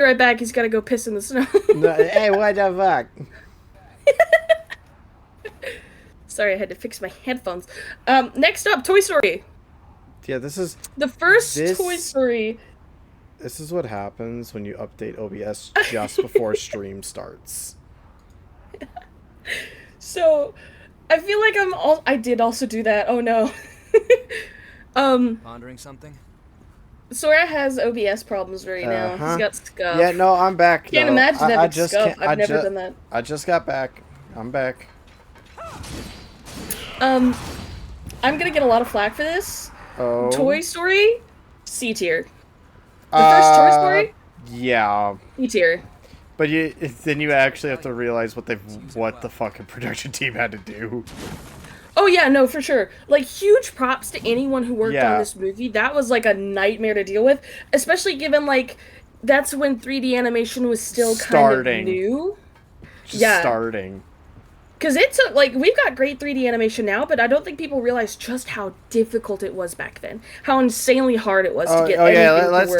right back. He's got to go piss in the snow. No, hey, what the fuck? Sorry, I had to fix my headphones. Next up, Toy Story. Yeah, this is The first Toy this Story. this is what happens when you update OBS just before stream starts. So, I feel like I did also do that. Oh no. um, Pondering something? Sora has OBS problems right now. He's Uh-huh. got Yeah, scuff. no, I'm back Can't though. imagine I having just scuff. can't I've never done that. I just got back. I'm back. Um, I'm gonna get a lot of flack for this. Oh. Toy Story, C tier. The first Toy Story, Yeah. C tier. But then you actually have to realize what the fucking production team had to do. Oh yeah, no, for sure. Like huge props to anyone who worked on Yeah. this movie. That was like a nightmare to deal with, especially given like that's when 3D animation was still kind of Starting. new. Just Yeah, starting. because it took like we've got great 3D animation now, but I don't think people realize just how difficult it was back then. How insanely hard it was to get Yeah, anything to let's work.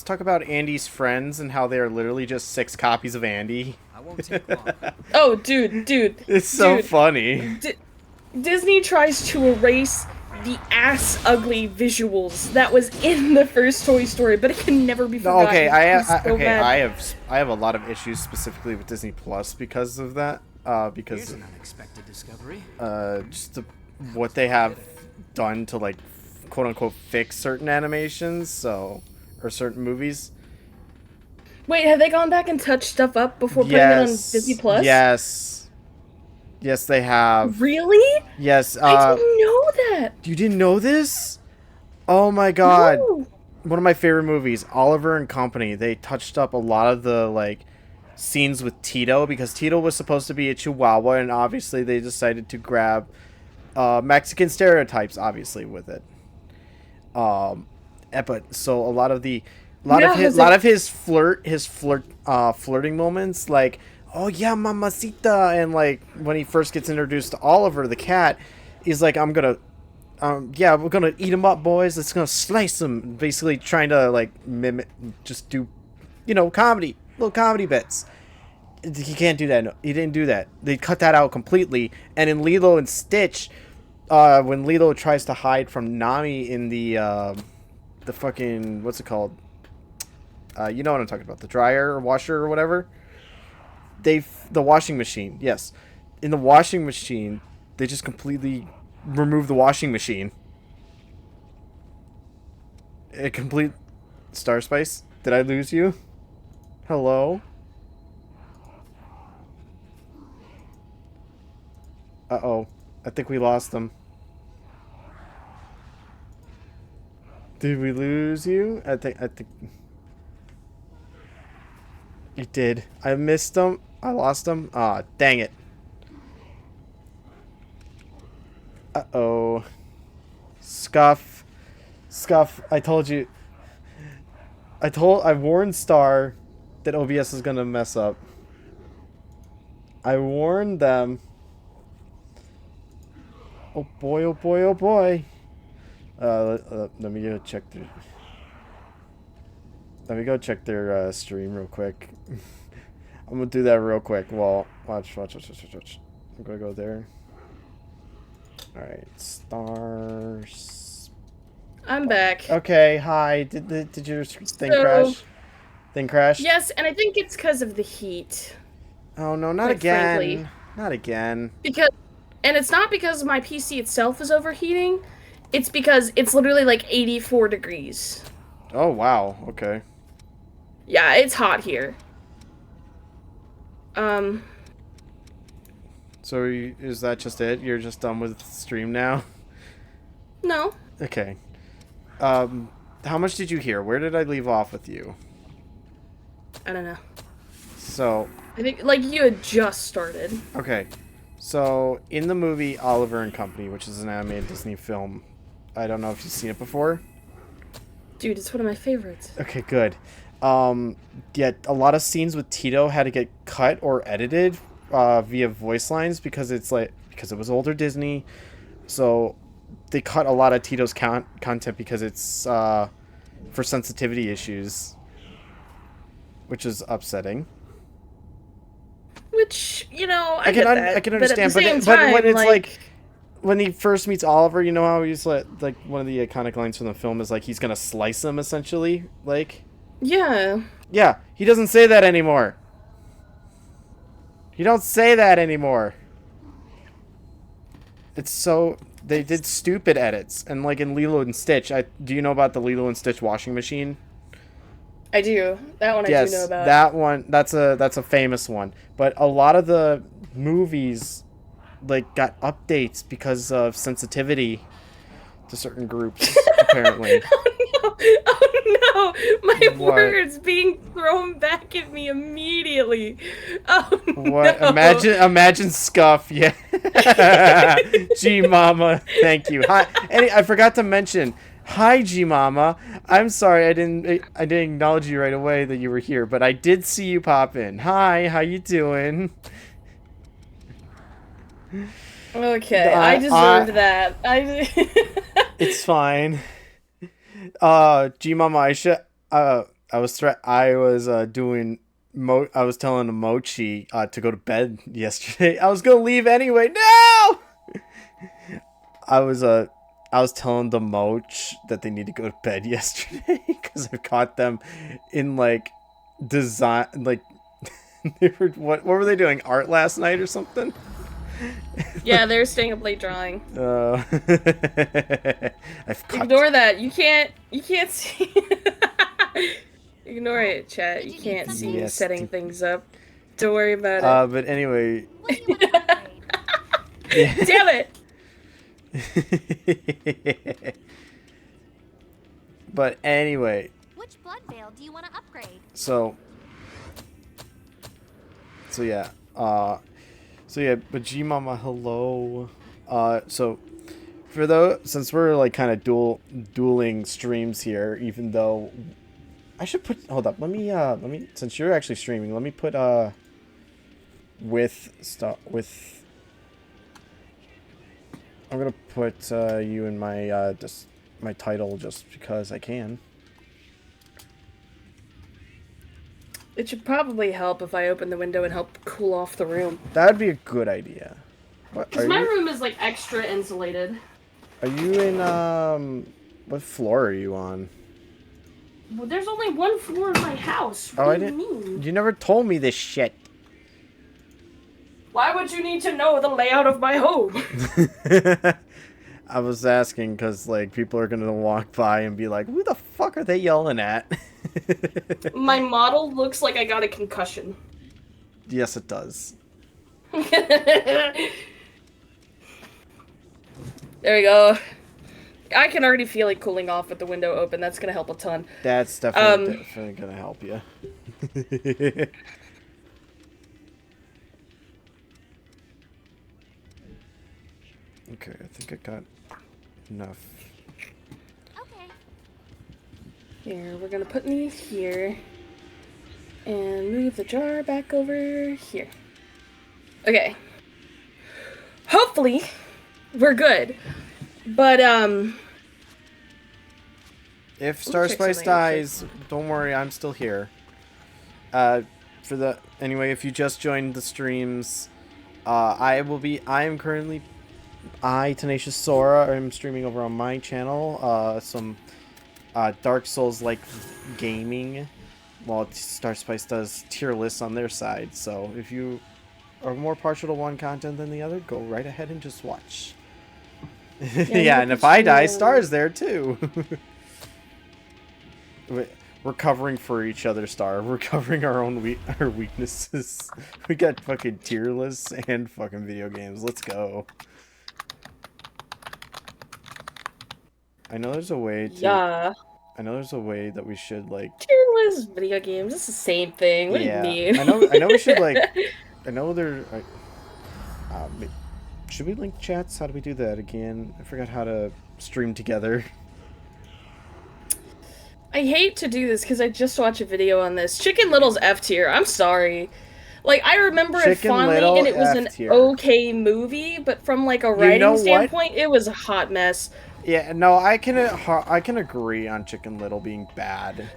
talk about Andy's friends and how they are literally just 6 copies of Andy. I won't take long. Oh, dude, It's so dude. funny. Disney tries to erase the ass ugly visuals that was in the first Toy Story, but it can never be No, forgotten. okay, It's so bad. I have a lot of issues specifically with Disney Plus because of that. Here's Because an unexpected discovery. just what they have done to like quote unquote fix certain animations, so or certain movies. Wait, have they gone back and touched stuff up before putting it on Disney Plus? Yes, they have. Really? Yes. I didn't know that. You didn't know this? Oh my god. No. One of my favorite movies, Oliver and Company. They touched up a lot of the like scenes with Tito because Tito was supposed to be a Chihuahua, and obviously they decided to grab Mexican stereotypes, obviously with it. But so a lot of flirting moments, like, oh yeah, mamacita, and like when he first gets introduced to Oliver the cat, he's like, I'm gonna yeah, we're gonna eat him up, boys. It's gonna slice him. Basically, trying to like mimic, just do, comedy, little comedy bits. He can't do that. No, he didn't do that. They cut that out completely. And in Lilo and Stitch, when Lilo tries to hide from Nami in the fucking, what's it called? You know what I'm talking about? The dryer or washer or whatever. The washing machine. Yes, in the washing machine, they just completely remove the washing machine. A complete Star Spice. Did I lose you? Hello? Uh-oh. I think we lost them. Did we lose you? I think you did. I missed them. I lost them. Ah, dang it. Uh-oh. Scuff. Scuff, I told you. I warned Star that OBS is gonna mess up. I warned them. Oh boy, oh boy, oh boy. Let me go check their... Let me go check their stream real quick. I'm gonna do that real quick. Well, watch. I'm gonna go there. Alright, stars. I'm back. Okay, hi. Did your thing crash? Thing crashed? Yes, and I think it's because of the heat. Oh no, not Quite again. frankly. Not again. And it's not because my PC itself is overheating. It's because it's literally like 84 degrees. Oh wow, okay. Yeah, it's hot here. So is that just it? You're just done with the stream now? No. Okay. How much did you hear? Where did I leave off with you? I don't know. So, I think, like, you had just started. okay. So, in the movie Oliver and Company, which is an animated Disney film, I don't know if you've seen it before. Dude, it's one of my favorites. Okay, good. Yet a lot of scenes with Tito had to get cut or edited via voice lines because it was older Disney. So, they cut a lot of Tito's content because it's for sensitivity issues. which is upsetting. Which, you know, I can get that. I can understand, but, but when it's like when he first meets Oliver, you know how he's like one of the iconic lines from the film is like he's gonna slice him essentially, like. Yeah. Yeah, he doesn't say that anymore. He don't say that anymore. It's so they did stupid edits, and like in Lilo and Stitch, do you know about the Lilo and Stitch washing machine? I do. That one I do know about. That one, that's a famous one. But a lot of the movies like got updates because of sensitivity to certain groups, apparently. Oh no! Oh no! My What? words being thrown back at me immediately. Oh What? no! Imagine Scuff, yeah. G Mama, thank you. Hi, I forgot to mention. Hi, G Mama. I'm sorry I didn't acknowledge you right away that you were here, but I did see you pop in. Hi, how you doing? Okay, I deserved that. It's fine. G Mama, I was telling Mochi to go to bed yesterday. I was gonna leave anyway. No. I was telling the Moch that they need to go to bed yesterday because I caught them in like design, like they were what were they doing, art last night or something? Yeah, they're staying up late drawing. Ignore that. You can't see. Ignore it, chat. You can't see me setting things up. Don't worry about it. But anyway. Damn it! But anyway. Which blood veil do you want to upgrade? So yeah. But G Mama, hello. So since we're like kind of dueling streams here, even though I should put let me since you're actually streaming, let me put I'm gonna put you in my my title just because I can. It should probably help if I open the window and help cool off the room. That would be a good idea. Because my room is like extra insulated. Are you in what floor are you on? Well, there's only one floor in my house. Oh, What do you mean? You never told me this shit. Why would you need to know the layout of my home? I was asking because like people are gonna walk by and be like, "Who the fuck are they yelling at?" My model looks like I got a concussion. Yes, it does. There we go. I can already feel it cooling off with the window open. That's gonna help a ton. That's definitely gonna help you. Okay, I think I got enough. Okay. Here, we're gonna put these here. And move the jar back over here. Okay. Hopefully, we're good. But, if Star Spice dies, don't worry, I'm still here. Anyway, if you just joined the streams, Tenacious Sora, I'm streaming over on my channel, some Dark Souls-like gaming, while Star Spice does tier lists on their side, so if you are more partial to one content than the other, go right ahead and just watch. Yeah, and if I die, Star's there too. We're covering for each other, Star. We're covering our own our weaknesses. We got fucking tier lists and fucking video games. Let's go. I know there's a way to... Yeah. I know there's a way that we should, like... Tier list video games, it's the same thing. What do you mean? I know we should, like... I know there... should we link chats? How do we do that again? I forgot how to stream together. I hate to do this because I just watched a video on this. Chicken Little's F tier. I'm sorry. Like, I remember it fondly, and it was an okay movie, but from, like, a writing standpoint, it was a hot mess. Yeah, no, I can agree on Chicken Little being bad.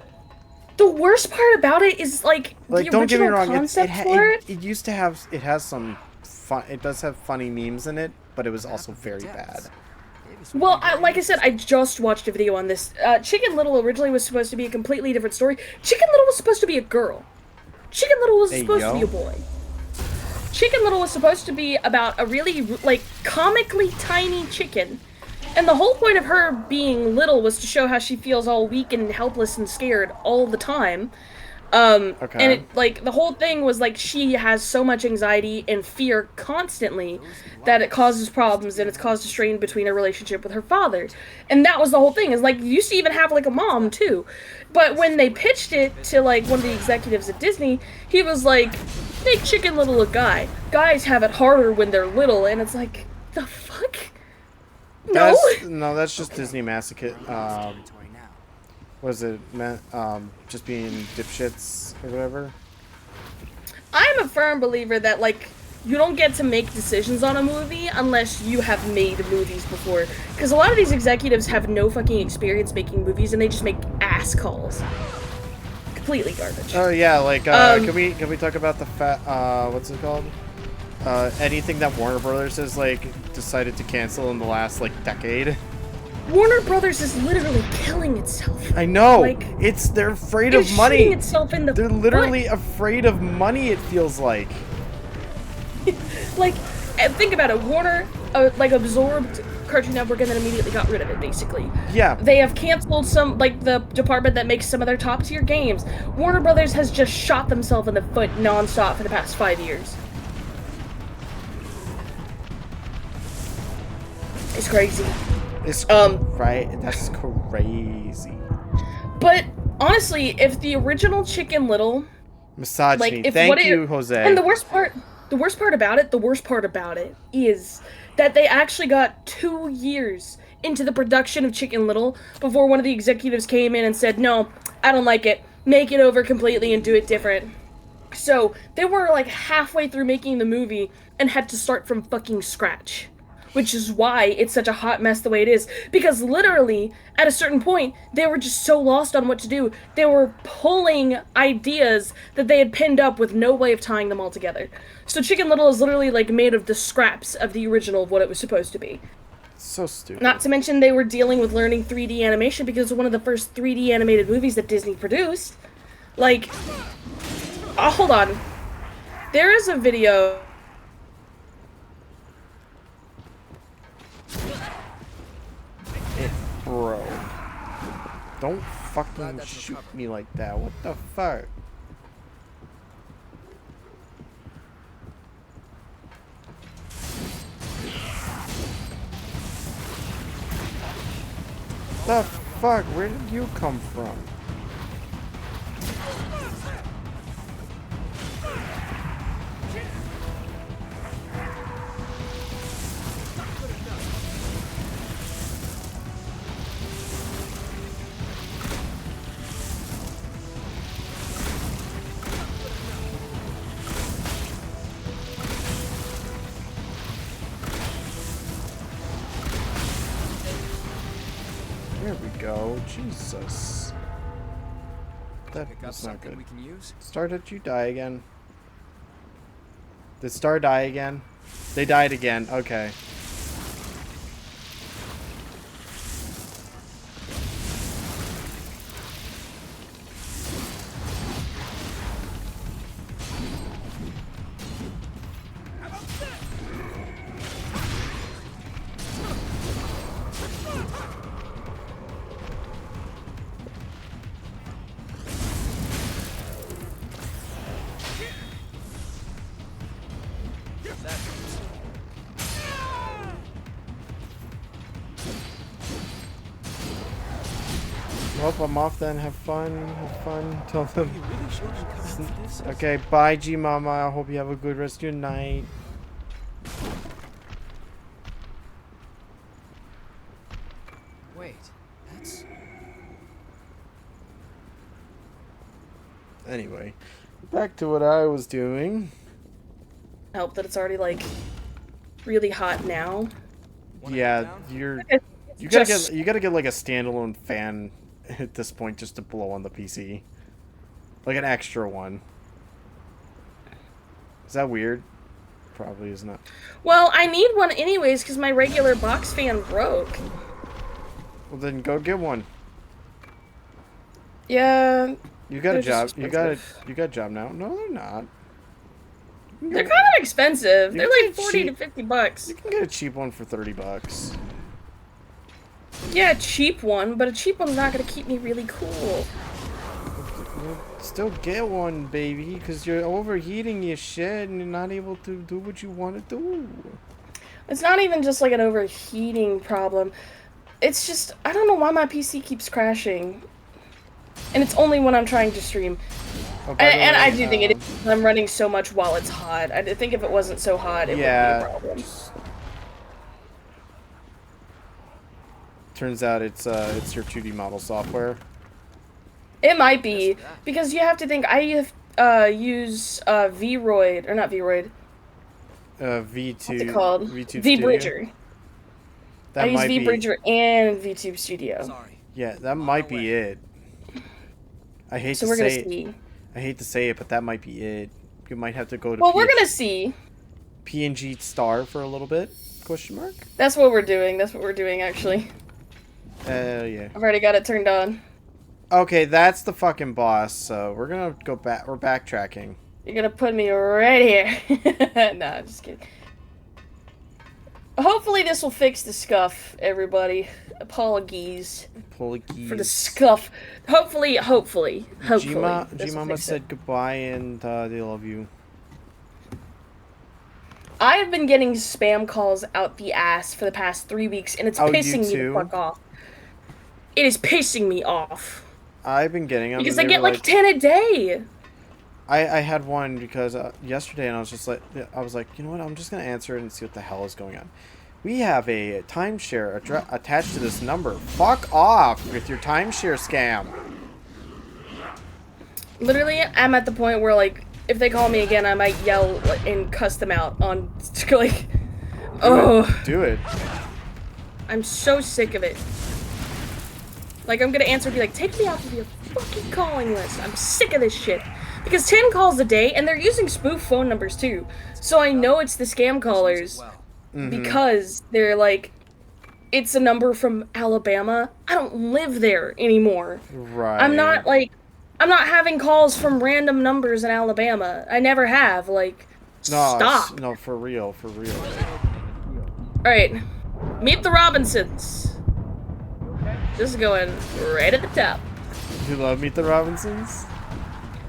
The worst part about it is like the don't get me original wrong, concept for it. It used to have, it has some fun, it does have funny memes in it, but it was also very bad. Well, like I said, I just watched a video on this. Chicken Little originally was supposed to be a completely different story. Chicken Little was supposed to be a girl. Chicken Little was supposed to be a boy. Chicken Little was supposed to be about a really, like, comically tiny chicken. And the whole point of her being little was to show how she feels all weak and helpless and scared all the time. And it, like, the whole thing was, like, she has so much anxiety and fear constantly that it causes problems, and it's caused a strain between her relationship with her father. And that was the whole thing, is, like, you used to even have, like, a mom, too. But when they pitched it to, like, one of the executives at Disney, he was like, make Chicken Little a guy. Guys have it harder when they're little, and it's like, the fuck? No? That's just Disney masochist. Was it just being dipshits or whatever? I'm a firm believer that, like, you don't get to make decisions on a movie unless you have made movies before. Because a lot of these executives have no fucking experience making movies and they just make ass calls. Completely garbage. Oh yeah, like can we talk about the what's it called? Anything that Warner Brothers has like decided to cancel in the last like decade. Warner Brothers is literally killing itself. I know. Like, they're afraid of money. Shooting itself in the they're literally afraid of money. It feels like. Like, think about it. Warner like absorbed Cartoon Network and then immediately got rid of it. Basically. Yeah. They have canceled some, like, the department that makes some of their top tier games. Warner Brothers has just shot themselves in the foot nonstop for the past 5 years. It's crazy. It's right. That's crazy. But honestly, if the original Chicken Little, misogyny. Like, Thank you, Jose. And the worst part about it is that they actually got 2 years into the production of Chicken Little before one of the executives came in and said, "No, I don't like it. Make it over completely and do it different." So they were like halfway through making the movie and had to start from fucking scratch. Which is why it's such a hot mess the way it is. Because literally, at a certain point, they were just so lost on what to do. They were pulling ideas that they had pinned up with no way of tying them all together. So Chicken Little is literally, like, made of the scraps of the original of what it was supposed to be. So stupid. Not to mention they were dealing with learning 3D animation because it was one of the first 3D animated movies that Disney produced. Like, hold on. There is a video... Bro. Don't fucking shoot me like that. What the fuck? The fuck? Where did you come from? There we go. Jesus. That's not good. We can use? Star, did you die again? Did Star die again? They died again. Okay. Well, I'm off then. Have fun. Have fun. Tell them. Okay, bye, G Mama. I hope you have a good rest of your night. Wait, that's... Anyway, back to what I was doing. Help that it's already, like, really hot now. Yeah, you gotta get like a standalone fan at this point just to blow on the PC. Like an extra one. Is that weird? Probably is not. Well, I need one anyways because my regular box fan broke. Well, then go get one. Yeah. You got a job. You got a job now. No, they're not. They're kind of expensive. They're like 40 to 50 bucks. You can get a cheap one for 30 bucks. Yeah, a cheap one, but a cheap one's not gonna keep me really cool. Still get one, baby, because you're overheating your shit and you're not able to do what you want to do. It's not even just like an overheating problem. It's just, I don't know why my PC keeps crashing. And it's only when I'm trying to stream. Oh, and I do think it is. I'm running so much while it's hot. I think if it wasn't so hot, it would be a problem. Turns out it's your 2D model software. It might be, because you have to think, I use Vroid, or not Vroid. V2. What's it called? V2 VBridger. I use be VBridger and VTube Studio. Sorry. Yeah, that might be it. I hate So to we're gonna say see. it. I hate to say it, but that might be it. You might have to go to Well, we're gonna see. PNG Star for a little bit? Question mark? That's what we're doing. That's what we're doing, actually. Yeah. I've already got it turned on. Okay, that's the fucking boss, so we're gonna go back. We're backtracking. You're gonna put me right here. Nah, I'm just kidding. Hopefully this will fix the scuff, everybody. Apologies for the scuff. Hopefully. G-Mama said goodbye and they love you. I have been getting spam calls out the ass for the past 3 weeks, and it's pissing me the fuck off. It is pissing me off. I've been getting them. Because I get like 10 a day. I had one because yesterday, and I was just like, you know what? I'm just gonna answer it and see what the hell is going on. We have a timeshare attached to this number. Fuck off with your timeshare scam. Literally, I'm at the point where, like, if they call me again, I might yell and cuss them out on, like, Do it. I'm so sick of it. Like, I'm gonna answer and be like, take me off of your fucking calling list. I'm sick of this shit. Because 10 calls a day, and they're using spoof phone numbers, too. So I know it's the scam callers. Because they're like, it's a number from Alabama. I don't live there anymore. Right. I'm not having calls from random numbers in Alabama. I never have. Like, stop. No, for real. Alright. Meet the Robinsons. This is going right at the top. You love Meet the Robinsons?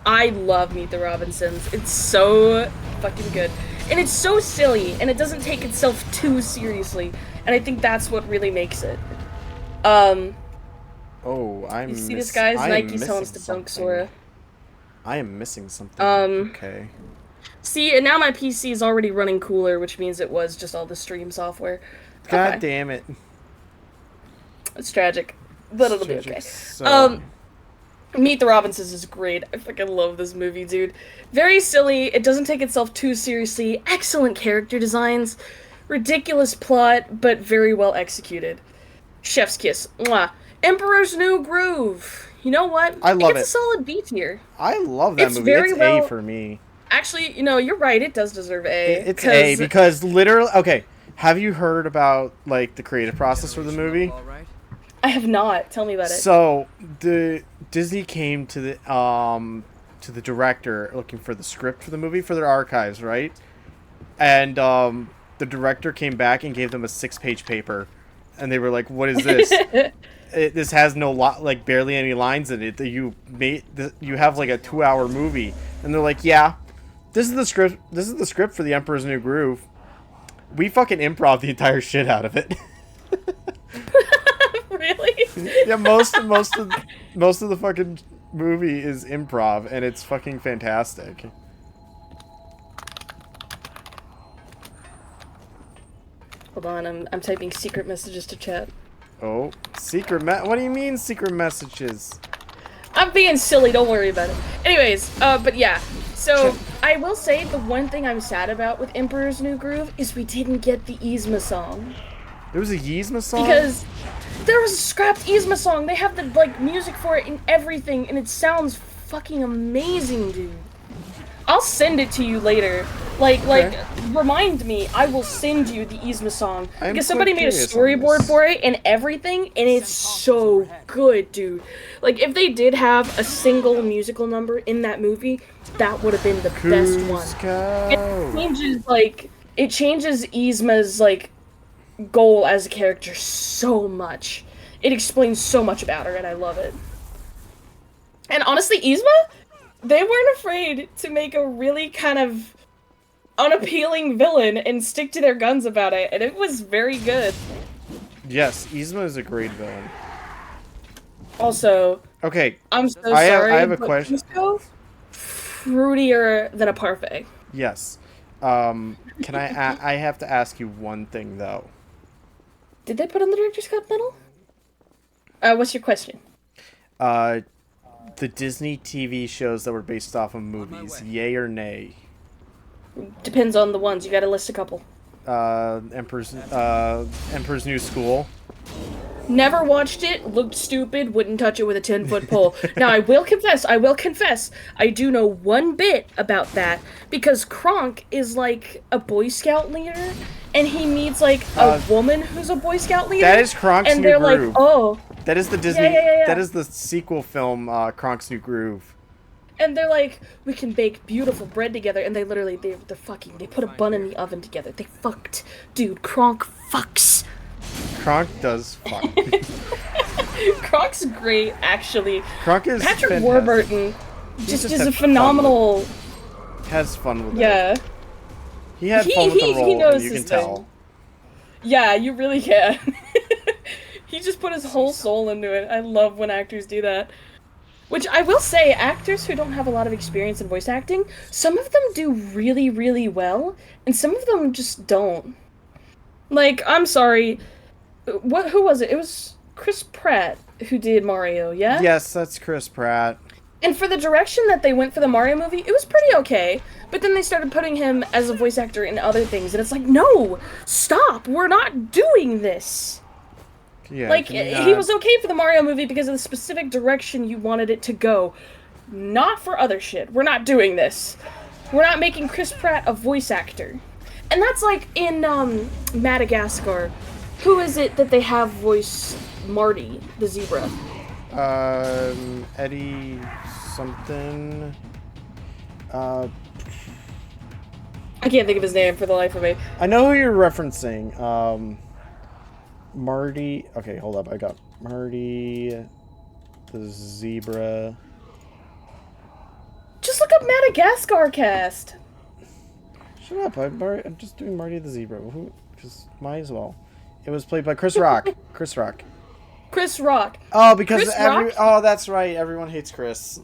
I love Meet the Robinsons. It's so fucking good. And it's so silly, and it doesn't take itself too seriously. And I think that's what really makes it. You You see this guy's Nike telling us to dunk Sora. I am missing something. Okay. See, and now my PC is already running cooler, which means it was just all the stream software. God damn it. It's tragic, but it'll be okay. So... Meet the Robinsons is great. I fucking love this movie, dude. Very silly. It doesn't take itself too seriously. Excellent character designs. Ridiculous plot, but very well executed. Chef's kiss. Mwah. Emperor's New Groove. You know what? I love it. It's a solid B tier. I love that movie. It's A for me. Actually, you know, you're right. It does deserve A. It's A because literally... Okay, have you heard about, like, the creative process for the movie? I have not. Tell me about it. So, Disney came to the director looking for the script for the movie for their archives, right? And the director came back and gave them a 6-page paper, and they were like, "What is this? This has like barely any lines in it. That you have like a 2-hour movie." And they're like, "Yeah, this is the script. This is the script for The Emperor's New Groove. We fucking improv the entire shit out of it." Really? Yeah, most of the fucking movie is improv, and it's fucking fantastic. Hold on, I'm typing secret messages to chat. Oh, what do you mean secret messages? I'm being silly, don't worry about it. Anyways, but yeah. So, I will say the one thing I'm sad about with Emperor's New Groove is we didn't get the Yzma song. There was a Yzma song? Because there was a scrapped Yzma song. They have the, like, music for it and everything, and it sounds fucking amazing, dude. I'll send it to you later. Remind me. I will send you the Yzma song. Because somebody made a storyboard for it and everything, and it's so good, dude. Like, if they did have a single musical number in that movie, that would have been the best one. It changes Yzma's, like, goal as a character so much. It explains so much about her, and I love it. And honestly, Yzma, they weren't afraid to make a really kind of unappealing villain and stick to their guns about it, and it was very good. Yes, Yzma is a great villain. Also, okay, I'm so sorry. I have a question. Fruitier than a parfait. Yes. Can I have to ask you one thing though. Did they put on the director's cut medal? What's your question? The Disney TV shows that were based off of movies, yay or nay? Depends on the ones. You gotta list a couple. Emperor's New School. Never watched it, looked stupid, wouldn't touch it with a 10-foot pole. Now, I will confess, I do know one bit about that, because Kronk is, like, a Boy Scout leader, and he meets, like, a woman who's a Boy Scout leader. That is Kronk's New Groove. And they're like, oh. That is the Disney, that is the sequel film, Kronk's New Groove. And they're like, we can bake beautiful bread together, and they literally, they're fucking, they put a bun in the oven together. They fucked. Dude, Kronk fucks. Kronk does fuck. Kronk's great, actually. Kronk is Patrick fantastic. Warburton just is a phenomenal... Has fun with it. Yeah. He had fun with the role, he knows you his can tell. thing. Yeah, you really can. He just put his whole soul into it. I love when actors do that. Which, I will say, actors who don't have a lot of experience in voice acting, some of them do really, really well, and some of them just don't. Like, I'm sorry... Who was it? It was Chris Pratt who did Mario, yeah? Yes, that's Chris Pratt. And for the direction that they went for the Mario movie, it was pretty okay. But then they started putting him as a voice actor in other things, and it's like, no! Stop! We're not doing this! Yeah, like, he was okay for the Mario movie because of the specific direction you wanted it to go. Not for other shit. We're not doing this. We're not making Chris Pratt a voice actor. And that's like in, Madagascar. Who is it that they have voice Marty, the zebra? Eddie something. I can't think of his name for the life of me. I know who you're referencing. Marty. Okay, hold up. I got Marty, the zebra. Just look up Madagascar cast. Shut up. I'm just doing Marty the zebra. Because might as well. It was played by Chris Rock. Chris Rock. Chris Rock. Oh, because oh, that's right. Everyone hates Chris.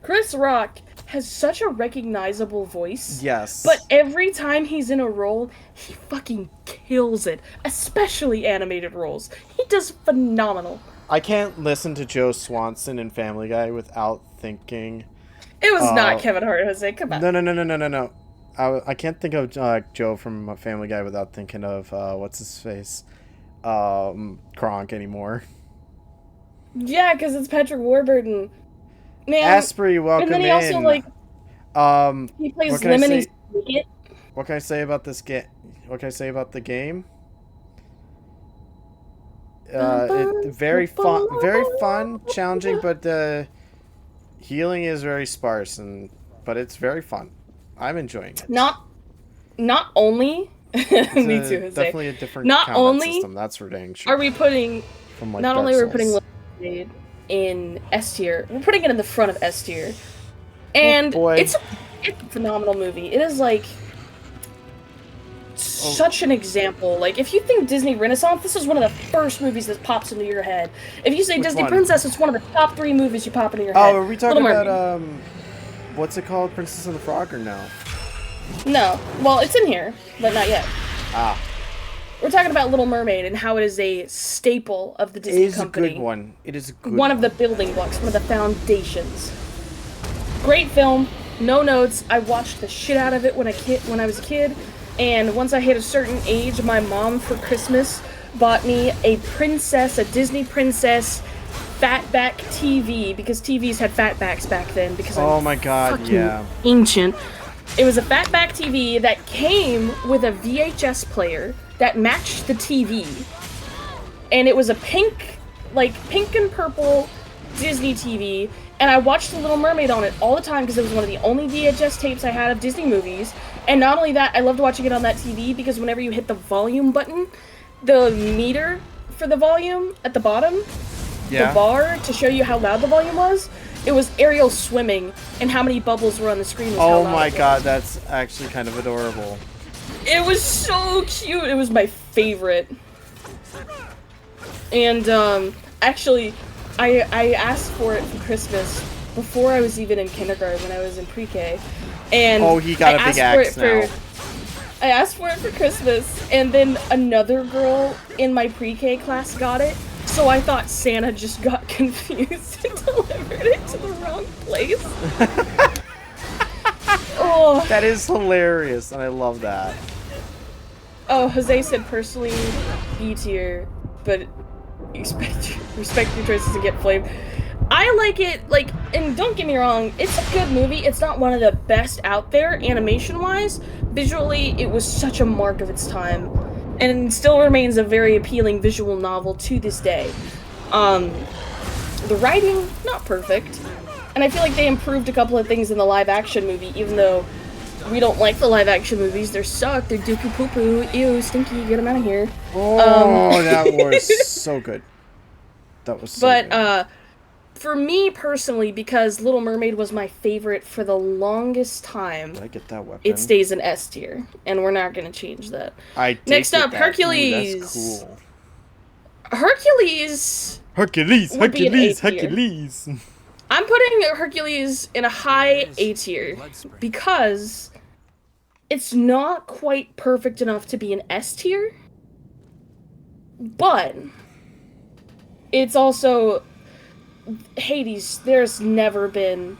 Chris Rock has such a recognizable voice. Yes. But every time he's in a role, he fucking kills it. Especially animated roles. He does phenomenal. I can't listen to Joe Swanson in Family Guy without thinking... It was not Kevin Hart, Jose. Come on. No. I can't think of Joe from Family Guy without thinking of, what's his face? Kronk anymore. Yeah, because it's Patrick Warburton. Man, Asprey, welcome in. And then he also, like, he plays Lemony Snicket. What can I say about this game? What can I say about the game? Very fun, challenging, but healing is very sparse, but it's very fun. I'm enjoying it. Not only me too, Jose. Definitely a different combat system. That's for dang sure. Are we putting? From, like, not Dark only are we putting Souls. Lemonade in S tier, we're putting it in the front of S tier, and it's a phenomenal movie. It is like such an example. Like, if you think Disney Renaissance, this is one of the first movies that pops into your head. If you say Which Disney one? Princess, it's one of the top 3 movies you pop into your head. Oh, are we talking about what's it called, Princess and the Frog, or no? No. Well, it's in here, but not yet. Ah. We're talking about Little Mermaid and how it is a staple of the Disney company. It is a good one. It is a good one of the building blocks, one of the foundations. Great film, no notes. I watched the shit out of it when I was a kid, and once I hit a certain age, my mom for Christmas bought me a Disney princess fatback TV, because TVs had fatbacks back then, because oh my god, yeah. Ancient. It was a fatback TV that came with a VHS player that matched the TV. And it was a pink and purple Disney TV, and I watched The Little Mermaid on it all the time because it was one of the only VHS tapes I had of Disney movies. And not only that, I loved watching it on that TV because whenever you hit the volume button, the meter for the volume at the bottom, the bar to show you how loud the volume was, it was Ariel swimming, and how many bubbles were on the screen was how loud Oh my god, that's actually kind of adorable. It was so cute. It was my favorite. And, actually, I asked for it for Christmas before I was even in kindergarten, when I was in pre-K. And oh, he got a big axe now. I asked for it for Christmas, and then another girl in my pre-K class got it. So I thought Santa just got confused and delivered it to the wrong place. Oh. That is hilarious, and I love that. Oh, Jose said personally B tier, but respect your choices and get flamed. I like it, like, and don't get me wrong, it's a good movie. It's not one of the best out there, animation-wise. Visually, it was such a mark of its time, and it still remains a very appealing visual novel to this day. The writing, not perfect, and I feel like they improved a couple of things in the live-action movie, even though we don't like the live-action movies. They suck, they're dookie poo-poo, ew, stinky, get them out of here. Oh, that was so good. That was so good. For me personally, because Little Mermaid was my favorite for the longest time, Did I get that weapon? it stays in S tier, and we're not going to change that. Next up, Hercules. Ooh, that's cool. Hercules. Hercules. I'm putting Hercules in a high A tier because it's not quite perfect enough to be an S tier, but it's also Hades. There's never been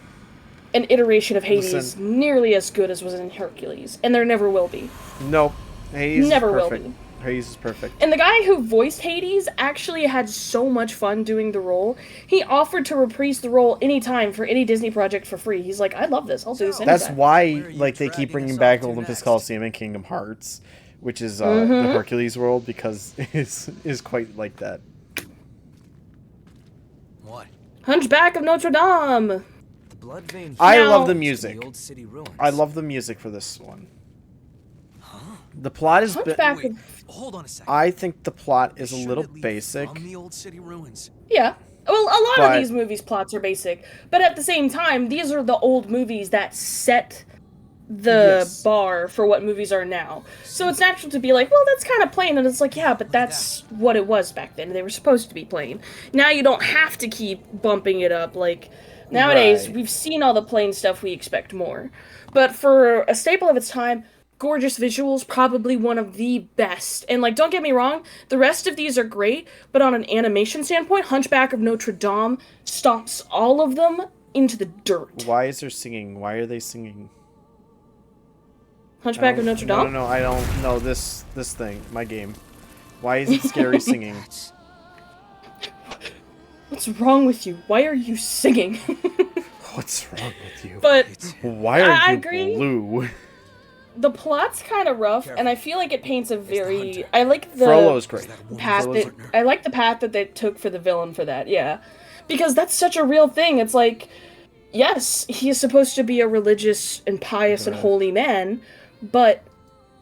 an iteration of Hades nearly as good as was in Hercules, and there never will be. Nope. Hades never is perfect. will be. Hades is perfect. And the guy who voiced Hades actually had so much fun doing the role. He offered to reprise the role anytime for any Disney project for free. He's like, I love this. I'll do this anytime. That's why, like, they keep bringing back Olympus Coliseum and Kingdom Hearts, which is the Hercules world, because is quite like that. What? Hunchback of Notre Dame. The blood vein. I love the music. The old city ruins. I love the music for this one. The plot is Wait, hold on a second. I think the plot is a little basic. From the old city ruins. Yeah. Well, a lot of these movies' plots are basic, but at the same time, these are the old movies that set the bar for what movies are now. So it's natural to be like, well, that's kind of plain, and it's like, yeah, but that's what it was back then. They were supposed to be plain. Now you don't have to keep bumping it up. Like, nowadays, we've seen all the plain stuff, we expect more. But for a staple of its time, gorgeous visuals, probably one of the best. And, like, don't get me wrong, the rest of these are great, but on an animation standpoint, Hunchback of Notre Dame stomps all of them into the dirt. Why is there singing? Why are they singing? Hunchback of Notre Dame? No, I don't know this thing, my game. Why is it scary singing? What's wrong with you? Why are you singing? What's wrong with you? But why are I you agree. blue? The plot's kind of rough, and I feel like it paints a very... I like the Frollo's great. I like the path that they took for the villain for that, yeah. Because that's such a real thing. It's like, yes, he is supposed to be a religious and pious and holy man, but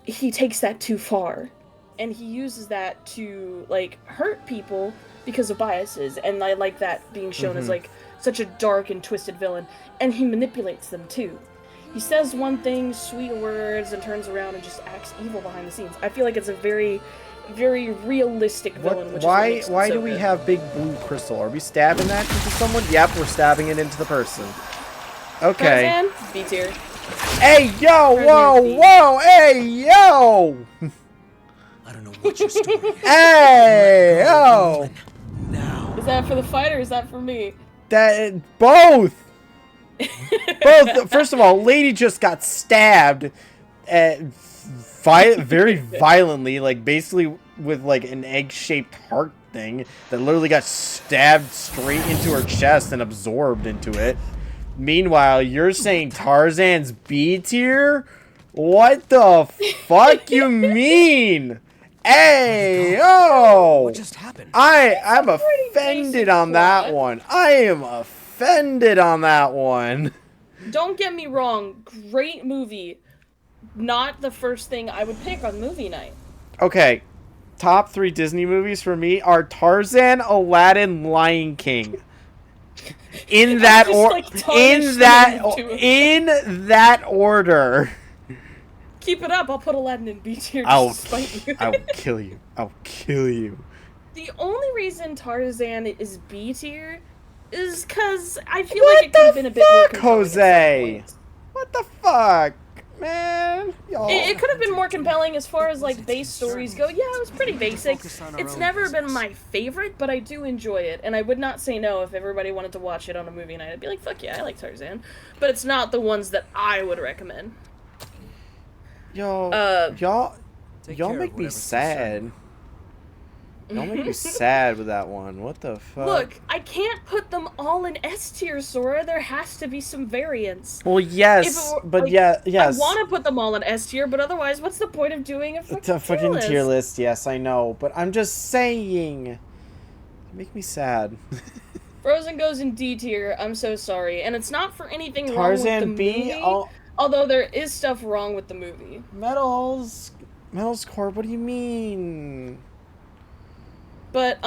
he takes that too far. And he uses that to, like, hurt people because of biases. And I like that being shown as, like, such a dark and twisted villain. And he manipulates them, too. He says one thing, sweet words, and turns around and just acts evil behind the scenes. I feel like it's a very, very realistic villain. Why do we have big blue crystal? Are we stabbing that into someone? Yep, we're stabbing it into the person. Okay. Tarzan, B tier. Hey, yo, whoa, hey, yo! I don't know what your story is. Hey, yo! Now. Is that for the fight or is that for me? Both! Both. First of all, lady just got stabbed very violently, like basically with like an egg-shaped heart thing that literally got stabbed straight into her chest and absorbed into it. Meanwhile, you're saying Tarzan's B tier? What the fuck you mean? Hey, oh! What just happened? I'm offended on that one. I am offended on that one. Don't get me wrong, great movie. Not the first thing I would pick on movie night. Okay, top 3 Disney movies for me are Tarzan, Aladdin, Lion King. In that order. Keep it up. I'll put Aladdin in B tier. I'll kill you. I'll kill you. The only reason Tarzan is B tier is because I feel like it could have been a bit more compelling. Jose? What the fuck, man? It could have been more compelling as far as like base stories go. Yeah, it was pretty basic. It's never been my favorite, but I do enjoy it, and I would not say no if everybody wanted to watch it on a movie night. I'd be like, fuck yeah, I like Tarzan, but it's not the ones that I would recommend. Y'all make me sad. Y'all make me sad with that one. What the fuck? Look, I can't put them all in S tier, Sora. There has to be some variance. Well, yes, yes. I want to put them all in S tier, but otherwise, what's the point of doing a fucking tier list? Yes, I know, but I'm just saying. You make me sad. Frozen goes in D tier. I'm so sorry, and it's not for anything Tarzan wrong with the B. movie. Although there is stuff wrong with the movie. Metals Corp. What do you mean? But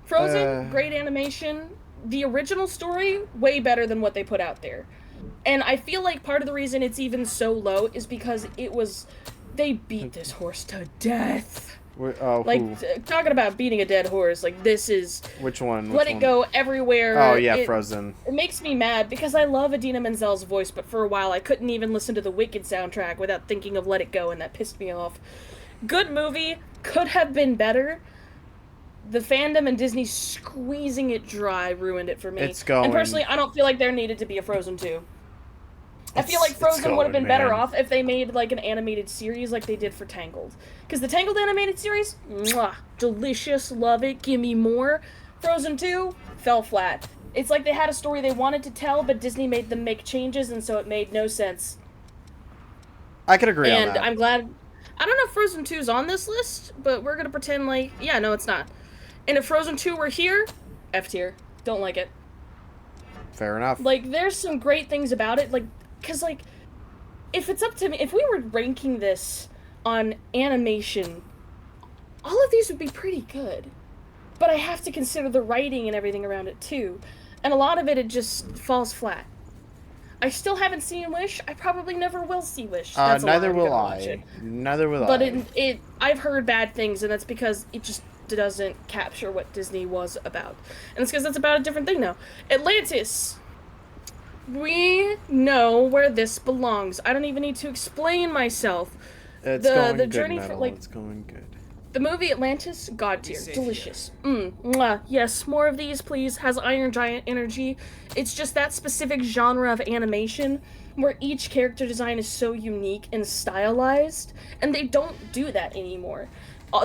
Frozen, great animation. The original story, way better than what they put out there. And I feel like part of the reason it's even so low is because they beat this horse to death. Talking about beating a dead horse, like this is... Which one? Let It Go everywhere. Oh yeah, Frozen. It makes me mad because I love Idina Menzel's voice, but for a while I couldn't even listen to the Wicked soundtrack without thinking of Let It Go, and that pissed me off. Good movie, could have been better. The fandom and Disney squeezing it dry ruined it for me. It's going. And personally, I don't feel like there needed to be a Frozen 2. I feel like Frozen would have been better off if they made like an animated series like they did for Tangled. Because the Tangled animated series, mwah, delicious, love it, give me more. Frozen 2 fell flat. It's like they had a story they wanted to tell, but Disney made them make changes, and so it made no sense. I could agree on that. And I'm glad... I don't know if Frozen 2's on this list, but we're gonna pretend like... Yeah, no, it's not. And if Frozen 2 were here, F tier. Don't like it. Fair enough. Like, there's some great things about it, like... Because, like, if it's up to me, if we were ranking this on animation, all of these would be pretty good. But I have to consider the writing and everything around it, too. And a lot of it just falls flat. I still haven't seen Wish. I probably never will see Wish. That's neither will I. Neither will I. But I've heard bad things, and that's because it just doesn't capture what Disney was about. And it's because that's about a different thing now. Atlantis. We know where this belongs. I don't even need to explain myself. It's going good, Metal. It's going good. The movie Atlantis, God tier, delicious. Mwah. Yes, more of these, please. Has Iron Giant energy. It's just that specific genre of animation where each character design is so unique and stylized, and they don't do that anymore.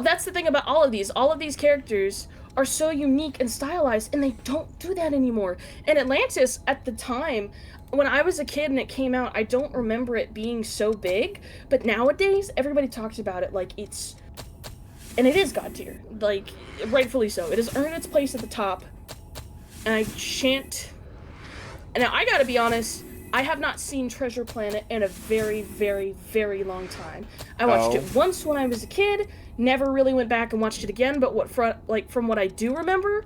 That's the thing about all of these. All of these characters are so unique and stylized, and they don't do that anymore. And Atlantis, at the time, when I was a kid and it came out, I don't remember it being so big, but nowadays, everybody talks about it like it's... And it is God tier. Like, rightfully so. It has earned its place at the top, and I shan't... And now, I gotta be honest, I have not seen Treasure Planet in a very, very, very long time. I watched it once when I was a kid, never really went back and watched it again, but from what I do remember,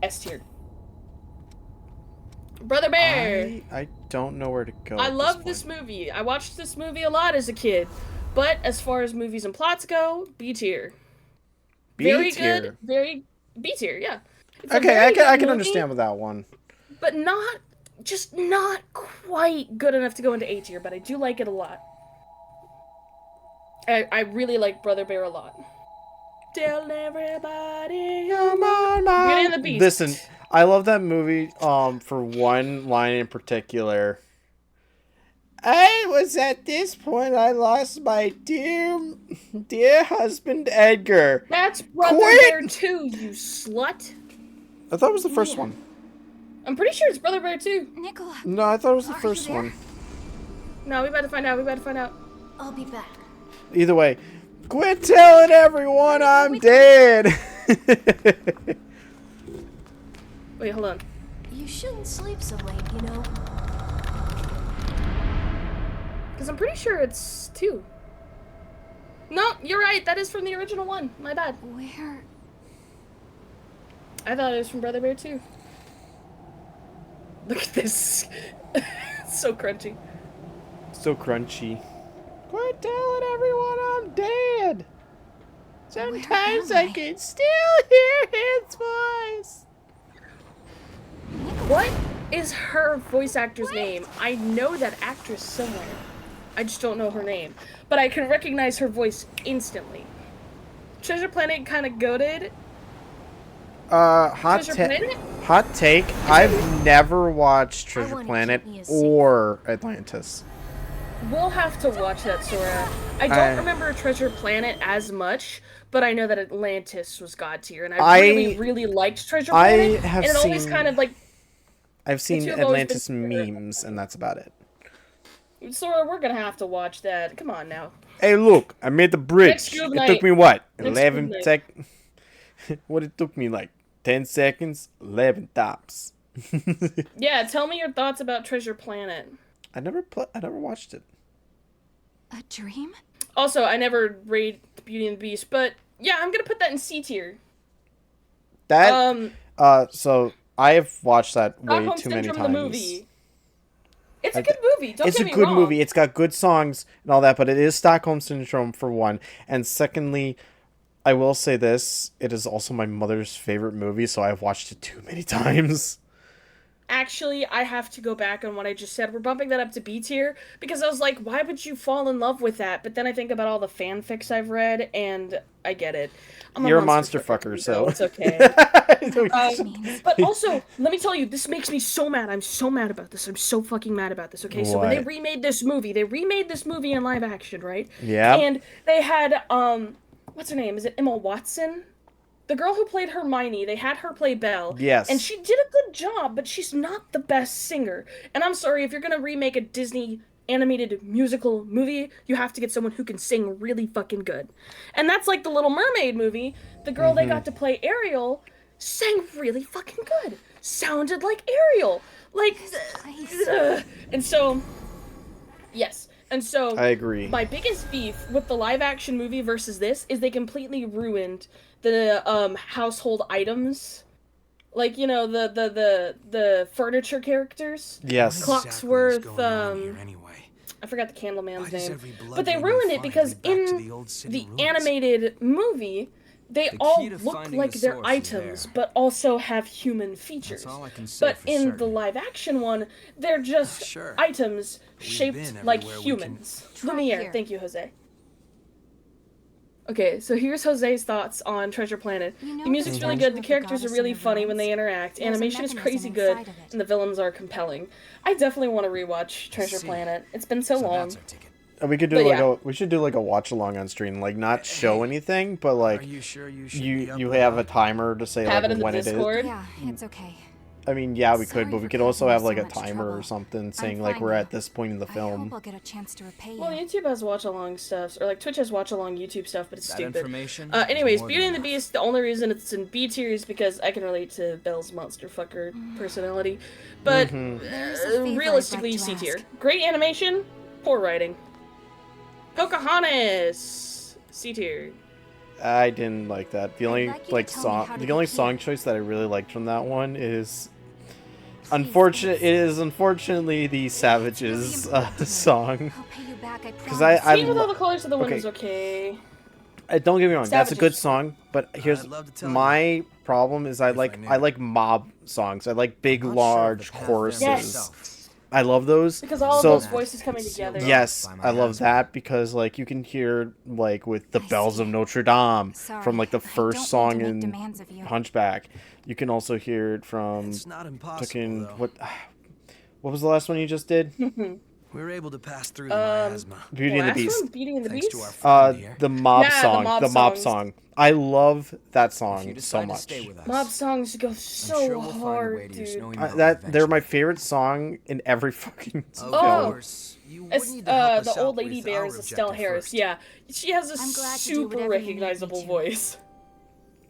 S tier. Brother Bear! I don't know where to go. I love this movie. I watched this movie a lot as a kid, but as far as movies and plots go, B tier. Very good, very B tier, yeah. Okay, I can understand with that one. But not quite good enough to go into A tier, but I do like it a lot. I really like Brother Bear a lot. Tell everybody come on, Beauty and the Beast. Listen, I love that movie for one line in particular. I was at this point I lost my dear husband Edgar. That's Brother Bear 2, you slut. I thought it was the first one. I'm pretty sure it's Brother Bear 2. Nicola. No, I thought it was the first one. No, we better find out. We better find out. I'll be back. Either way, quit telling everyone I'm dead. Wait, hold on. You shouldn't sleep so late, you know. Because I'm pretty sure it's 2. No, you're right. That is from the original one. My bad. Where? I thought it was from Brother Bear 2. Look at this. It's so crunchy. So crunchy. Quit telling everyone I'm dead. Sometimes I can still hear his voice. What is her voice actor's name? I know that actress somewhere. I just don't know her name. But I can recognize her voice instantly. Treasure Planet kind of goated. Hot take. I've never watched Treasure Planet or Atlantis. We'll have to watch that, Sora. I don't remember Treasure Planet as much, but I know that Atlantis was god tier, and I really, really liked Treasure Planet. And it always kind of like. I've seen Atlantis memes, and that's about it. Sora, we're gonna have to watch that. Come on now. Hey, look! I made the bridge. It took me what? 11 seconds. What it took me like 10 seconds, 11 tops. Yeah, tell me your thoughts about Treasure Planet. I never watched it. A dream? Also, I never rated Beauty and the Beast, but yeah, I'm gonna put that in C tier. That so I have watched that way too many times. The movie. It's a good movie. Don't get me wrong. It's a good movie. It's got good songs and all that, but it is Stockholm Syndrome for one, and secondly, I will say this: it is also my mother's favorite movie, so I've watched it too many times. Actually, I have to go back on what I just said. We're bumping that up to B tier because I was like, why would you fall in love with that? But then I think about all the fanfics I've read, and I get it. You're a monster fucker, so it's okay. But also, let me tell you, this makes me so mad. I'm so mad about this. I'm so fucking mad about this. Okay, so when they remade this movie in live action, right? Yeah. And they had what's her name? Is it Emma Watson? The girl who played Hermione, they had her play Belle. Yes. And she did a good job, but she's not the best singer. And I'm sorry, if you're gonna remake a Disney animated musical movie, you have to get someone who can sing really fucking good. And that's like the Little Mermaid movie. The girl they got to play Ariel sang really fucking good. Sounded like Ariel. Like, and so, yes. And so, I agree. My biggest beef with the live action movie versus this is they completely ruined the household items, like, you know, the furniture characters. Yes. Clocksworth. I forgot the Candleman's name, but they ruined it because in the animated movie, they all look like they're items, but also have human features. But in the live action one, they're just items shaped like humans. Lumiere, thank you, Jose. Okay, so here's Jose's thoughts on Treasure Planet. The music's really good, the characters are really funny when they interact, animation is crazy good, and the villains are compelling. I definitely want to rewatch Treasure Planet. It's been so long. We could do we should do like a watch along on stream, like not show anything, but like you have a timer to say like when it is. Yeah, it's okay. I mean, yeah, we could, but we could also have like a timer or something saying like we're at this point in the film. I hope I'll get a chance to repay you. Well, YouTube has watch along stuff, or like Twitch has watch along YouTube stuff, but it's stupid. Anyways, Beauty and the Beast. The only reason it's in B tier is because I can relate to Belle's monster fucker personality, but realistically, C tier. Great animation, poor writing. Pocahontas, C tier. I didn't like that. The only song choice that I really liked from that one is unfortunately the Savages song. Because I Sing with All the Colors of the Wind is okay. Don't get me wrong, that's a good song, but here's my problem is I like mob songs. I like big large choruses. Yes. I love those. Because all of those voices coming together. Yes, I love that because like you can hear like with the Bells of Notre Dame from like the first song in Hunchback. You can also hear it from fucking what was the last one you just did? We were able to pass through the miasma. Beauty and the Beast. Beauty and the Thanks Beast? to our friend here. The mob Yeah, song. the The mob songs. song. I love that If you song so decide to much. stay with us, Mob songs go I'm so sure we'll find a way hard, to your dude. snowy meadow They're my eventually. favorite song in every fucking Of film. course, you would need to help us The out old lady with bear our is Estelle objective Harris. first. Yeah, she has a I'm glad to do super whatever you need me recognizable to. voice.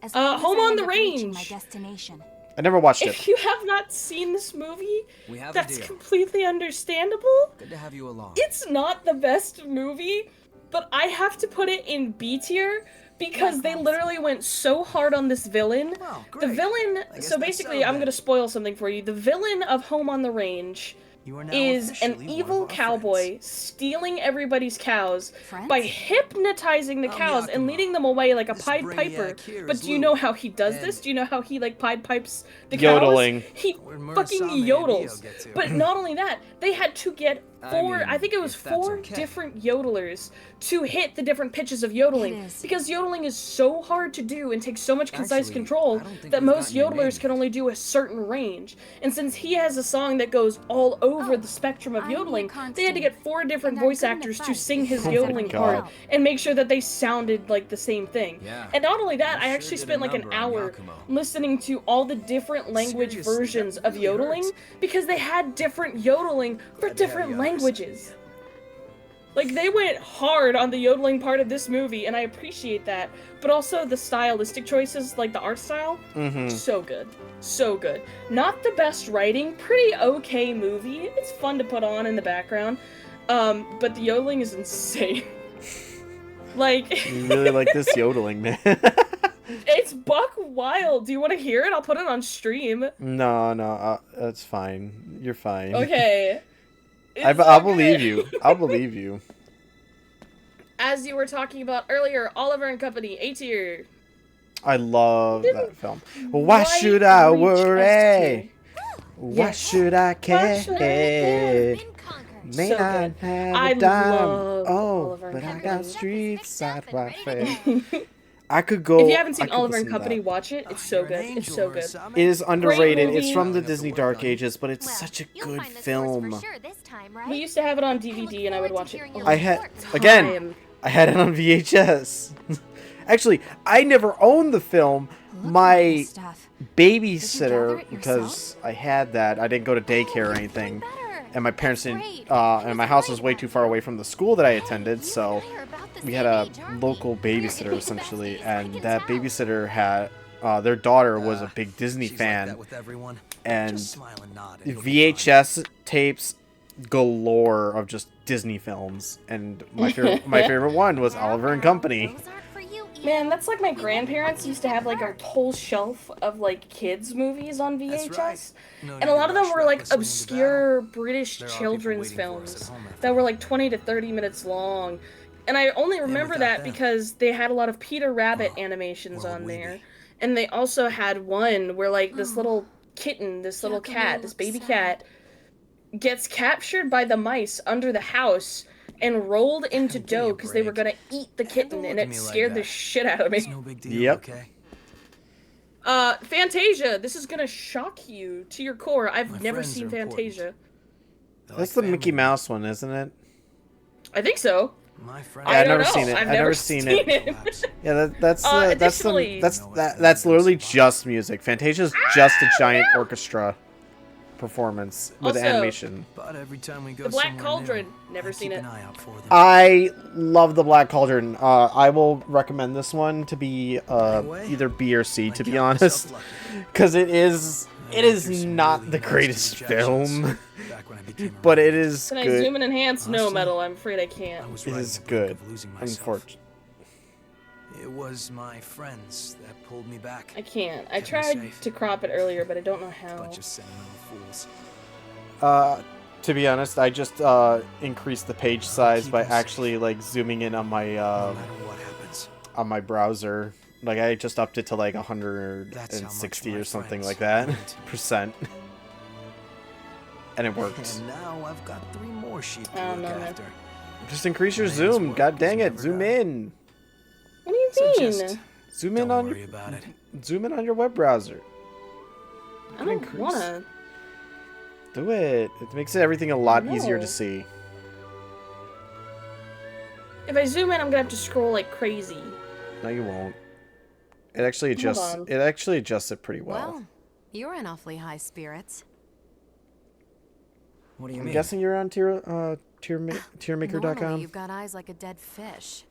As long as Home I on end the up reaching Range. My destination. I never watched If it. you have not seen this movie, We have a that's deal. completely understandable. Good to have you along. It's not the best movie, but I have to put it in B tier because they literally went so hard on this villain. Oh, The great. villain, I guess so that's basically, so I'm then. gonna spoil something for you. The villain of Home on the Range You are now is an officially one evil of our cowboy friends. stealing everybody's cows Friends? by hypnotizing the I'm cows and Yakumo. leading them away like a This Pied brainiac Piper. here But is do you Lou, know how he does and- this? Do you know how he like Pied Pipes the Yodeling. cows? He Where'd Murasame fucking and yodels. Dio get to? But not only that, they had to get four, mean, I think it was if that's 4 okay. different yodelers to hit the different pitches of yodeling. It is. Because yodeling is so hard to do and takes so much concise Actually, control I don't think that we've most gotten your yodelers name can yet. only do a certain range. And since he has a song that goes all over the spectrum of I'm yodeling, Mia they had to get 4 different and I'm voice good in a actors to fight. sing his Oh my yodeling God. part and make sure that they sounded like the same thing. Yeah. And not only that, You I sure actually did a spent like an number on hour Yakumo. listening to all the different language Seriously, versions that of really yodeling hurts. because they had different yodeling for Glad to have different you on our side. languages. Like, they went hard on the yodeling part of this movie, and I appreciate that. But also the stylistic choices, like the art style, so good. So good. Not the best writing, pretty okay movie. It's fun to put on in the background. But the yodeling is insane. Like, You really like this yodeling, man. it's buck wild. Do you want to hear it? I'll put it on stream. No, that's fine. You're fine. Okay. I'll It's so believe good. you. I'll believe you. As you were talking about earlier, Oliver and Company, A tier. I love that film. Why should I reach S worry? tier. Why Yes. should I Why should I care? Been conquered. May So not good. have I a dime. love Oh, Oliver and but I Company. got Stuff is street fixed side up and Wi-Fi. ready I could go. If you haven't I seen could Oliver and listen to Company, that. watch it. It's Oh, so you're good. an It's angel, so good. Murasame. It is underrated. movie. It's from the Enough to Disney work Dark on. Ages, but it's Well, such a you'll good find the source film. for sure this time, right? We used to have it on I DVD, look and I would forward watch to it hearing your all I the had report. again. time. I had it on VHS. Actually, I never owned the film. Look at My this stuff. babysitter, it because I had that. I didn't go to daycare or anything, Better. and my parents That's didn't. great. And my house was way Great. too far away from the school that I Hey, attended, you so and I are about the we same had a age, aren't local we? babysitter We're essentially, besties, I and can that tell. babysitter had their daughter was a big Disney She's like that fan, with everyone. and Just smile and nod and it'll be fine. VHS tapes galore of just Disney films, and my favorite one was Oliver and Company. Those aren't for you, Ian. Man, that's like my grandparents used to have like a whole shelf of like kids movies on VHS. That's right. No And need a to lot of them rush were like recklessly into obscure British There are people children's waiting for us films at home after that were all. like 20 to 30 minutes long. And I only remember without that them, because they had a lot of Peter Rabbit well, animations where would on we there. be? And they also had one where like this little kitten, this little Giacomo cat, this looks baby sad. cat, gets captured by the mice under the house and rolled into Give me a dough because they were break. gonna eat the kitten, don't and look at it me like scared the that. shit out of It's me. no big deal, Yep. okay? Fantasia, this is gonna shock you to your core. I've My never friends seen are important. Fantasia. They're That's like the Mickey family. Mouse one, isn't it? I think so. My friend. Yeah, I've don't never know. seen it. I've I've never seen it. Collapse. Yeah, that's Additionally- that's literally just music. Fantasia's just a giant orchestra performance with Also- animation. But every time we go The Black somewhere Cauldron. new, Never I seen keep it. an eye out for them. I love the Black Cauldron. I will recommend this one to be Anyway, either B or C, I to be count honest, myself lucky. because it is I went through some not really the nasty greatest injections film, back when I became a but it rebel. is Can I zoom good. and enhance? No, Honestly, Metal. I'm afraid I can't. I was It right is on the brink good. of losing myself. Unfortunately. It was my friends that pulled me back. I can't. I Kept me tried safe. to crop it earlier, but I don't know how. Bunch of sentimental fools. To be honest, I just increased the page size keep by them safe. actually like zooming in on my No matter what happens. browser. Like I just upped it to like That's how much 160 my or something friends like that meant to me. percent, and it works. And now I've got 3 more sheep to I don't look know, man. after. Just increase your Man's zoom. work God is dang it! never Zoom done. in. What do you So mean? just Zoom in don't on worry your about it. zoom in on your web browser. I don't increase. wanna. Do it. It makes everything a lot easier No. to see. If I zoom in, I'm gonna have to scroll like crazy. No, you won't. It actually adjusts. It actually adjusts it pretty well. Well, you're in awfully high spirits. What do you I'm mean? guessing you're on tiermaker.com. Normally, you've got eyes like a dead fish.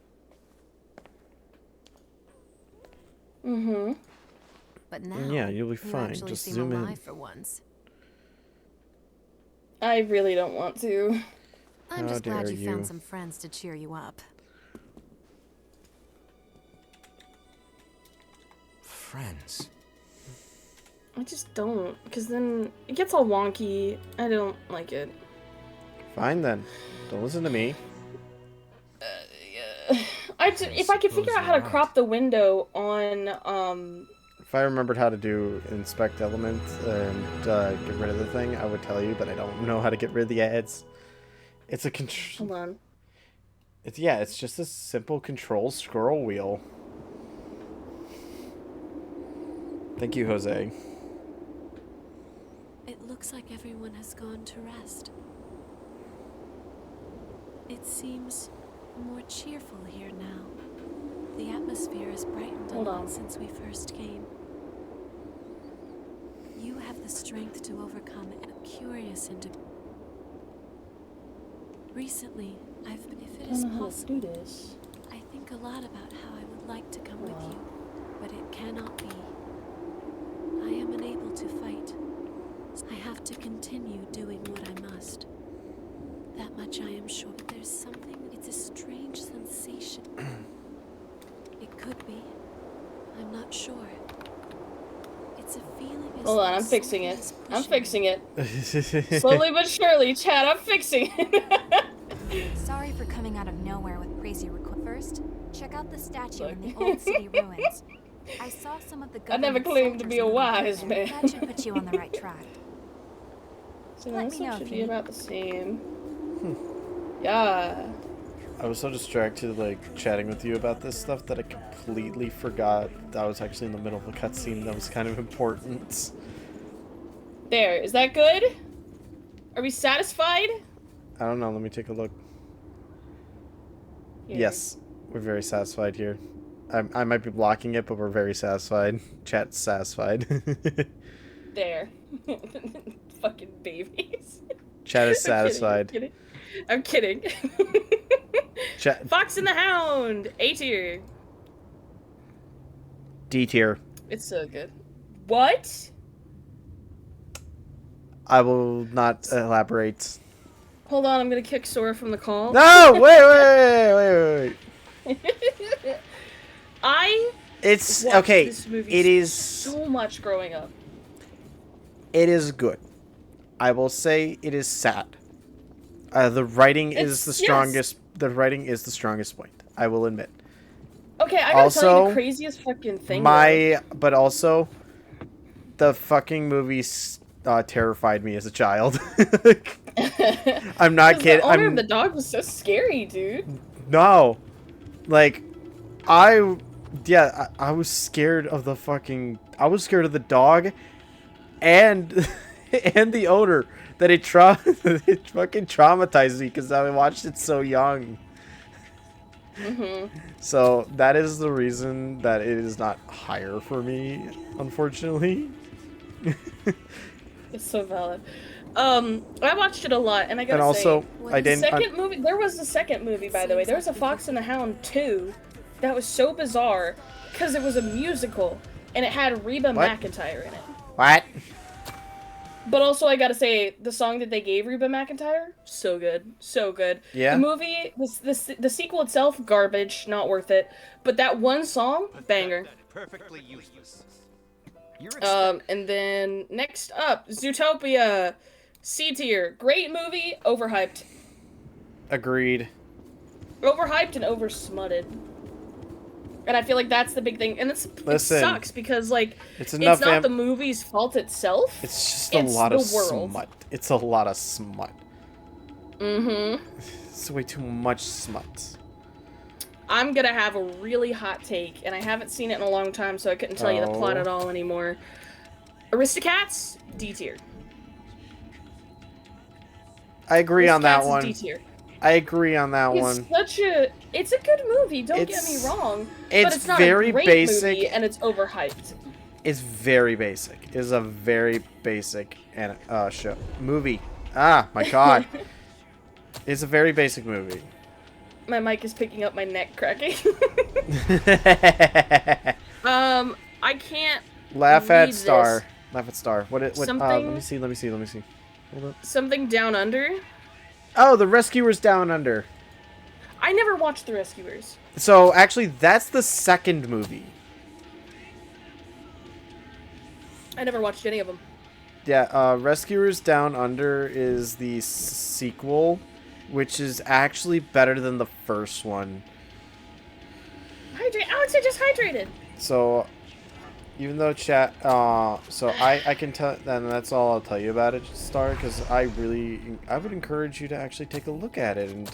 Mm-hmm. But now, Yeah, you'll be fine. actually Just seem zoom in. alive for once. I really don't want to. I'm How just glad dare you you. found some friends to cheer you up. Friends. I just don't, because then it gets all wonky. I don't like it. Fine then. Don't listen to me. If I could figure out how to crop the window on, If I remembered how to do inspect element and get rid of the thing, I would tell you, but I don't know how to get rid of the ads. It's a control. hold on. It's just a simple control scroll wheel. Thank you, Jose. It looks like everyone has gone to rest. It seems more cheerful here now. The atmosphere has brightened a lot since we first came. You have the strength to overcome a curious and recently, if it is possible, I think a lot about how I would like to come with you, but it cannot be. I am unable to fight. I have to continue doing what I must. That much I am sure. But there's something, it's a strange sensation. It could be. I'm not sure. It's a feeling as Hold on, I'm fixing it. I'm fixing it. Slowly but surely, Chad, I'm fixing it. Sorry for coming out of nowhere with crazy requests. First, check out the statue in the old city ruins. I saw some of the I never claimed to be a wise man. That should put you on the right track. So Let this me know should if be you need. about the same. Yeah. I was so distracted, like, chatting with you about this stuff that I completely forgot that I was actually in the middle of a cutscene that was kind of important. There, is that good? Are we satisfied? I don't know, let me take a look. Here. Yes, we're very satisfied here. I might be blocking it, but we're very satisfied. Chat's satisfied. There. Fucking babies. Chat is satisfied. I'm kidding. Chat. Fox and the Hound, A tier. D tier. It's so good. What? I will not elaborate. Hold on, I'm gonna kick Sora from the call. No! Wait. It's watched okay. This movie It is so much growing up. It is good. I will say it is sad. The writing is the strongest. The writing is the strongest point. I will admit. Okay, I gotta tell you the craziest fucking thing. But also, the fucking movie terrified me as a child. I'm not kidding. The owner of the dog was so scary, dude. No, like, I was scared of the fucking. I was scared of the dog, and and the owner. That it fucking traumatized me because I watched it so young. So that is the reason that it is not higher for me, unfortunately. It's so valid. I watched it a lot, and I gotta and also, say, I didn't. Second movie. There was a second movie, by the way. There was a Fox and the Hound 2 that was so bizarre because it was a musical and it had Reba McEntire in it. What? But also, I gotta say, the song that they gave Reba McEntire, so good, so good. Yeah. The movie, the sequel itself, garbage, not worth it. But that one song, banger. Perfectly useless. And then next up, Zootopia, C tier, great movie, overhyped. Agreed. Overhyped and oversmutted. And I feel like that's the big thing, and it sucks because like it's not the movie's fault itself. It's just a lot of smut. It's a lot of smut. It's way too much smut. I'm gonna have a really hot take, and I haven't seen it in a long time, so I couldn't tell you the plot at all anymore. Aristocats, D tier. I agree on that one. D tier. I agree on that one. It's a good movie, don't get me wrong. It's but it's not very a great basic movie, and it's overhyped. It's very basic. It's a very basic movie. Ah, my god. It's a very basic movie. My mic is picking up my neck cracking. I can't Laugh at read Star. this. Laugh at Star. What Something, let me see. Hold up. Something Down Under? Oh, The Rescuers Down Under. I never watched The Rescuers. So, actually, that's the second movie. I never watched any of them. Yeah, Rescuers Down Under is the sequel, which is actually better than the first one. Alex, I just hydrated. So, even though chat, so I can tell, and that's all I'll tell you about it, Star, because I would encourage you to actually take a look at it and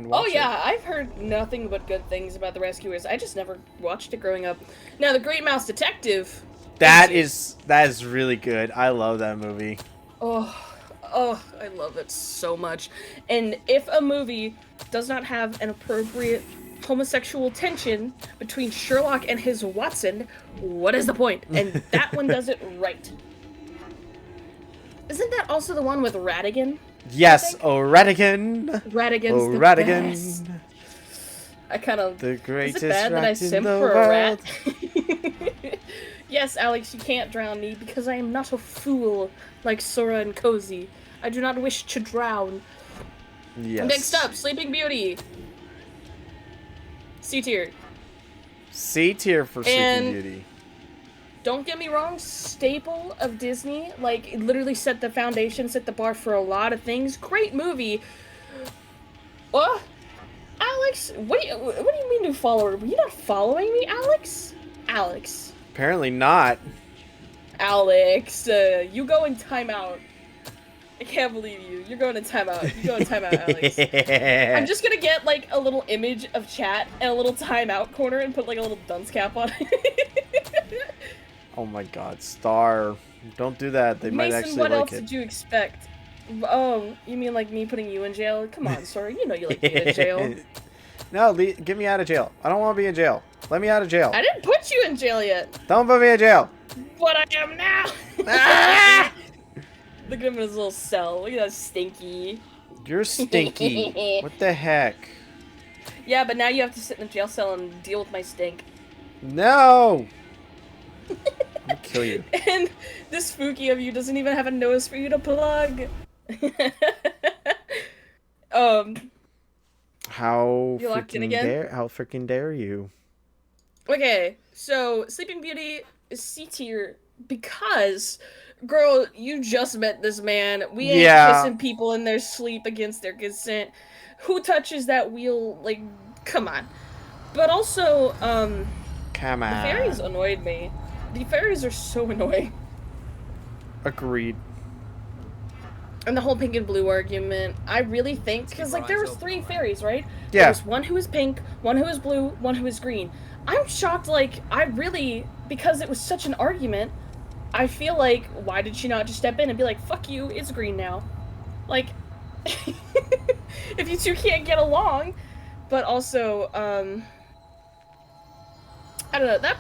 watch it. Oh yeah, I've heard nothing but good things about The Rescuers. I just never watched it growing up. Now, The Great Mouse Detective. That is really good. I love that movie. Oh, I love it so much. And if a movie does not have an appropriate homosexual tension between Sherlock and his Watson, what is the point? And that one does it right. Isn't that also the one with Ratigan? Yes, Ratigan. Ratigan's the best. I kind of... The greatest is it bad that I simp for a rat? Yes, Alex, you can't drown me because I am not a fool like Sora and Cozy. I do not wish to drown. Yes. Next up, Sleeping Beauty. C tier. C tier for Sleeping Beauty. Don't get me wrong, staple of Disney. Like, it literally set the foundation, set the bar for a lot of things. Great movie. What? Alex, what do you mean new follower? Were you not following me, Alex? Alex. Apparently not. Alex, you go in timeout. I can't believe you. You're going in timeout. You go in timeout, Alex. I'm just gonna get, like, a little image of chat and a little timeout corner and put, like, a little dunce cap on it. Oh my god, Star. Don't do that. They might actually like it. Mason, what else did you expect? Oh, you mean like me putting you in jail? Come on, sorry. You know you like being in jail. No, get me out of jail. I don't want to be in jail. Let me out of jail. I didn't put you in jail yet. Don't put me in jail. But I am now. Ah! Look at him in his little cell. Look at that stinky. You're stinky. What the heck? Yeah, but now you have to sit in a jail cell and deal with my stink. No! I'm gonna kill you. And this Spooky of you doesn't even have a nose for you to plug. How you locked in again? How freaking dare you? Okay, so Sleeping Beauty is C tier because, girl, you just met this man. We ain't kissing people in their sleep against their consent. Who touches that wheel? Like, come on. But also, come on. The fairies annoyed me. The fairies are so annoying. Agreed. And the whole pink and blue argument, I really think, because, like, there was 3 fairies, right? Yeah. There was one who was pink, one who was blue, one who was green. I'm shocked, like, because it was such an argument, I feel like, why did she not just step in and be like, fuck you, it's green now? Like, if you two can't get along, but also, I don't know, that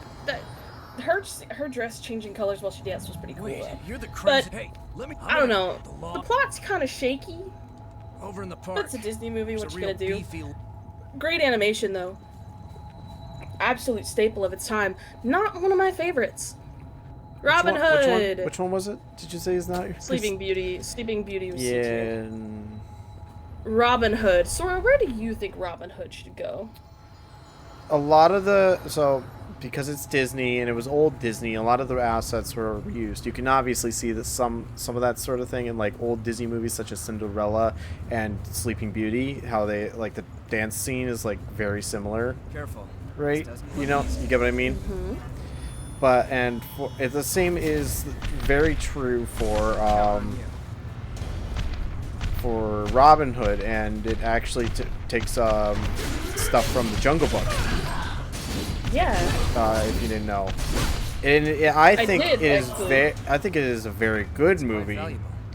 her dress changing colors while she danced was pretty cool. Wait, you're the crazy. But, hey, I don't know, the plot's kind of shaky. Over in the park. That's a Disney movie, what you gonna do? Great animation, though. Absolute staple of its time. Not one of my favorites. Robin Hood! Which one was it? Did you say is not your Sleeping Beauty. Sleeping Beauty was yeah. Robin Hood. Sora, where do you think Robin Hood should go? A lot of because it's Disney and it was old Disney, a lot of the assets were reused. You can obviously see that some of that sort of thing in like old Disney movies such as Cinderella and Sleeping Beauty, how they like the dance scene is like very similar. Careful. Right? You know, you get what I mean? Mm-hmm. But the same is very true for Robin Hood, and it actually takes stuff from the Jungle Book. Yeah. If you didn't know, and I think it is a very good movie.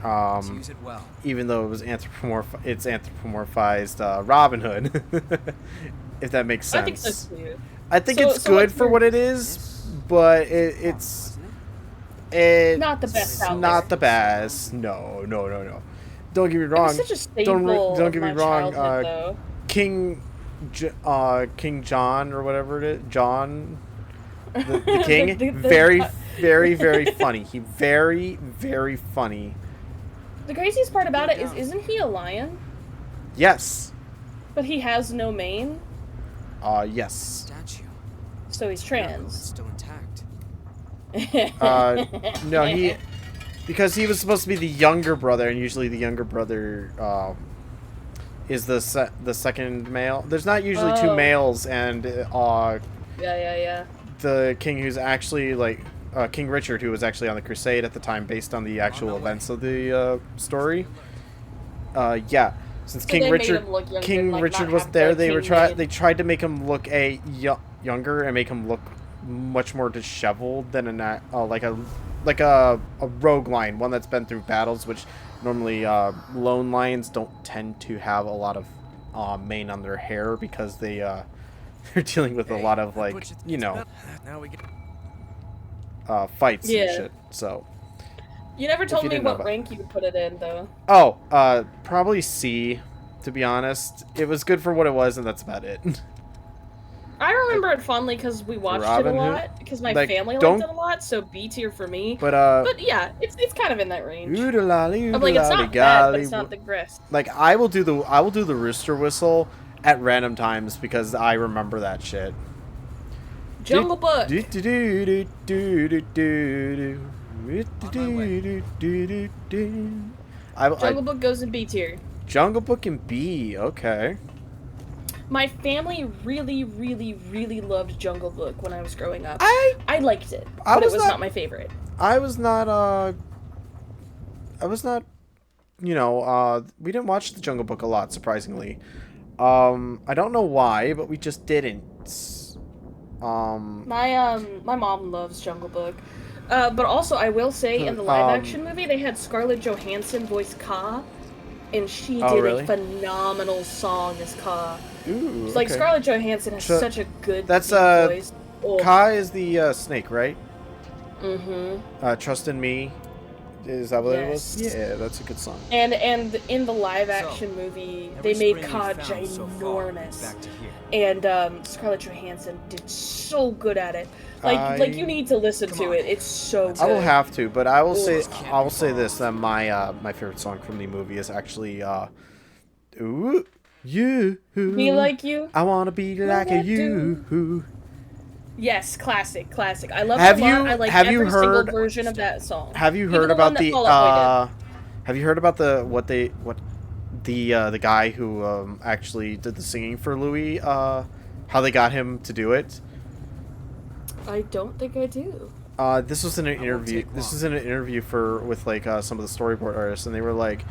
Use it well. Even though it was anthropomorphized Robin Hood, if that makes sense. I think so too. I think it's good for what it is, but it's not the best. Not the best. No. Don't get me wrong. It was such a staple don't get me of my wrong. childhood, King John or whatever it is, John, the king, very funny. He very funny. The craziest part about it is, isn't he a lion? Yes. But he has no mane. Yes. Statue. So he's trans. It's still intact. No, because he was supposed to be the younger brother, and usually the younger brother is the second male. There's not usually two males, and Yeah. The king who's actually like King Richard, who was actually on the crusade at the time, based on the actual events of the story. Yeah. Since So King Richard wasn't there, they tried to make him look younger and make him look much more disheveled than like a rogue lion, one that's been through battles, which normally lone lions don't tend to have a lot of mane on their hair because they're dealing with a lot of fights and shit. So you never told me what rank you would put it in, though. Oh, probably C, to be honest. It was good for what it was, and that's about it. I remember it fondly because we watched it a lot, because my family liked it a lot, so B tier for me. But yeah, it's kind of in that range. I'm like, it's not bad, but it's not the best. Like, I will do the rooster whistle at random times because I remember that shit. Jungle Book. Jungle Book goes in B tier. Jungle Book in B, okay. My family really, really, really loved Jungle Book when I was growing up. I liked it, but it was not my favorite. I was not, we didn't watch the Jungle Book a lot, surprisingly. I don't know why, but we just didn't. My mom loves Jungle Book. But also, I will say, in the live-action movie, they had Scarlett Johansson voice Kaa, and she did a phenomenal song as Kaa. Ooh, like, Scarlett Johansson has such a good voice. Kaa is the snake, right? Mm-hmm. Trust in Me. Is that what it was? Yeah, that's a good song. And in the live-action movie, they made Kaa ginormous. And Scarlett Johansson did so good at it. Like you need to listen to it. It's so good. I will have to, but I will say this: that my favorite song from the movie is actually "Ooh, You." Be like you. I wanna be like you. Yes, classic. I love it a lot. I like every single version of that song. Have you heard about the guy who actually did the singing for Louis? How they got him to do it? I don't think I do. This was in an interview. This was in an interview with like some of the storyboard artists, and they were like,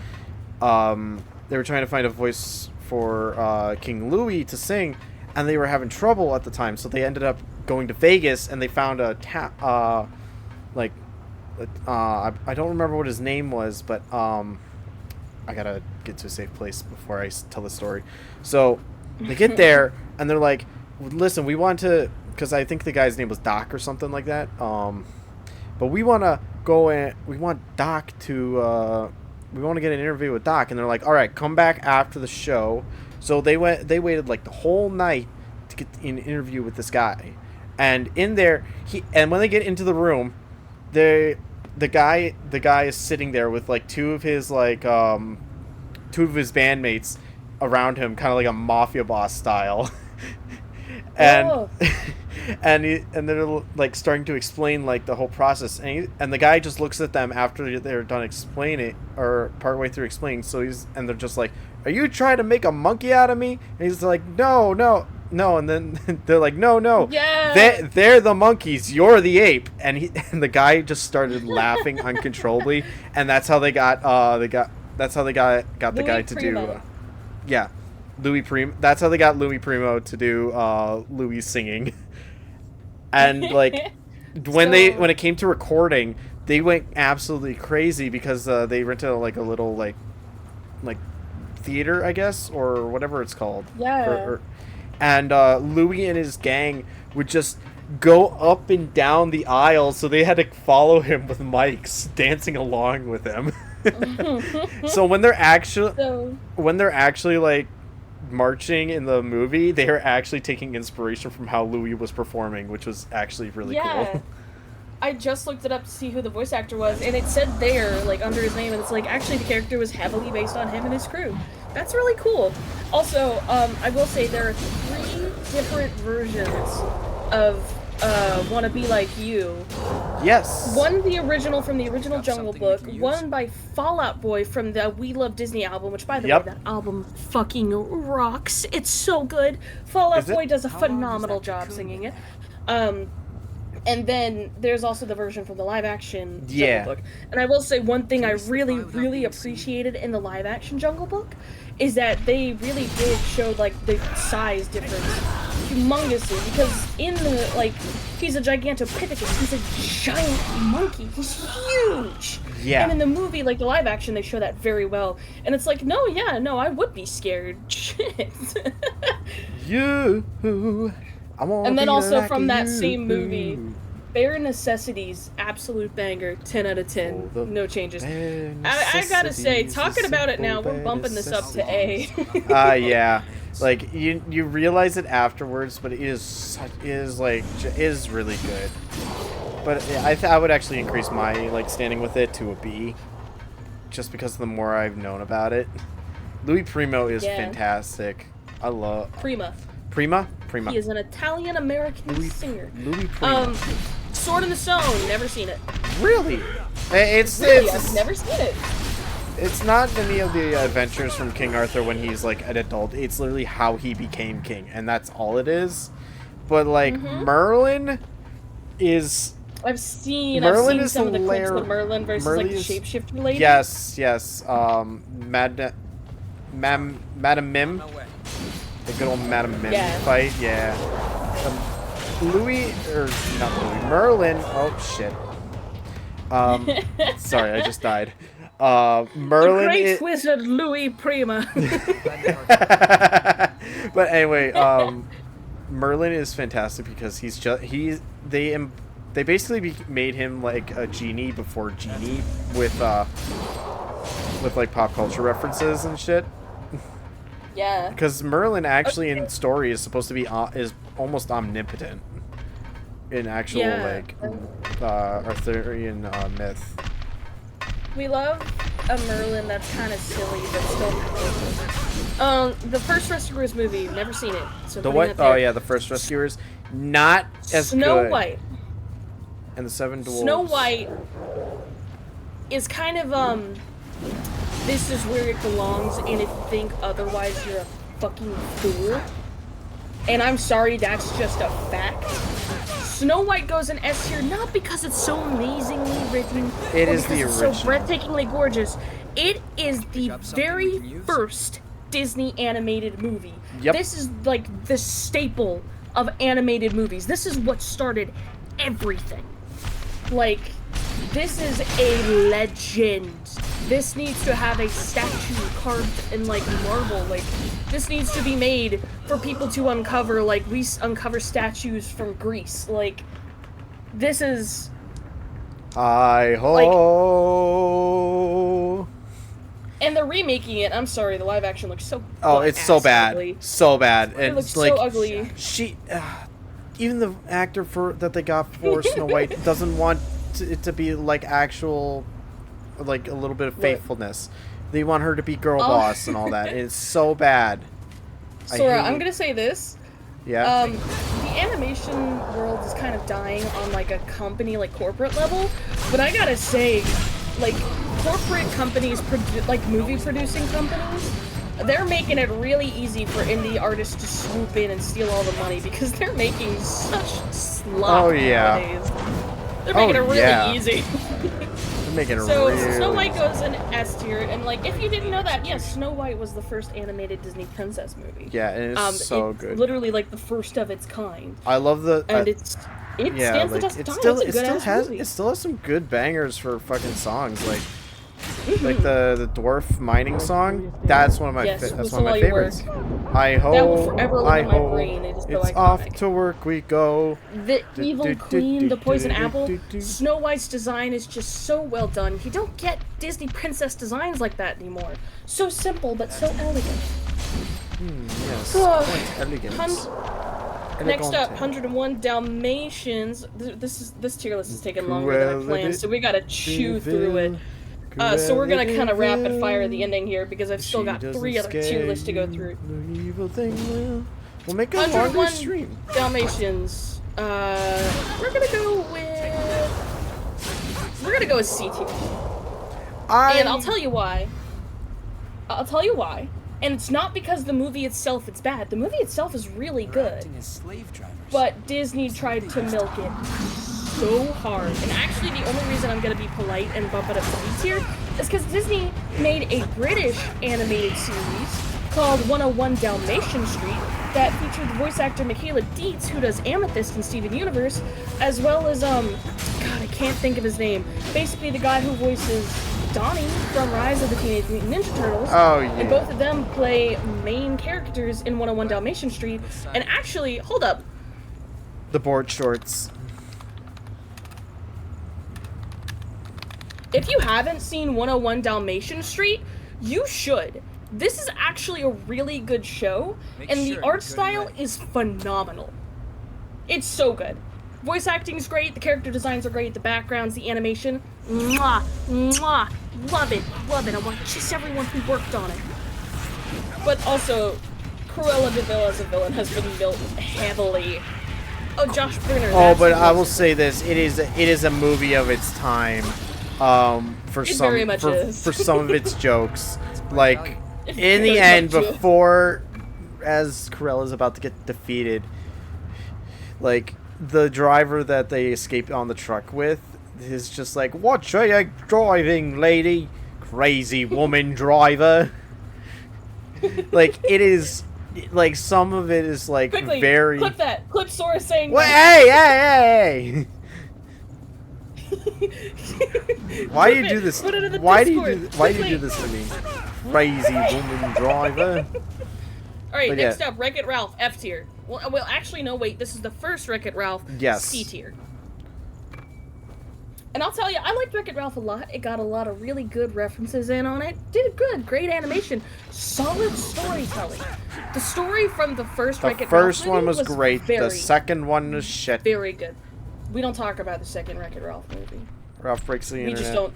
they were trying to find a voice for King Louis to sing, and they were having trouble at the time, so they ended up going to Vegas, and they found I don't remember what his name was, but I gotta get to a safe place before I tell the story. So they get there, and they're like, listen, we want to, because I think the guy's name was Doc or something like that, but we want to go in, we want Doc to, we want to get an interview with Doc, and they're like, all right, come back after the show. So they waited like the whole night to get an interview with this guy. And in there, when they get into the room, the guy is sitting there with like two of his bandmates around him, kind of like a mafia boss style. And and they're like starting to explain like the whole process, and the guy just looks at them after they're done explaining or partway through explaining. So they're just like, "Are you trying to make a monkey out of me?" And he's like, No. And then they're like, no. Yeah. They're the monkeys. You're the ape. And the guy just started laughing uncontrollably, and that's how they got the guy to do. Louis Primo. That's how they got Louis Primo to do Louis singing. And like when it came to recording, they went absolutely crazy because they rented like a little like theater, I guess, or whatever it's called. Yeah. And Louis and his gang would just go up and down the aisle, so they had to follow him with mics, dancing along with him. So when they're actually like marching in the movie, they are actually taking inspiration from how Louis was performing, which was actually really cool. I just looked it up to see who the voice actor was, and it said there, like, under his name, and it's like, actually, the character was heavily based on him and his crew. That's really cool. Also, I will say there are 3 different versions of Wanna Be Like You. Yes. One, the original from the original Jungle Book. One by Fall Out Boy from the We Love Disney album, which, by the way, that album fucking rocks. It's so good. Fall Out Boy does a phenomenal job singing it. And then there's also the version from the live-action Jungle Book. And I will say one thing I really, really appreciated in the live-action Jungle Book is that they really did show, like, the size difference humongously. Because in the, like, he's a Gigantopithecus. He's a giant monkey. He's huge! Yeah. And in the movie, like, the live-action, they show that very well. And it's like, no, I would be scared. Shit. And then also from that same movie, Bare Necessities, absolute banger, 10 out of 10, no changes. I gotta say, talking about it now, we're bumping this up to A. Yeah, like you realize it afterwards, but it is really good. But I would actually increase my like standing with it to a B, just because the more I've known about it. Louis Primo is fantastic. I love Prima. He is an Italian-American singer. Louis Prima. Sword in the Stone, never seen it. Really? I've never seen it. It's not any of the adventures from King Arthur when he's like an adult. It's literally how he became king, and that's all it is. But like Merlin is... I've seen some of the clips of Merlin versus like the shapeshifter lady. Yes. Madam Mim. The good old Madam Mim fight, Merlin. Oh shit. Sorry, I just died. Merlin. The great wizard Louis Prima. But anyway, Merlin is fantastic because they basically made him like a genie before genie with like pop culture references and shit. Yeah. Because Merlin actually in story is supposed to be is almost omnipotent in actual like Arthurian myth. We love a Merlin that's kind of silly but still cool. The first Rescuers movie, never seen it. So the what? Oh yeah, the first Rescuers, not as good. Snow White. And the Seven Dwarfs. Snow White is kind of this is where it belongs, and if you think otherwise, you're a fucking fool. And I'm sorry, that's just a fact. Snow White goes in S tier not because it's so amazingly written, it is the original. It's so breathtakingly gorgeous. It is the very first Disney animated movie. Yep. This is like the staple of animated movies. This is what started everything. Like, this is a legend. This needs to have a statue carved in, like, marble. Like, this needs to be made for people to uncover, like we uncover statues from Greece. Like, this is... Hi-ho! Like, and they're remaking it. I'm sorry, the live action looks so it's so bad. Ugly. So bad. It looks like, so ugly. Even the actor that they got for Snow White doesn't want it to be, like, actual... like a little bit of faithfulness. They want her to be girl boss and all that. It's so bad. Sora, I'm gonna say this. Yeah. The animation world is kind of dying on like a company, like corporate level. But I gotta say, like corporate companies, like movie producing companies, they're making it really easy for indie artists to swoop in and steal all the money because they're making such slop nowadays. They're making it really easy. So Snow White goes in S tier, and like if you didn't know that, yes, Snow White was the first animated Disney princess movie. Yeah, and it's so good. Literally like the first of its kind. I love the and it's It yeah, stands the like test of time. it still has some good bangers for fucking songs, like the dwarf mining song. That's one of my favorites. Hi ho, that will forever live in my ho, brain. It is so it's iconic. off to work we go. The evil queen, the poison apple, Snow White's design is just so well done. You don't get Disney princess designs like that anymore. So simple but so elegant. Yes, quite elegant. Next up, 101 Dalmatians. This tier list is taking longer than I planned, so we gotta chew through it. So we're gonna kind of rapid fire the ending here because I've still got 3 other tier lists to go through. We'll make a longer stream. Dalmatians. We're gonna go with C tier. And I'll tell you why. And it's not because the movie itself is bad. The movie itself is really good. But Disney tried to milk it so hard. And actually, the only reason I'm going to be polite and bump it up to B tier is because Disney made a British animated series called 101 Dalmatian Street that featured the voice actor Michaela Dietz, who does Amethyst in Steven Universe, as well as, God, I can't think of his name. Basically, the guy who voices Donnie from Rise of the Teenage Mutant Ninja Turtles. Oh, yeah. And both of them play main characters in 101 Dalmatian Street. And actually, hold up. The board shorts. If you haven't seen 101 Dalmatian Street, you should. This is actually a really good show, and the art style is phenomenal. It's so good. Voice acting is great, the character designs are great, the backgrounds, the animation, mwah, mwah, love it. I want to kiss everyone who worked on it. But also, Cruella de Vil as a villain has been built heavily. Oh, Josh Brunner. Oh, but I will say this: it is a movie of its time. For some of its jokes, like in the end, before as Cruella's about to get defeated, like the driver that they escaped on the truck with is just like, "What are you driving, lady? Crazy woman driver." Like it is. Like some of it is like quickly, very. Clip that. Clip Sora saying. What? Hey! Why do you do this? Why do you do this to me? Crazy woman driver. All right, next up, Wreck-It Ralph, F tier. Well, actually, no, wait. This is the first Wreck-It Ralph. Yes. C tier. And I'll tell you, I liked Wreck-It Ralph a lot. It got a lot of really good references in on it. Did good, great animation, solid storytelling. The story from the first Wreck-It Ralph movie The first one was great. The second one was shit. Very good. We don't talk about the second Wreck-It Ralph movie. Ralph breaks the internet.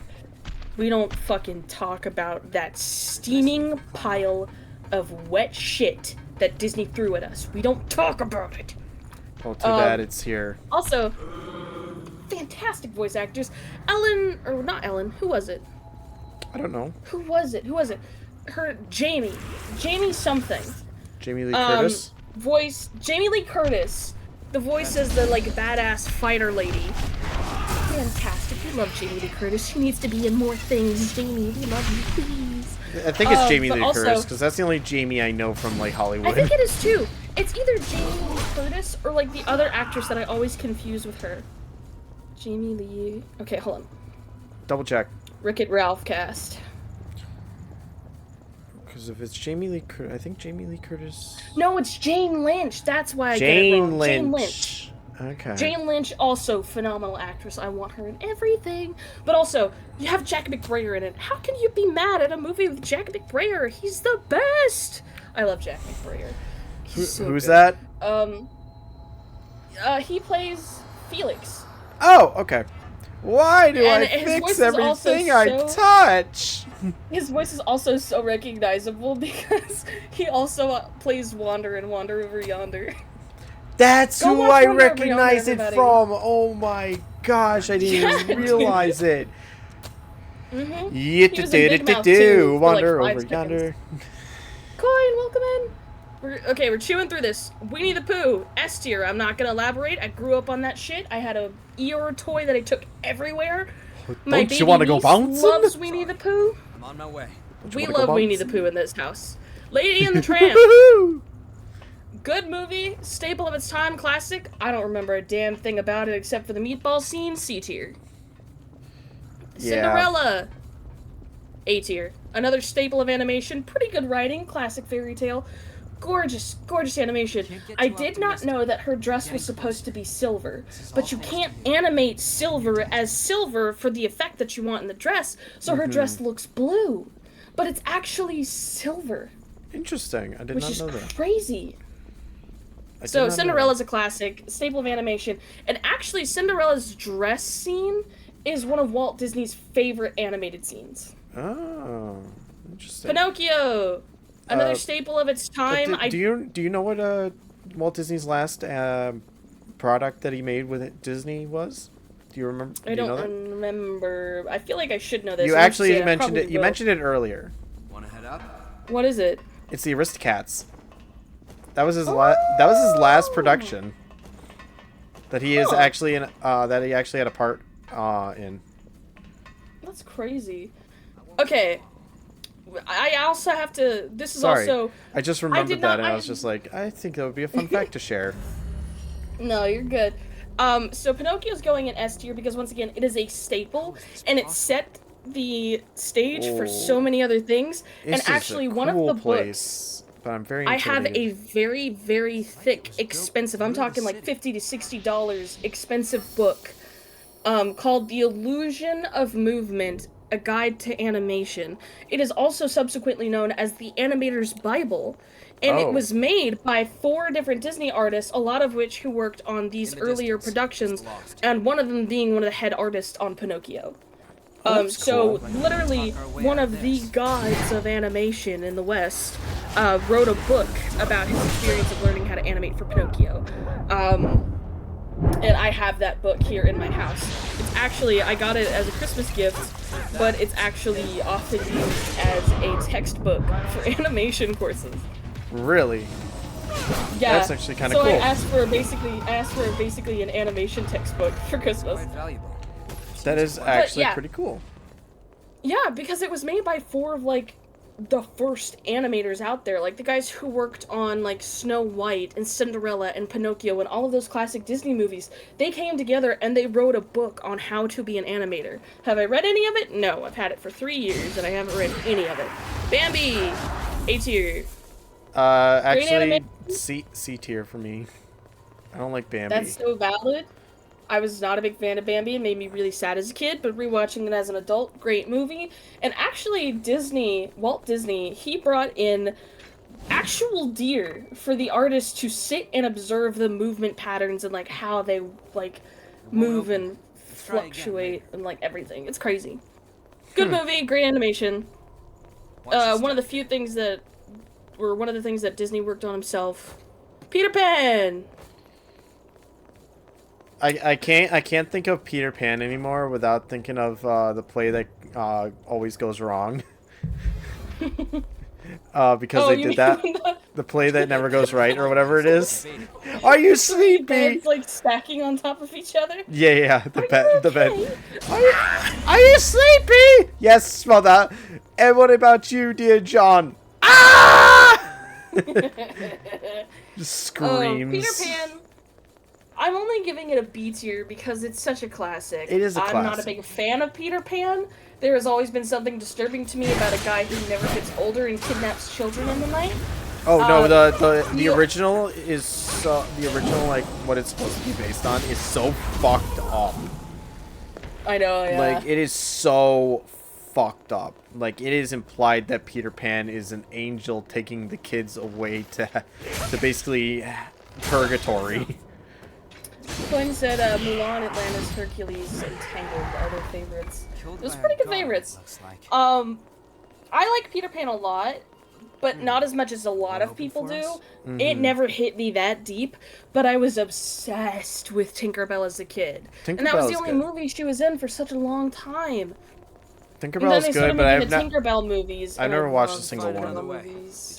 We don't fucking talk about that steaming pile of wet shit that Disney threw at us. We don't talk about it. Oh, too bad it's here. Also, fantastic voice actors. Ellen, or not Ellen, who was it? I don't know. Who was it? Her, Jamie something. Jamie Lee Curtis? Jamie Lee Curtis. The voice is the, like, badass fighter lady. Fantastic. We love Jamie Lee Curtis. She needs to be in more things. Jamie, we love you, please. I think it's Jamie Lee Curtis, because that's the only Jamie I know from, like, Hollywood. I think it is, too. It's either Jamie Lee Curtis or, like, the other actress that I always confuse with her. Jamie Lee... Okay, hold on. Double check. Wreck-It Ralph cast. Because if it's Jamie Lee Curtis... I think Jamie Lee Curtis... No, it's Jane Lynch. That's why I get it wrong. Jane Lynch. Okay. Jane Lynch, also phenomenal actress. I want her in everything. But also, you have Jack McBrayer in it. How can you be mad at a movie with Jack McBrayer? He's the best! I love Jack McBrayer. Who's that? He plays Felix. Oh, okay. Why do I fix everything I touch? His voice is also so recognizable because he also plays Wander in Wander Over Yonder. That's who I recognize it from. Oh my gosh, I didn't even realize it. Mm-hmm. Wander Over Yonder. Coin, welcome in. We're chewing through this. Winnie the Pooh, S tier. I'm not gonna elaborate. I grew up on that shit. I had a Eeyore toy that I took everywhere. My baby niece loves Winnie the Pooh. I'm on my way. We love Winnie the Pooh in this house. Lady and the Tramp. Good movie, staple of its time, classic. I don't remember a damn thing about it except for the meatball scene, C tier. Yeah. Cinderella, A tier. Another staple of animation, pretty good writing, classic fairy tale. Gorgeous, gorgeous animation. I did not know that her dress was supposed to be silver, but you can't animate silver as silver for the effect that you want in the dress, so her dress looks blue. But it's actually silver. Interesting. I did not know that. Which is crazy. So Cinderella's a classic, staple of animation, and actually Cinderella's dress scene is one of Walt Disney's favorite animated scenes. Oh, interesting. Pinocchio, another staple of its time. Do you know what Walt Disney's last product that he made with Disney was? Do you remember? I don't remember. I feel like I should know this. You actually mentioned it. You mentioned it earlier. Wanna head up? What is it? It's the Aristocats. That was his last production. That he is actually in. That he actually had a part in. That's crazy. Okay. I also have to. This is also. I just remembered that, and I was just like, I think that would be a fun fact to share. No, you're good. So Pinocchio's going in S tier because once again, it is a staple, and it set the stage for so many other things. And actually, one of the books. But I'm very. I have a very, very thick, expensive. I'm talking like $50 to $60 expensive book, called "The Illusion of Movement: A Guide to Animation." It is also subsequently known as the Animator's Bible. And it was made by 4 different Disney artists, a lot of which who worked on these earlier productions, and one of them being one of the head artists on Pinocchio. So literally one of the gods of animation in the West wrote a book about his experience of learning how to animate for Pinocchio. And I have that book here in my house. It's actually, I got it as a Christmas gift, but it's actually often used as a textbook for animation courses. Really? Yeah. That's actually kind of cool. cool. So I asked for basically an animation textbook for Christmas. That is actually pretty cool. Yeah, because it was made by 4 of like the first animators out there, like the guys who worked on like Snow White and Cinderella and Pinocchio and all of those classic Disney movies. They came together and they wrote a book on how to be an animator. Have I read any of it? No, I've had it for 3 years and I haven't read any of it. Bambi, A tier. Actually, C tier for me. I don't like Bambi. That's so valid. I was not a big fan of Bambi. It made me really sad as a kid, but rewatching it as an adult, great movie. And actually, Walt Disney, he brought in actual deer for the artists to sit and observe the movement patterns and like how they like move and fluctuate and like everything. It's crazy. Good movie, great animation. One of the things that Disney worked on himself. Peter Pan. I can't think of Peter Pan anymore without thinking of the play that always goes wrong. Because they did that. The play that never goes right or whatever it is. Are you sleepy? Beds like stacking on top of each other. Yeah. The bed. Are you sleepy? Yes, smell that. And what about you, dear John? Ah! Just screams. Peter Pan. I'm only giving it a B tier because it's such a classic. It is a classic. I'm not a big fan of Peter Pan. There has always been something disturbing to me about a guy who never gets older and kidnaps children in the night. Oh no, the original is the original, like what it's supposed to be based on, is so fucked up. I know, yeah. Like it is so fucked up. Like it is implied that Peter Pan is an angel taking the kids away to basically purgatory. Quinn said Mulan, Atlantis, Hercules, and Tangled are their favorites. Those are pretty good favorites. I like Peter Pan a lot, but not as much as a lot of people do. Mm-hmm. It never hit me that deep, but I was obsessed with Tinkerbell as a kid. And that was the only movie she was in for such a long time. Tinkerbell's good, but I've not. Tinkerbell movies. I never watched a single one.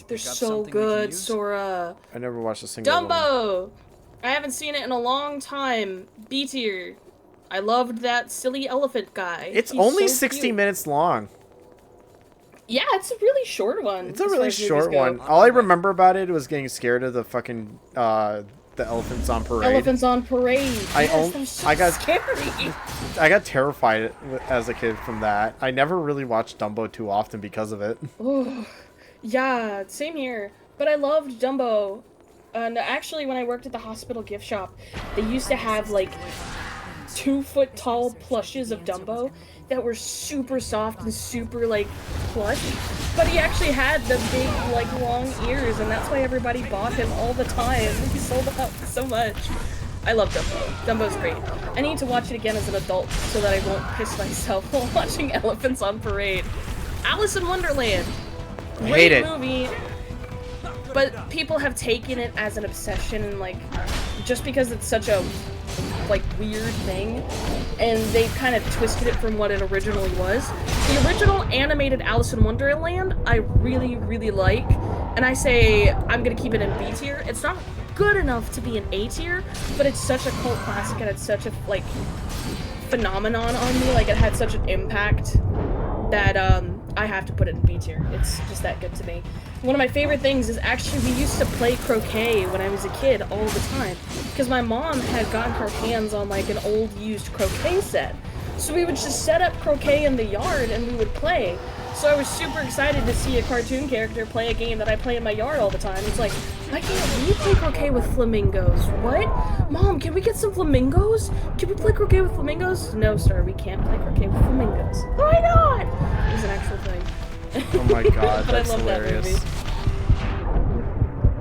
They're so good, Sora. I never watched a single one. Dumbo! I haven't seen it in a long time. B tier. I loved that silly elephant guy. It's only 60 minutes long. Yeah, it's a really short one. It's a really short one. All I remember about it was getting scared of the fucking the elephants on parade. Elephants on parade. Yes, so I got scary. I got terrified as a kid from that. I never really watched Dumbo too often because of it. Oh, yeah, same here. But I loved Dumbo. And actually, when I worked at the hospital gift shop, they used to have like 2-foot tall plushes of Dumbo that were super soft and super like plush. But he actually had the big like long ears, and that's why everybody bought him all the time. He sold out so much. I love Dumbo. Dumbo's great. I need to watch it again as an adult so that I won't piss myself while watching elephants on parade. Alice in Wonderland. Great movie. But people have taken it as an obsession, and like, just because it's such a like weird thing, and they've kind of twisted it from what it originally was. The original animated Alice in Wonderland I really, really like, and I say I'm gonna keep it in B tier. It's not good enough to be an A tier, but it's such a cult classic, and it's such a like phenomenon on me. Like, it had such an impact that I have to put it in B tier. It's just that good to me. One of my favorite things is actually we used to play croquet when I was a kid all the time, because my mom had gotten her hands on like an old used croquet set. So we would just set up croquet in the yard and we would play. So I was super excited to see a cartoon character play a game that I play in my yard all the time. It's like, why can't we play croquet with flamingos? What? Mom, can we get some flamingos? Can we play croquet with flamingos? No, sir, we can't play croquet with flamingos. Why not? It was an actual thing. Oh my god, but that's I love hilarious. That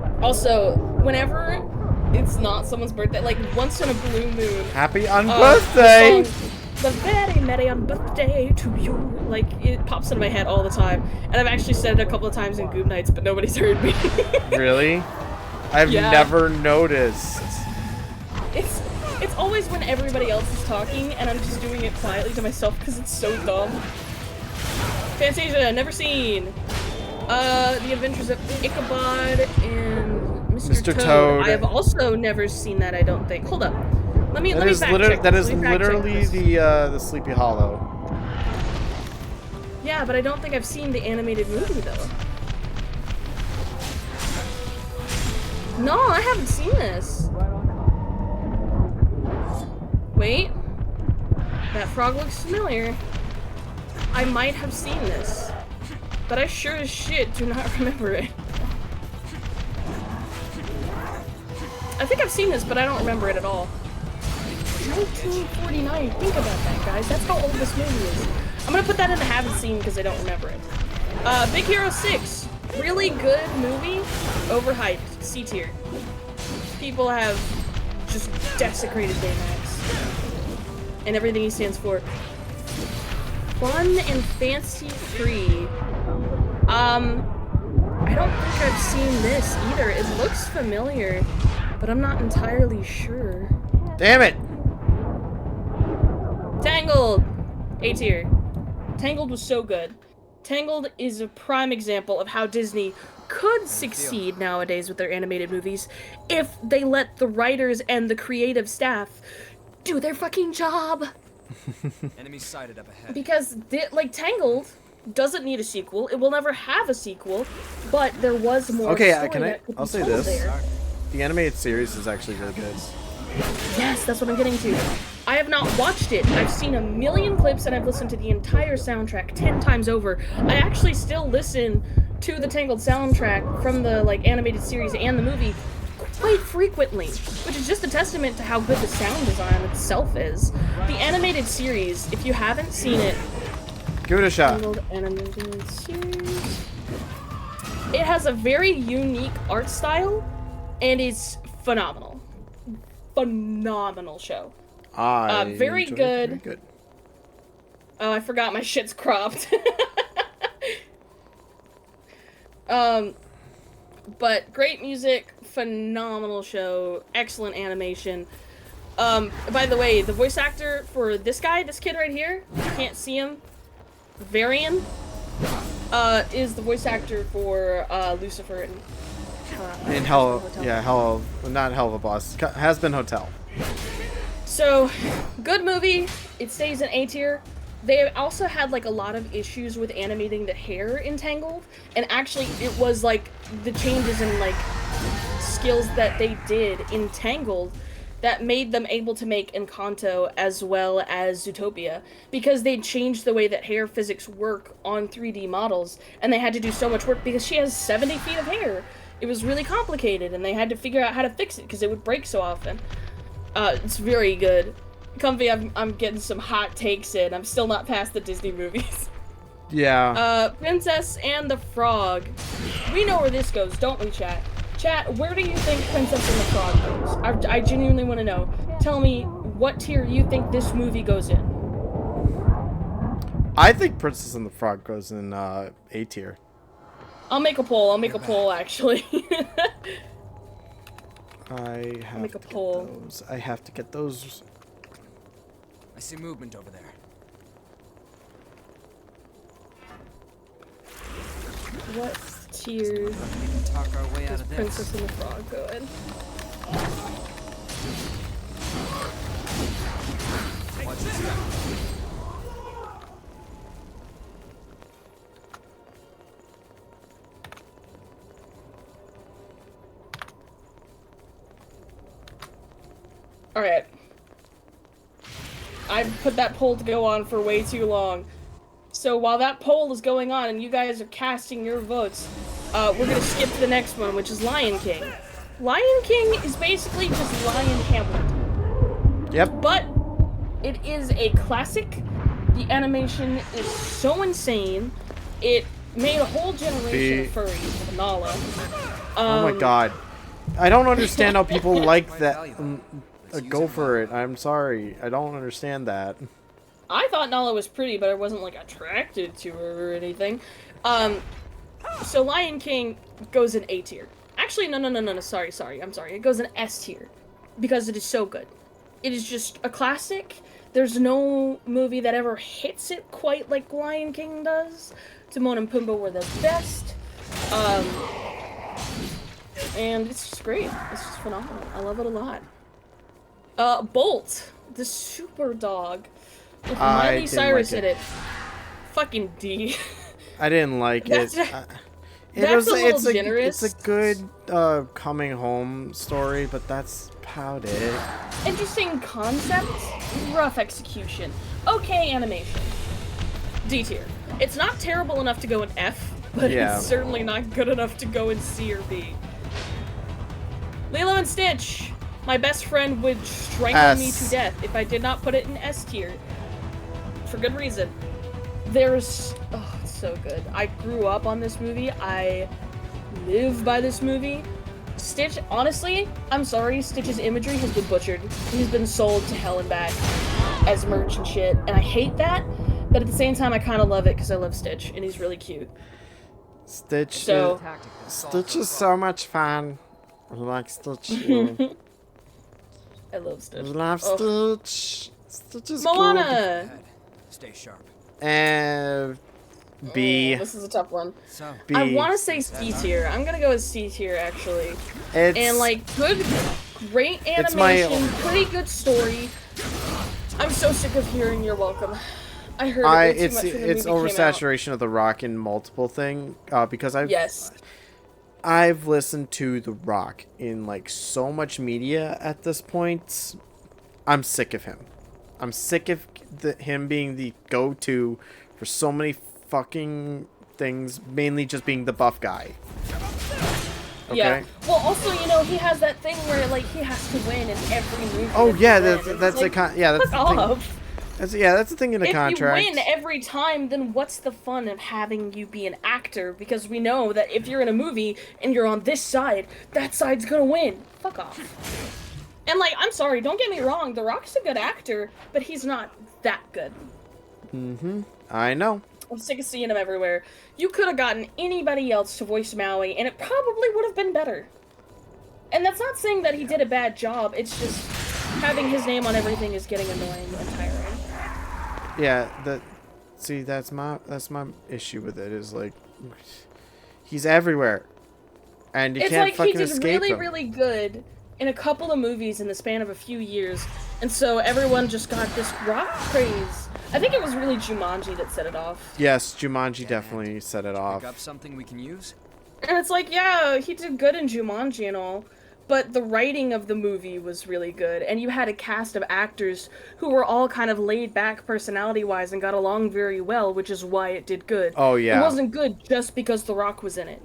movie. Also, whenever it's not someone's birthday, like once in a blue moon. Happy on birthday! The very merry on birthday to you. Like, it pops into my head all the time. And I've actually said it a couple of times in Goob Nights, but nobody's heard me. Really? I've never noticed. It's always when everybody else is talking, and I'm just doing it quietly to myself because it's so dumb. Fantasia, never seen. The Adventures of Ichabod and Mr. Toad. I have also never seen that, I don't think. Hold up. Let me fact check. That is literally the Sleepy Hollow. Yeah, but I don't think I've seen the animated movie though. No, I haven't seen this. Wait. That frog looks familiar. I might have seen this, but I sure as shit do not remember it. I think I've seen this, but I don't remember it at all. 1949. Think about that, guys. That's how old this movie is. I'm gonna put that in the haven't seen because I don't remember it. Big Hero 6. Really good movie. Overhyped. C tier. People have just desecrated Baymax and everything he stands for. Fun and fancy-free. I don't think I've seen this either. It looks familiar, but I'm not entirely sure. Damn it! Tangled! A tier. Tangled was so good. Tangled is a prime example of how Disney could succeed nowadays with their animated movies if they let the writers and the creative staff do their fucking job. Enemy sighted up ahead. Because, like, Tangled doesn't need a sequel. It will never have a sequel, but there was more story I'll say this. There. The animated series is actually really good. Yes, that's what I'm getting to. I have not watched it. I've seen a million clips and I've listened to the entire soundtrack 10 times over. I actually still listen to the Tangled soundtrack from the like animated series and the movie quite frequently, which is just a testament to how good the sound design itself is. The animated series, if you haven't seen it, give it a shot. Tangled animated series. It has a very unique art style and it's phenomenal. Phenomenal show. Very good. Very good. Oh, I forgot my shit's cropped. But great music, phenomenal show, excellent animation. By the way, the voice actor for this kid right here, you can't see him, Varian, is the voice actor for Lucifer and not Hell of a Boss. Has Been Hotel. So, good movie. It stays in A tier. they also had like a lot of issues with animating the hair in Tangled, and actually it was like the changes in like skills that they did in Tangled that made them able to make Encanto as well as Zootopia, because they changed the way that hair physics work on 3D models, and they had to do so much work because she has 70 feet of hair. It was really complicated, and they had to figure out how to fix it because it would break so often. It's very good. Comfy, I'm getting some hot takes in. I'm still not past the Disney movies. Yeah. Princess and the Frog. We know where this goes, don't we, chat? Chat, where do you think Princess and the Frog goes? I genuinely want to know. Tell me what tier you think this movie goes in. I think Princess and the Frog goes in A tier. I'll make a poll. I'll make a poll, actually. I have to get those. I have to get those. I see movement over there. What tier We can talk our way out does of this. Princess and the Frog go in? Watch this guy. Alright. I've put that poll to go on for way too long. So while that poll is going on and you guys are casting your votes, we're gonna skip to the next one, which is Lion King. Lion King is basically just Lion Hamlet. Yep. But it is a classic. The animation is so insane. It made a whole generation of furries with Nala. Oh my god. I don't understand how people like that. Go for it. I'm sorry. I don't understand that. I thought Nala was pretty, but I wasn't like attracted to her or anything. So Lion King goes in A tier. Actually, no. Sorry. I'm sorry. It goes in S tier because it is so good. It is just a classic. There's no movie that ever hits it quite like Lion King does. Timon and Pumbaa were the best. And it's just great. It's just phenomenal. I love it a lot. Bolt, the super dog, with Miley Cyrus in it. Fucking D. I didn't like it. That's a little generous. It's a good coming home story, but that's about it. Interesting concept, rough execution. Okay animation. D tier. It's not terrible enough to go in F, but it's certainly not good enough to go in C or B. Lilo and Stitch. My best friend would strangle me to death if I did not put it in S tier. For good reason. There's... Oh, it's so good. I grew up on this movie. I live by this movie. Stitch, honestly, I'm sorry, Stitch's imagery has been butchered. He's been sold to hell and back as merch and shit, and I hate that, but at the same time, I kind of love it because I love Stitch, and he's really cute. Stitch is so much fun. I like Stitch. I love Stitch. I love Stitch. Stitch is Moana! Good. Stay sharp. And B. This is a tough one. So, B. I want to say C tier. I'm gonna go with C tier, actually. It's, and, like, great animation, pretty good story. I'm so sick of hearing You're Welcome. I heard it way too much when the movie It's came out. oversaturation of The Rock in multiple thing, because I've listened to The Rock in, like, so much media at this point. I'm sick of him. I'm sick of him being the go-to for so many fucking things, mainly just being the buff guy. Okay? Yeah. Well, also, you know, he has that thing where, like, he has to win in every movie. Oh, yeah, that's like, that's the thing. That's the thing in the contract. If you win every time, then what's the fun of having you be an actor? Because we know that if you're in a movie and you're on this side, that side's gonna win. Fuck off. And, like, I'm sorry, don't get me wrong, The Rock's a good actor, but he's not that good. Mm-hmm. I know. I'm sick of seeing him everywhere. You could have gotten anybody else to voice Maui, and it probably would have been better. And that's not saying that he did a bad job, it's just having his name on everything is getting annoying and tiring. Yeah, that's my issue with it, is, like, he's everywhere. And you can't fucking escape him. It's like he did really good in a couple of movies in the span of a few years, and so everyone just got this Rock craze. I think it was really Jumanji that set it off. Yes, Jumanji definitely set it off. Pick up something we can use? And it's like, yeah, he did good in Jumanji and all, but the writing of the movie was really good, and you had a cast of actors who were all kind of laid back personality-wise and got along very well, which is why it did good. Oh, yeah. It wasn't good just because The Rock was in it.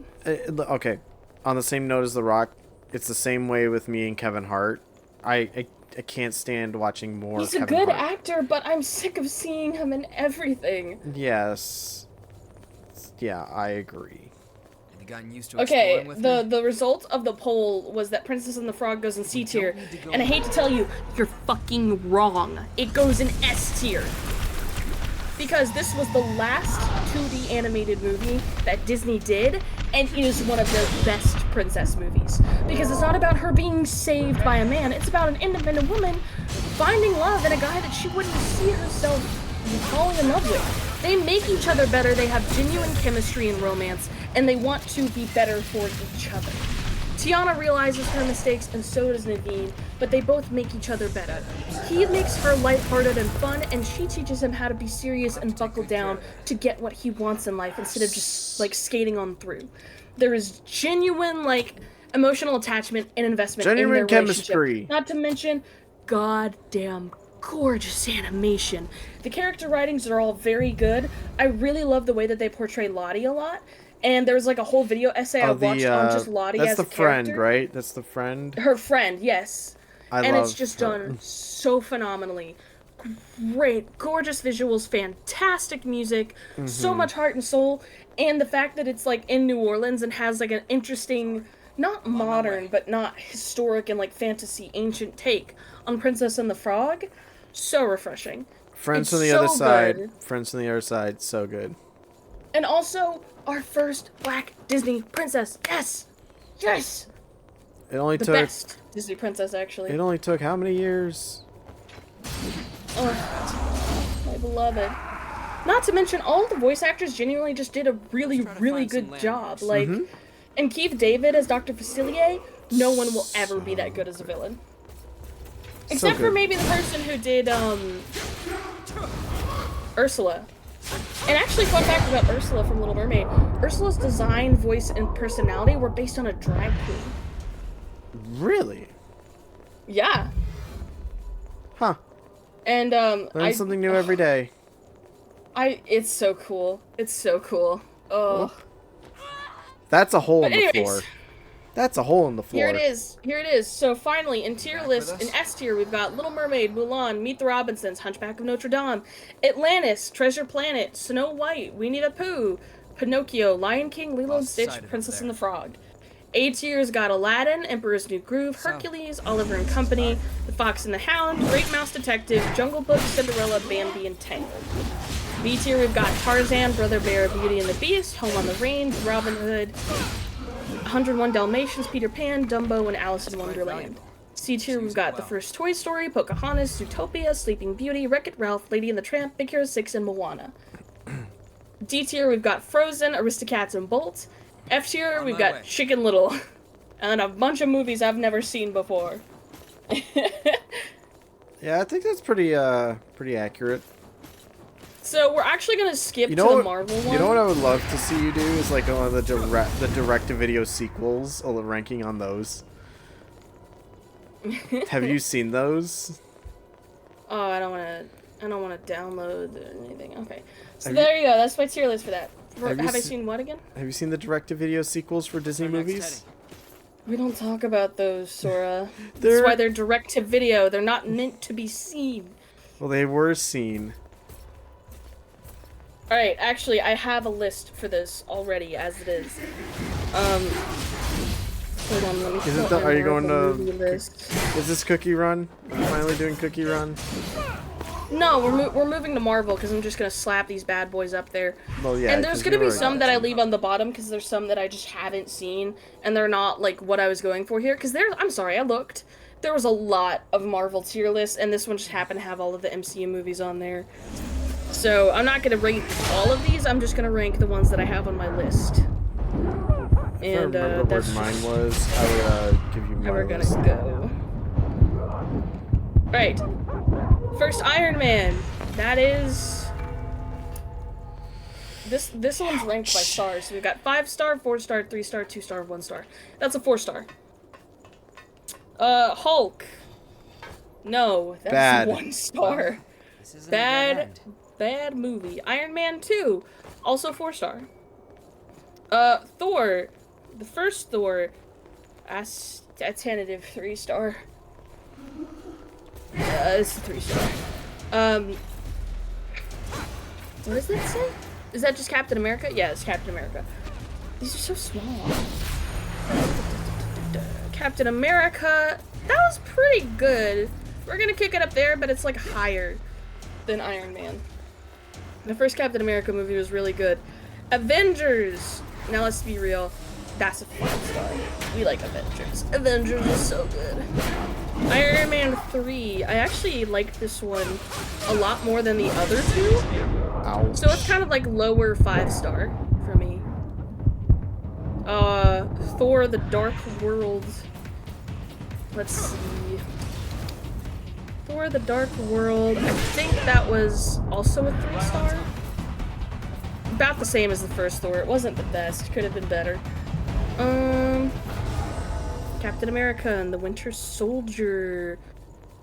Okay, on the same note as The Rock, it's the same way with me and Kevin Hart. I can't stand watching more He's Kevin a good Hart. actor, but I'm sick of seeing him in everything. Yes. Yeah, I agree. Have you gotten used to Okay, exploring with me? the result of the poll was that Princess and the Frog goes in C tier, and I hate to tell you, you're fucking wrong. It goes in S tier. Because this was the last 2D animated movie that Disney did, and it is one of their best princess movies. Because it's not about her being saved by a man, it's about an independent woman finding love in a guy that she wouldn't see herself falling in love with. They make each other better, they have genuine chemistry and romance, and they want to be better for each other. Tiana realizes her mistakes, and so does Naveen, but they both make each other better. He makes her lighthearted and fun, and she teaches him how to be serious and buckle down to get what he wants in life instead of just, like, skating on through. There is genuine, like, emotional attachment and investment in their relationship. Chemistry. Not to mention, goddamn gorgeous animation. The character writings are all very good. I really love the way that they portray Lottie a lot. And there was like a whole video essay I watched on just Lottie as a character. That's the friend, right? That's the friend? Her friend, yes. And it's just her. done so phenomenally. Great, gorgeous visuals, fantastic music, so much heart and soul. And the fact that it's like in New Orleans and has like an interesting, not modern, but not historic and like fantasy ancient take on Princess and the Frog. So refreshing. Friends on the other side. Friends on the other side. So good. And also, our first black Disney princess. Yes! Yes! It only took... The best Disney princess, actually. It only took how many years? Oh, my beloved. Not to mention, all the voice actors genuinely just did a really, really good job. Like, and Keith David as Dr. Facilier, no one will ever be that good as a villain. Except for maybe the person who did, Ursula. And actually, fun fact about Ursula from Little Mermaid, Ursula's design, voice, and personality were based on a drag queen. Really? Yeah. Huh. And, learn something new every day. It's so cool. It's so cool. Oh. That's a hole in the floor. That's a hole in the floor. Here it is. Here it is. So finally, in tier list, in S tier, we've got Little Mermaid, Mulan, Meet the Robinsons, Hunchback of Notre Dame, Atlantis, Treasure Planet, Snow White, Winnie the Pooh, Pinocchio, Lion King, Lilo and Stitch, Princess and the Frog. A tier's got Aladdin, Emperor's New Groove, Hercules, Oliver and Company, The Fox and the Hound, Great Mouse Detective, Jungle Book, Cinderella, Bambi, and Tangled. B tier, we've got Tarzan, Brother Bear, Beauty and the Beast, Home on the Range, Robin Hood, 101 Dalmatians, Peter Pan, Dumbo, and Alice in Wonderland. C tier, we've got The First Toy Story, Pocahontas, Zootopia, Sleeping Beauty, Wreck-It Ralph, Lady and the Tramp, Big Hero 6, and Moana. D tier, we've got Frozen, Aristocats, and Bolt. F tier, we've got Chicken Little, and a bunch of movies I've never seen before. Yeah, I think that's pretty accurate. So we're actually gonna skip to the Marvel one. You know what I would love to see you do is like one of the direct-to-video sequels, the ranking on those. Have you seen those? Oh, I don't want to download or anything. Okay, so there you go. That's my tier list for that. Have I seen what again? Have you seen the direct-to-video sequels for Disney movies? We don't talk about those, Sora. That's why they're direct-to-video. They're not meant to be seen. Well, they were seen. Alright, actually, I have a list for this already, as it is. Hold on, let me are you going to... Is this Cookie Run? Are you finally doing Cookie Run? No, we're moving to Marvel, because I'm just going to slap these bad boys up there. Well, yeah, and there's going to be some that I leave on the bottom, because there's some that I just haven't seen, and they're not, like, what I was going for here. Because I'm sorry, I looked. There was a lot of Marvel tier lists, and this one just happened to have all of the MCU movies on there. So, I'm not going to rank all of these, I'm just going to rank the ones that I have on my list. If I remember where mine was, I would give you my we're going to go. Right. First, Iron Man. That is... This one's ranked by stars. So we've got 5-star, 4-star, 3-star, 2-star, 1-star. That's a 4-star. Hulk. No, that's bad. 1-star. Bad movie. Iron Man 2, also 4-star. Thor, the first Thor, that's tentative 3-star. It's a 3-star. What does that say? Is that just Captain America? Yeah, it's Captain America. These are so small. Captain America, that was pretty good. We're gonna kick it up there, but it's like higher than Iron Man. The first Captain America movie was really good. Avengers, now let's be real, that's a 5-star. We like Avengers. Avengers is so good. Iron Man 3, I actually like this one a lot more than the other two. Ouch. So it's kind of like lower 5-star for me. Thor: The Dark World. Let's see. Thor: The Dark World. I think that was also a 3-star. About the same as the first Thor. It wasn't the best. Could have been better. Captain America and the Winter Soldier.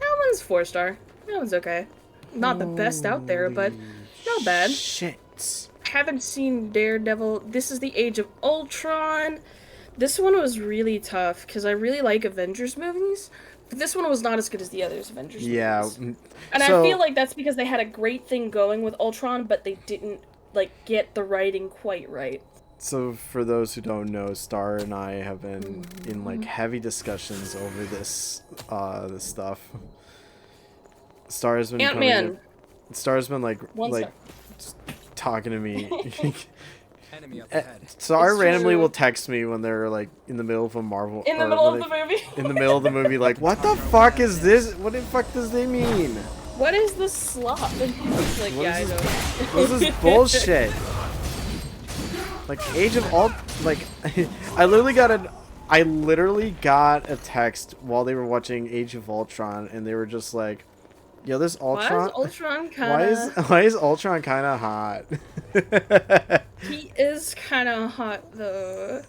That one's 4-star. That one's okay. Not the best out there, but not bad. Shit. Haven't seen Daredevil. This is the Age of Ultron. This one was really tough because I really like Avengers movies, but this one was not as good as the others Avengers movies. And I feel like that's because they had a great thing going with Ultron, but they didn't like get the writing quite right. So for those who don't know, Star and I have been in like heavy discussions over this this stuff. Star has been Ant-Man. Star's been like star. talking to me. Enemy up ahead. Star randomly will text me when they're like in the middle of a Marvel. In the middle of the movie. In the middle of the movie, like, what the fuck is this? What the fuck does they mean? What is the slop? And he's like, yeah, I know. What is this bullshit? Like Age of like I literally got a text while they were watching Age of Ultron, and they were just like, "Yo, this Ultron. Why is Ultron kind of hot?" He is kind of hot though.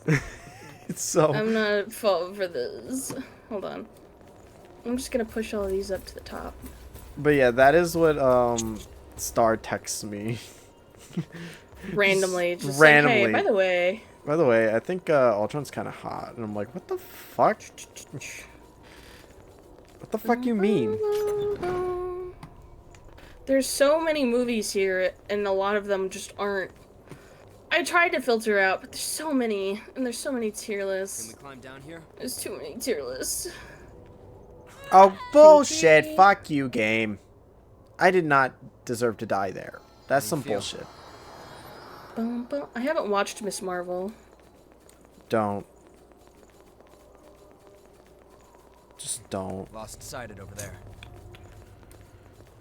It's so. I'm not at fault for this. Hold on. I'm just gonna push all of these up to the top. But yeah, that is what Star texts me. Randomly, just randomly. Like, hey, by the way, I think Ultron's kind of hot, and I'm like, what the fuck? What the fuck you mean? There's so many movies here, and a lot of them just aren't. I tried to filter out, but there's so many, and there's so many tier lists. Can we climb down here? There's too many tier lists. Oh, bullshit. Fuck you, game. I did not deserve to die there. That's some bullshit. I haven't watched Miss Marvel. Don't. Just don't. Lost sighted over there.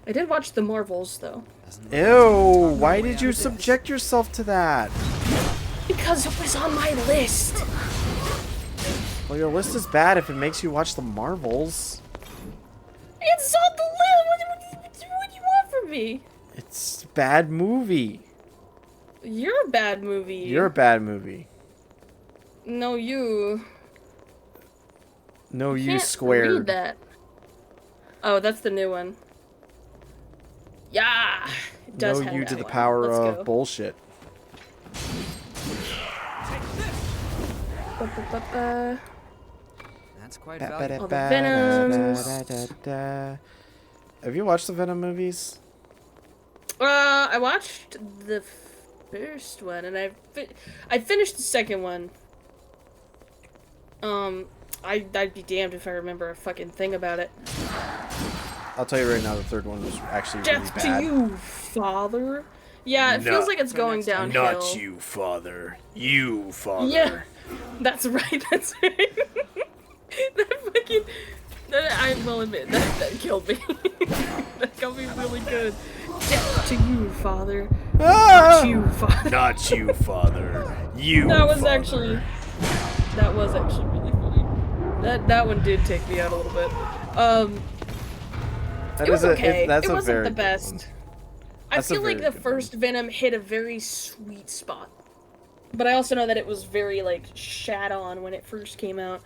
I did watch The Marvels, though. Ew, why did you subject yourself to that? Because it was on my list. Well, your list is bad if it makes you watch The Marvels. It's on the list. What do you want from me? It's a bad movie. You're a bad movie. You're a bad movie. No, you. No, you Can't squared. Read that. Oh, that's the new one. Yeah, it does No, have you that to the one. power Let's of go. bullshit. That's quite valuable. All the Venoms. Have you watched the Venom movies? I watched the first one, and I finished the second one. I'd be damned if I remember a fucking thing about it. I'll tell you right now, the third one was actually really Death bad. to you, father. Yeah, it feels like it's going downhill. Not you, father. You, father. Yeah, that's right. That's right. I will admit that killed me. That got me really good. Death to you, father. Ah! Not you, father. Not you, father. You. That was father. actually really funny. That one did take me out a little bit. It was okay. It wasn't the best. I feel like the first Venom hit a very sweet spot. But I also know that it was very, like, shat on when it first came out.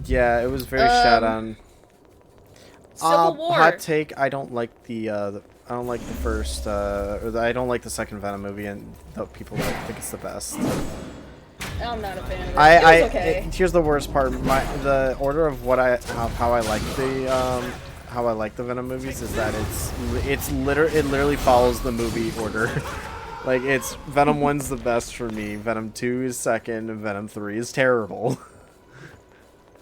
Yeah, it was very shat on. Civil War. Hot take, I don't like the I don't like the first, I don't like the second Venom movie, and people think it's the best. I'm not a fan of it. It was okay. Here's the worst part. The order of how I like the Venom movies is that it literally follows the movie order. Like, it's Venom 1's the best for me, Venom 2 is second, and Venom 3 is terrible.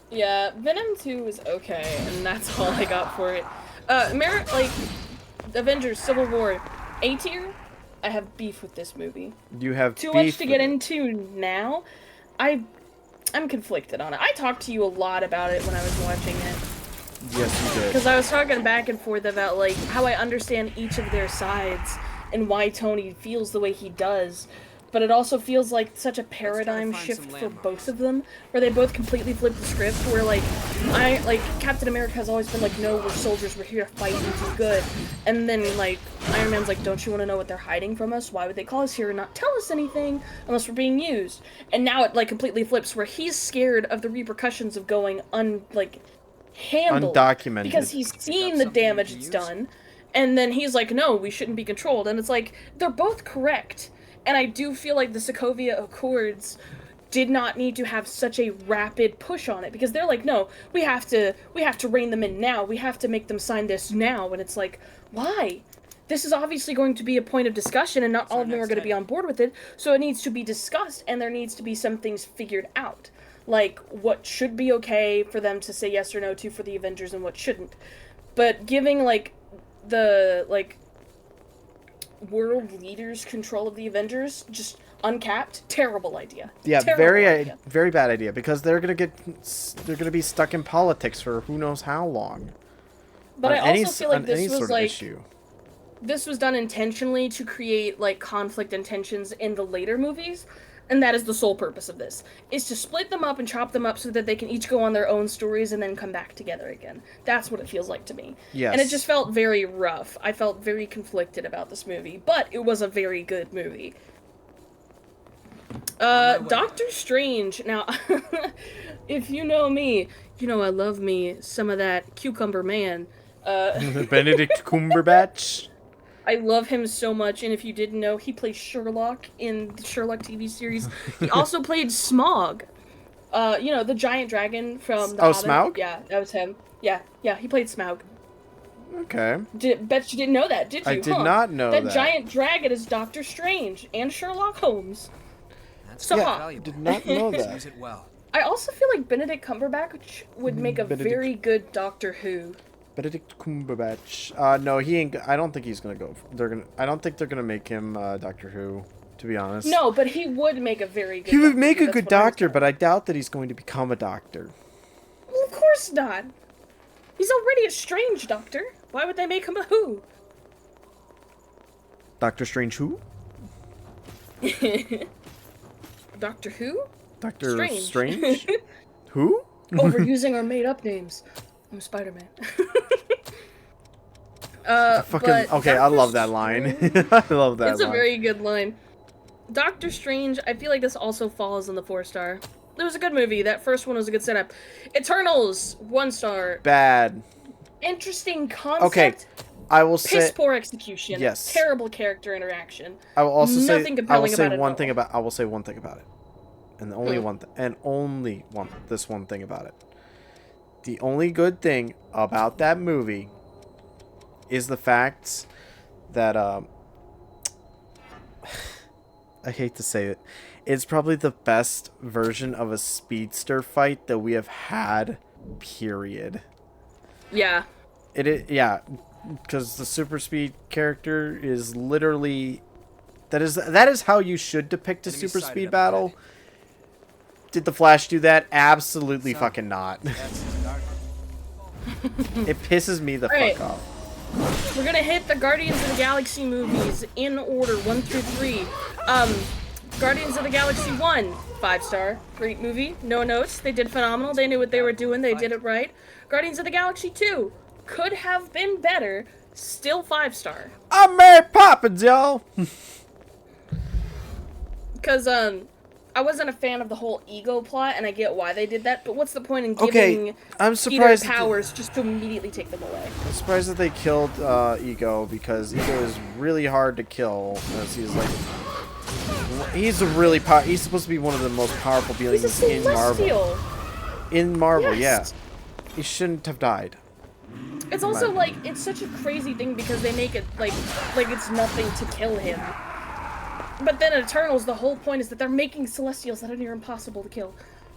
Yeah, Venom 2 was okay, and that's all I got for it. Like, Avengers Civil War, A tier. I have beef with this movie. You have too much to get into now. I'm conflicted on it. I talked to you a lot about it when I was watching it. Yes, you did. Because I was talking back and forth about, like, how I understand each of their sides and why Tony feels the way he does. But it also feels like such a paradigm shift for both of them, where they both completely flip the script, where, like, Captain America has always been like, no, we're soldiers, we're here to fight and do good. And then, like, Iron Man's like, don't you want to know what they're hiding from us? Why would they call us here and not tell us anything unless we're being used? And now it, like, completely flips, where he's scared of the repercussions of going, handled. Undocumented. Because he's seen the damage it's done. And then he's like, no, we shouldn't be controlled. And it's like, they're both correct. And I do feel like the Sokovia Accords did not need to have such a rapid push on it, because they're like, no, we have to rein them in now. We have to make them sign this now. And it's like, why? This is obviously going to be a point of discussion, and not all of them are going to be on board with it. So it needs to be discussed, and there needs to be some things figured out. Like, what should be okay for them to say yes or no to for the Avengers, and what shouldn't. But giving, like, the, like, world leaders control of the Avengers, just uncapped, terrible idea. Yeah, terrible very bad idea, because they're gonna be stuck in politics for who knows how long. But I also feel like this was like this was done intentionally to create, like, conflict and tensions in the later movies. And that is the sole purpose of this, is to split them up and chop them up so that they can each go on their own stories and then come back together again. That's what it feels like to me. Yes. And it just felt very rough. I felt very conflicted about this movie, but it was a very good movie. Doctor Strange. Now, if you know me, you know I love me some of that Cucumber Man. Benedict Cumberbatch. I love him so much, and if you didn't know, he plays Sherlock in the Sherlock TV series. He also played Smaug. You know, the giant dragon from the Hobbit. Smaug? Yeah, that was him. Yeah, he played Smaug. Okay. Bet you didn't know that, did you? I did not know that. That giant dragon is Doctor Strange and Sherlock Holmes. That's did not know that. Use it well. I also feel like Benedict Cumberbatch would make a very good Doctor Who. Benedict Cumberbatch. No, he ain't. I don't think he's gonna go. I don't think they're gonna make him Doctor Who. To be honest. No, but he would make a very good. He would make a good doctor, but I doubt that he's going to become a doctor. Well, of course not. He's already a strange doctor. Why would they make him a Who? Doctor Strange who? Doctor Who? Doctor Strange? Who? Oh, we're using our made-up names. I'm Spider-Man. Okay, I love that line. I love that line. It's a very good line. Doctor Strange, I feel like this also falls in the 4-star. It was a good movie. That first one was a good setup. Eternals, 1-star. Bad. Interesting concept. Okay, I will say piss poor execution. Yes. Terrible character interaction. I will also say nothing compelling about it. I will say one thing about it, and only one. This one thing about it. The only good thing about that movie is the fact that I hate to say it, it's probably the best version of a speedster fight that we have had. Period. Yeah. It is, yeah, because the super speed character is literally that is how you should depict a super speed battle. Did the Flash do that? Absolutely fucking not. It pisses me the fuck off. We're gonna hit the Guardians of the Galaxy movies in order, 1 through 3. Guardians of the Galaxy 1, 5-star, great movie, no notes, they did phenomenal, they knew what they were doing, they did it right. Guardians of the Galaxy 2, could have been better, Still 5-star. I'm Mary Poppins, y'all. Because I wasn't a fan of the whole ego plot, and I get why they did that. But what's the point in giving I'm surprised Peter powers just to immediately take them away? I'm surprised that they killed Ego, because Ego is really hard to kill. As he's like, he's supposed to be one of the most powerful beings in Marvel. In Marvel, yes. Yeah. He shouldn't have died. It's also like, it's such a crazy thing because they make it like it's nothing to kill him. But then in Eternals, the whole point is that they're making Celestials that are near impossible to kill.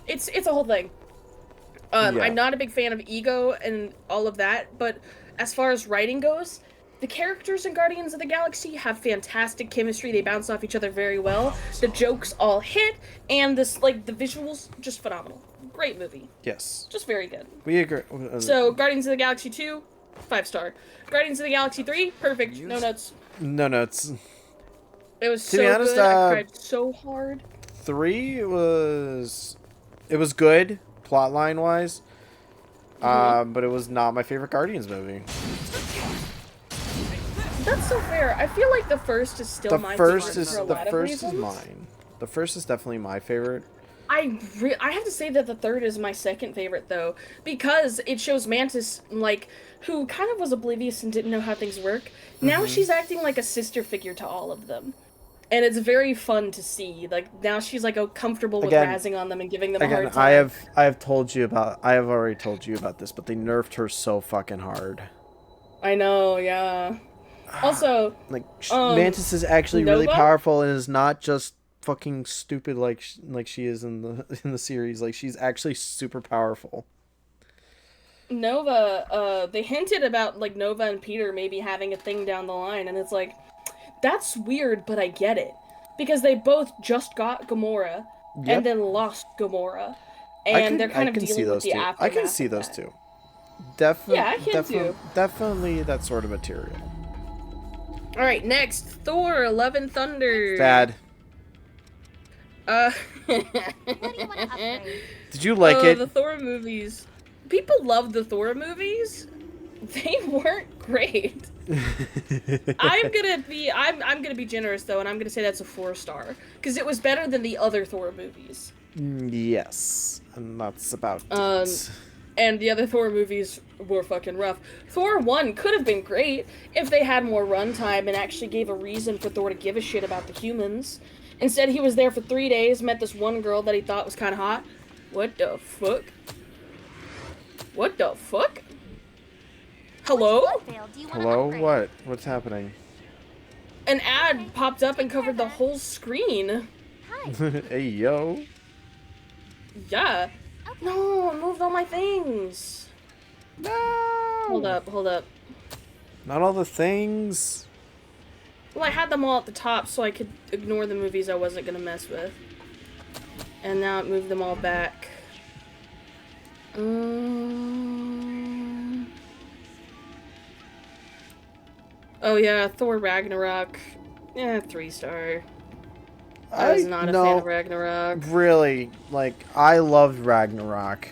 It's a whole thing. Yeah. I'm not a big fan of Ego and all of that, but as far as writing goes, the characters in Guardians of the Galaxy have fantastic chemistry. They bounce off each other very well. The jokes all hit, and this the visuals, just phenomenal. Great movie. Yes. Just very good. We agree. So, Guardians of the Galaxy 2, 5-star. Guardians of the Galaxy 3, perfect. No notes. No notes. It was so good. I cried so hard. 3 was... It was good, plotline wise. But it was not my favorite Guardians movie. That's so fair. I feel like the first is still my favorite for a lot of reasons. The first is mine. The first is definitely my favorite. I have to say that the third is my second favorite, though, because it shows Mantis, who kind of was oblivious and didn't know how things work. Now she's acting like a sister figure to all of them. And it's very fun to see. Now she's, comfortable with razzing on them and giving them a hard time. I have already told you about this, but they nerfed her so fucking hard. I know, yeah. Also, Mantis is actually really powerful and is not just fucking stupid like she is in the series. She's actually super powerful. Nova, they hinted about Nova and Peter maybe having a thing down the line, and it's that's weird, but I get it, because they both just got Gamora and then lost Gamora, and they're kind of dealing with the aftermath. I can see those two. Yeah, I can too. Definitely that sort of material. All right, next, Thor: Love and Thunder. Bad. What do you want to upgrade? Did you like it? The Thor movies. People love the Thor movies. They weren't great. I'm gonna be generous though, and I'm gonna say that's a 4-star because it was better than the other Thor movies. Yes, and that's about it. And the other Thor movies were fucking rough. Thor 1 could have been great if they had more runtime and actually gave a reason for Thor to give a shit about the humans. Instead, he was there for 3 days, met this one girl that he thought was kind of hot. What the fuck? What the fuck? Hello? Hello? What? What's happening? An ad popped up and covered the whole screen. Hey, yo. Yeah. No, I moved all my things. No. Hold up. Not all the things. Well, I had them all at the top so I could ignore the movies I wasn't gonna mess with. And now it moved them all back. Oh yeah, Thor Ragnarok. 3-star. I was not a fan of Ragnarok. Really, I loved Ragnarok.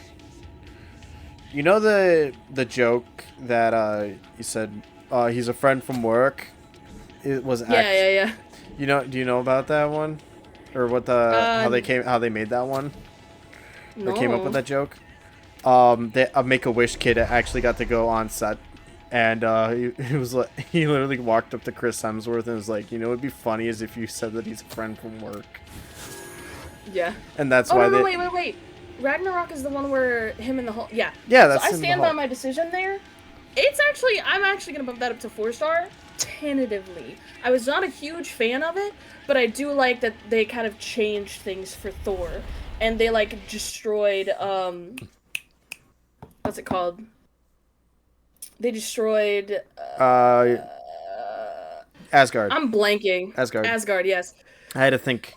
You know the joke that you said he's a friend from work? It was yeah. Do you know about that one? Or what how they made that one? No. Or came up with that joke? A Make-A-Wish kid actually got to go on set, and he literally walked up to Chris Hemsworth and was like, it'd be funny as if you said that he's a friend from work. Yeah. And that's why wait. Ragnarok is the one where him and the whole yeah. That's so I stand by my decision there. I'm actually gonna bump that up to 4-star tentatively. I was not a huge fan of it, but I do like that they kind of changed things for Thor, and they destroyed what's it called? They destroyed Asgard. I'm blanking. Asgard, yes. I had to think.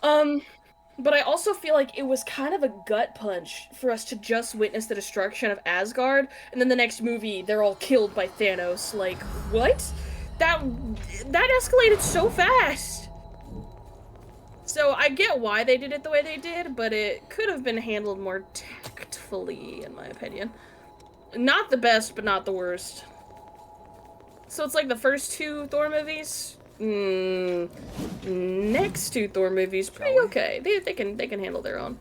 But I also feel like it was kind of a gut punch for us to just witness the destruction of Asgard, and then the next movie, they're all killed by Thanos. What? That escalated so fast! So I get why they did it the way they did, but it could have been handled more tactfully, in my opinion. Not the best, but not the worst. So it's like the first 2 Thor movies. Next 2 Thor movies, pretty okay. They can handle their own.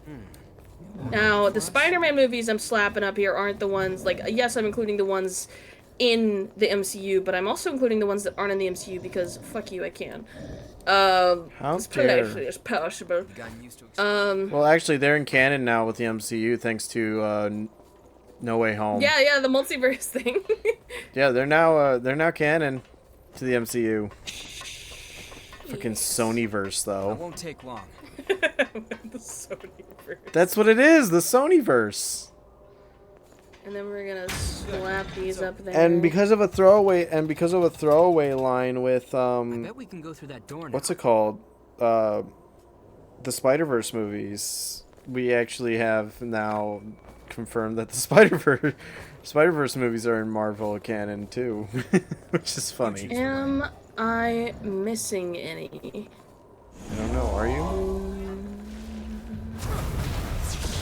Now, the Spider-Man movies I'm slapping up here aren't the ones, like, yes, I'm including the ones in the MCU, but I'm also including the ones that aren't in the MCU because, fuck you, I can. As politely as possible. Well, actually, they're in canon now with the MCU thanks to, No Way Home. Yeah, the multiverse thing. Yeah, they're now canon to the MCU. Freaking Sonyverse, though. It won't take long. The Sonyverse. That's what it is, the Sonyverse. And then we're gonna slap these up there. And because of a throwaway line with I bet we can go through that door now. what's it called? The Spider-Verse movies. We actually have now confirmed that the Spider-Verse movies are in Marvel canon too, which is funny. Am I missing any? I don't know, are you?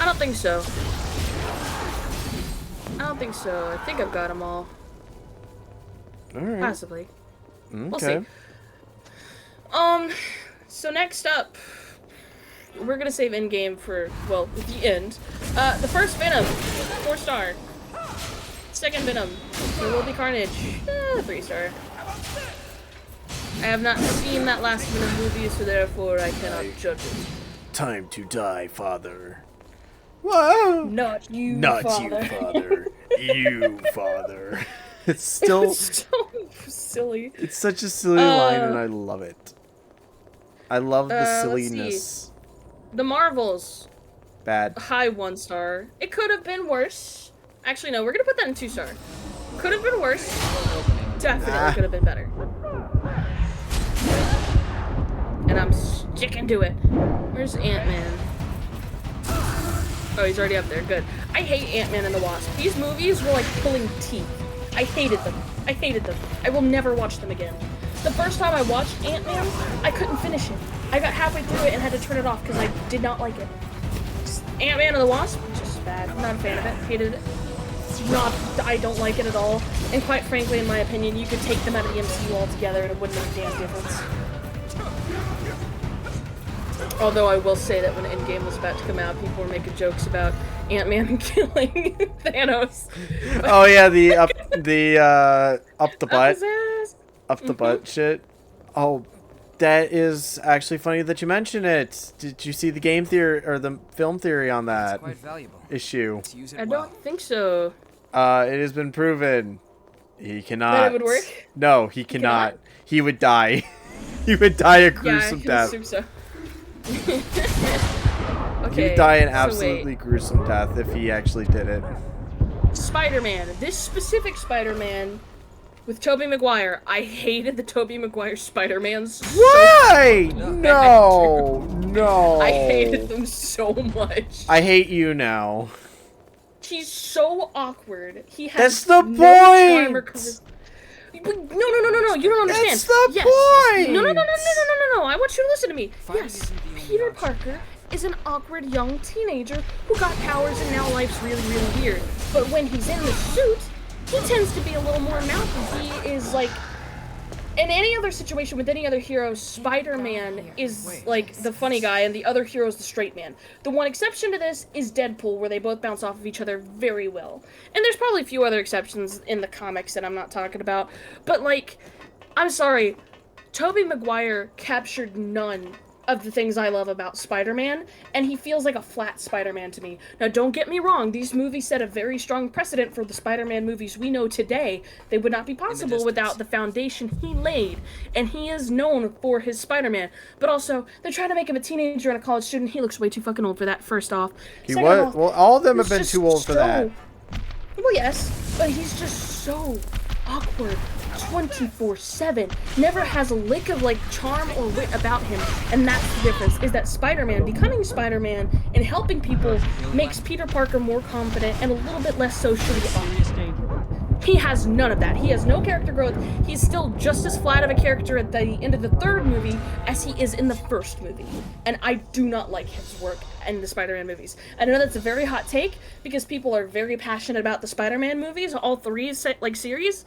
I don't think so. I think I've got them all. Alright. Possibly. Okay. We'll see. So next up, we're gonna save Endgame for, well, the end. The first Venom, 4-star. Second Venom, There Will Be Carnage, 3-star. I have not seen that last Venom movie, so therefore I cannot judge it. Time to die, father. Whoa! Not you, Not father. you, father. You, father. It's still... so silly. It's such a silly line, and I love it. I love the let's silliness. see. The Marvels, Bad. high 1-star. It could have been worse. Actually, no, we're gonna put that in 2-star. Could have been worse. Definitely could have been better. And I'm sticking to it. Where's Ant-Man? Oh, he's already up there. Good. I hate Ant-Man and the Wasp. These movies were like pulling teeth. I hated them. I will never watch them again. The first time I watched Ant-Man, I couldn't finish it. I got halfway through it and had to turn it off because I did not like it. Ant-Man and the Wasp, just bad. Not a fan of it. Hated it. I don't like it at all. And quite frankly, in my opinion, you could take them out of the MCU altogether and it wouldn't make a damn difference. Although I will say that when Endgame was about to come out, people were making jokes about Ant-Man killing Thanos. Oh yeah, the up the butt. Up the butt shit. Oh, that is actually funny that you mention it. Did you see the game theory or the film theory on that Quite valuable. issue? I don't think so. It has been proven he cannot. That it would work? No, he cannot. He would die. He would die a gruesome yeah, I death. assume so. He would die an absolutely gruesome death if he actually did it. Spider-Man. This specific Spider-Man with Tobey Maguire. I hated the Tobey Maguire Spider-Mans. Why? No. I hated them so much. I hate you now. He's so awkward. He has That's the no point. charm or charisma. No. You don't understand. That's the point. No. I want you to listen to me. Yes, Peter Parker is an awkward young teenager who got powers and now life's really, really weird. But when he's in the suit, he tends to be a little more mouthy. He is like, in any other situation with any other hero, Spider-Man is like the funny guy and the other hero is the straight man. The one exception to this is Deadpool, where they both bounce off of each other very well. And there's probably a few other exceptions in the comics that I'm not talking about. But like, I'm sorry, Tobey Maguire captured none of the things I love about Spider-Man, and he feels like a flat Spider-Man to me. Now, don't get me wrong, these movies set a very strong precedent for the Spider-Man movies we know today. They would not be possible without the foundation he laid, and he is known for his Spider-Man. But also, they're trying to make him a teenager and a college student. He looks way too fucking old for that, first off. He was. Well, all of them have been too old for that. Well, yes, but he's just so awkward. 24/7, never has a lick of like charm or wit about him, and that's the difference, is that Spider-Man becoming Spider-Man and helping people makes Peter Parker more confident and a little bit less socially awkward. He has none of that. He has no character growth. He's still just as flat of a character at the end of the third movie as he is in the first movie, and I do not like his work in the Spider-Man movies. I know that's a very hot take because people are very passionate about the Spider-Man movies, all three like series.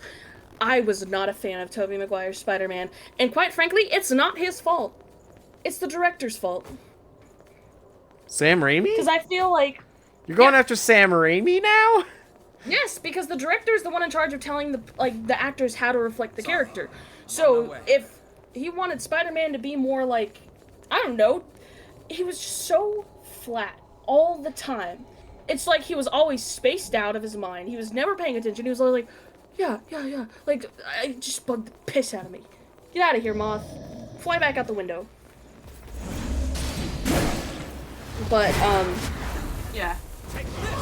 I was not a fan of Tobey Maguire's Spider-Man, and quite frankly, it's not his fault. It's the director's fault. Sam Raimi? Because I feel like... You're going after Sam Raimi now? Yes, because the director is the one in charge of telling the actors how to reflect the character. So, if he wanted Spider-Man to be more like... I don't know. He was just so flat all the time. It's like he was always spaced out of his mind. He was never paying attention. He was always like, yeah. Like, I just bugged the piss out of me. Get out of here, Moth. Fly back out the window. But, yeah.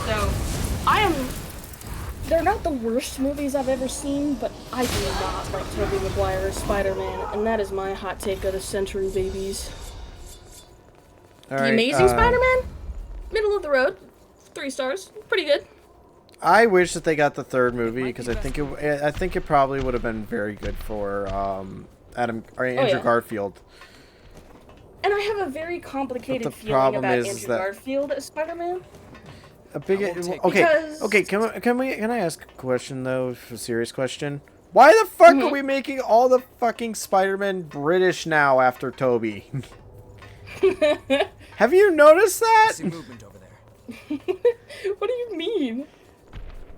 So, they're not the worst movies I've ever seen, but I do not like Tobey Maguire as Spider-Man, and that is my hot take of the century, babies. The Amazing Spider-Man? Middle of the road. 3 stars. Pretty good. I wish that they got the third movie because I think it probably would have been very good for Andrew Garfield. And I have a very complicated feeling about Andrew Garfield as Spider-Man. Okay. Can I ask a question though? A serious question. Why the fuck are we making all the fucking Spider-Man British now after Tobey? Have you noticed that? I see movement over there. What do you mean?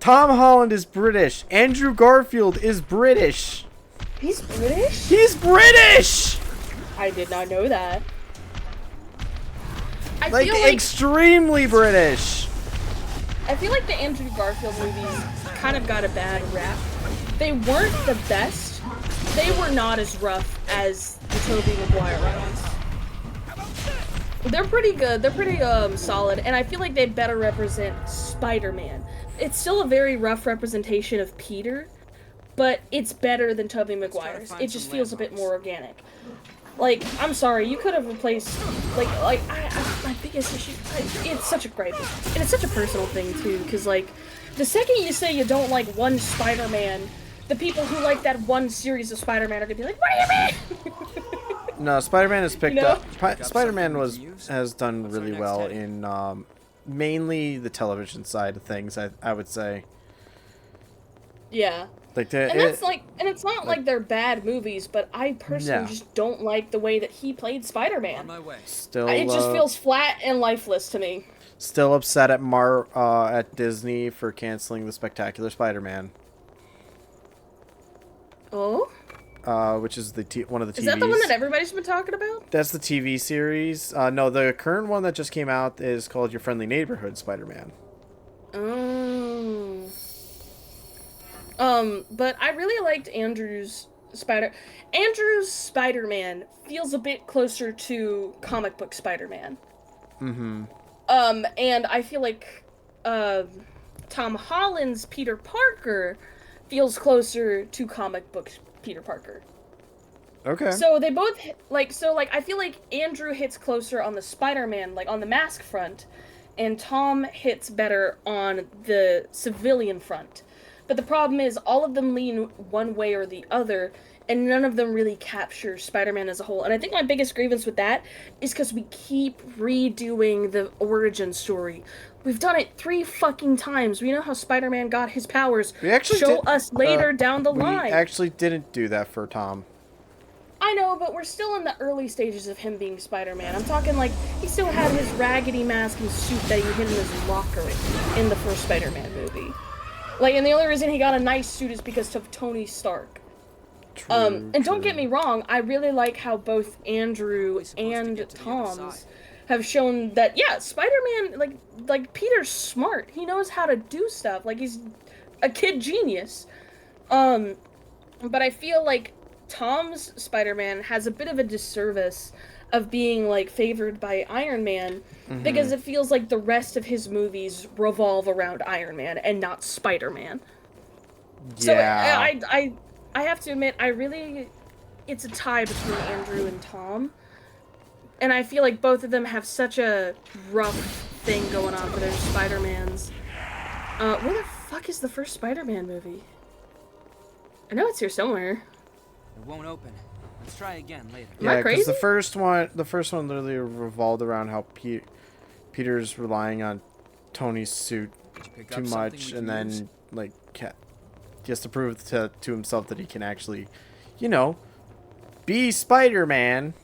Tom Holland is British. Andrew Garfield is British. He's British? He's British! I did not know that. Like, extremely British. I feel like the Andrew Garfield movies kind of got a bad rap. They weren't the best. They were not as rough as the Tobey Maguire ones. They're pretty good. They're pretty solid, and I feel like they better represent Spider-Man. It's still a very rough representation of Peter, but it's better than Tobey Maguire's. It just feels a bit more organic. Like, I'm sorry, you could have replaced, my biggest issue, it's such a gripe, and it's such a personal thing, too, because, like, the second you say you don't like one Spider-Man, the people who like that one series of Spider-Man are gonna be like, what do you mean? No, Spider-Man has picked up, Spider-Man has done really well in, mainly the television side of things, I would say. Yeah. And it's not like they're bad movies, but I personally just don't like the way that he played Spider-Man. Still, it just feels flat and lifeless to me. Still upset at Disney for canceling the Spectacular Spider-Man. Oh? Which is one of the TVs. Is that the one that everybody's been talking about? That's the TV series. No, the current one that just came out is called Your Friendly Neighborhood Spider-Man. Oh. But I really liked Andrew's Spider-Man feels a bit closer to comic book Spider-Man. Mm-hmm. And I feel like, Tom Holland's Peter Parker feels closer to comic book Peter Parker. Okay. So they both, I feel like Andrew hits closer on the Spider-Man, on the mask front, and Tom hits better on the civilian front. But the problem is, all of them lean one way or the other, and none of them really capture Spider-Man as a whole. And I think my biggest grievance with that is because we keep redoing the origin story. We've done it 3 fucking times. We know how Spider-Man got his powers. Show us later down the line. We actually didn't do that for Tom. I know, but we're still in the early stages of him being Spider-Man. I'm talking he still had his raggedy mask and suit that he hid in his locker in the first Spider-Man movie. And the only reason he got a nice suit is because of Tony Stark. And don't get me wrong, I really like how both Andrew and Tom's have shown that, yeah, Spider-Man, like Peter's smart. He knows how to do stuff. He's a kid genius. But I feel like Tom's Spider-Man has a bit of a disservice of being, favored by Iron Man, because it feels like the rest of his movies revolve around Iron Man and not Spider-Man. Yeah. So, I have to admit, it's a tie between Andrew and Tom, and I feel like both of them have such a rough thing going on for their Spider-Mans. Where the fuck is the first Spider-Man movie? I know it's here somewhere. It won't open. Let's try again later. Yeah, because the first one literally revolved around how Peter's relying on Tony's suit too much, and then He has to prove to himself that he can actually, you know, be Spider-Man.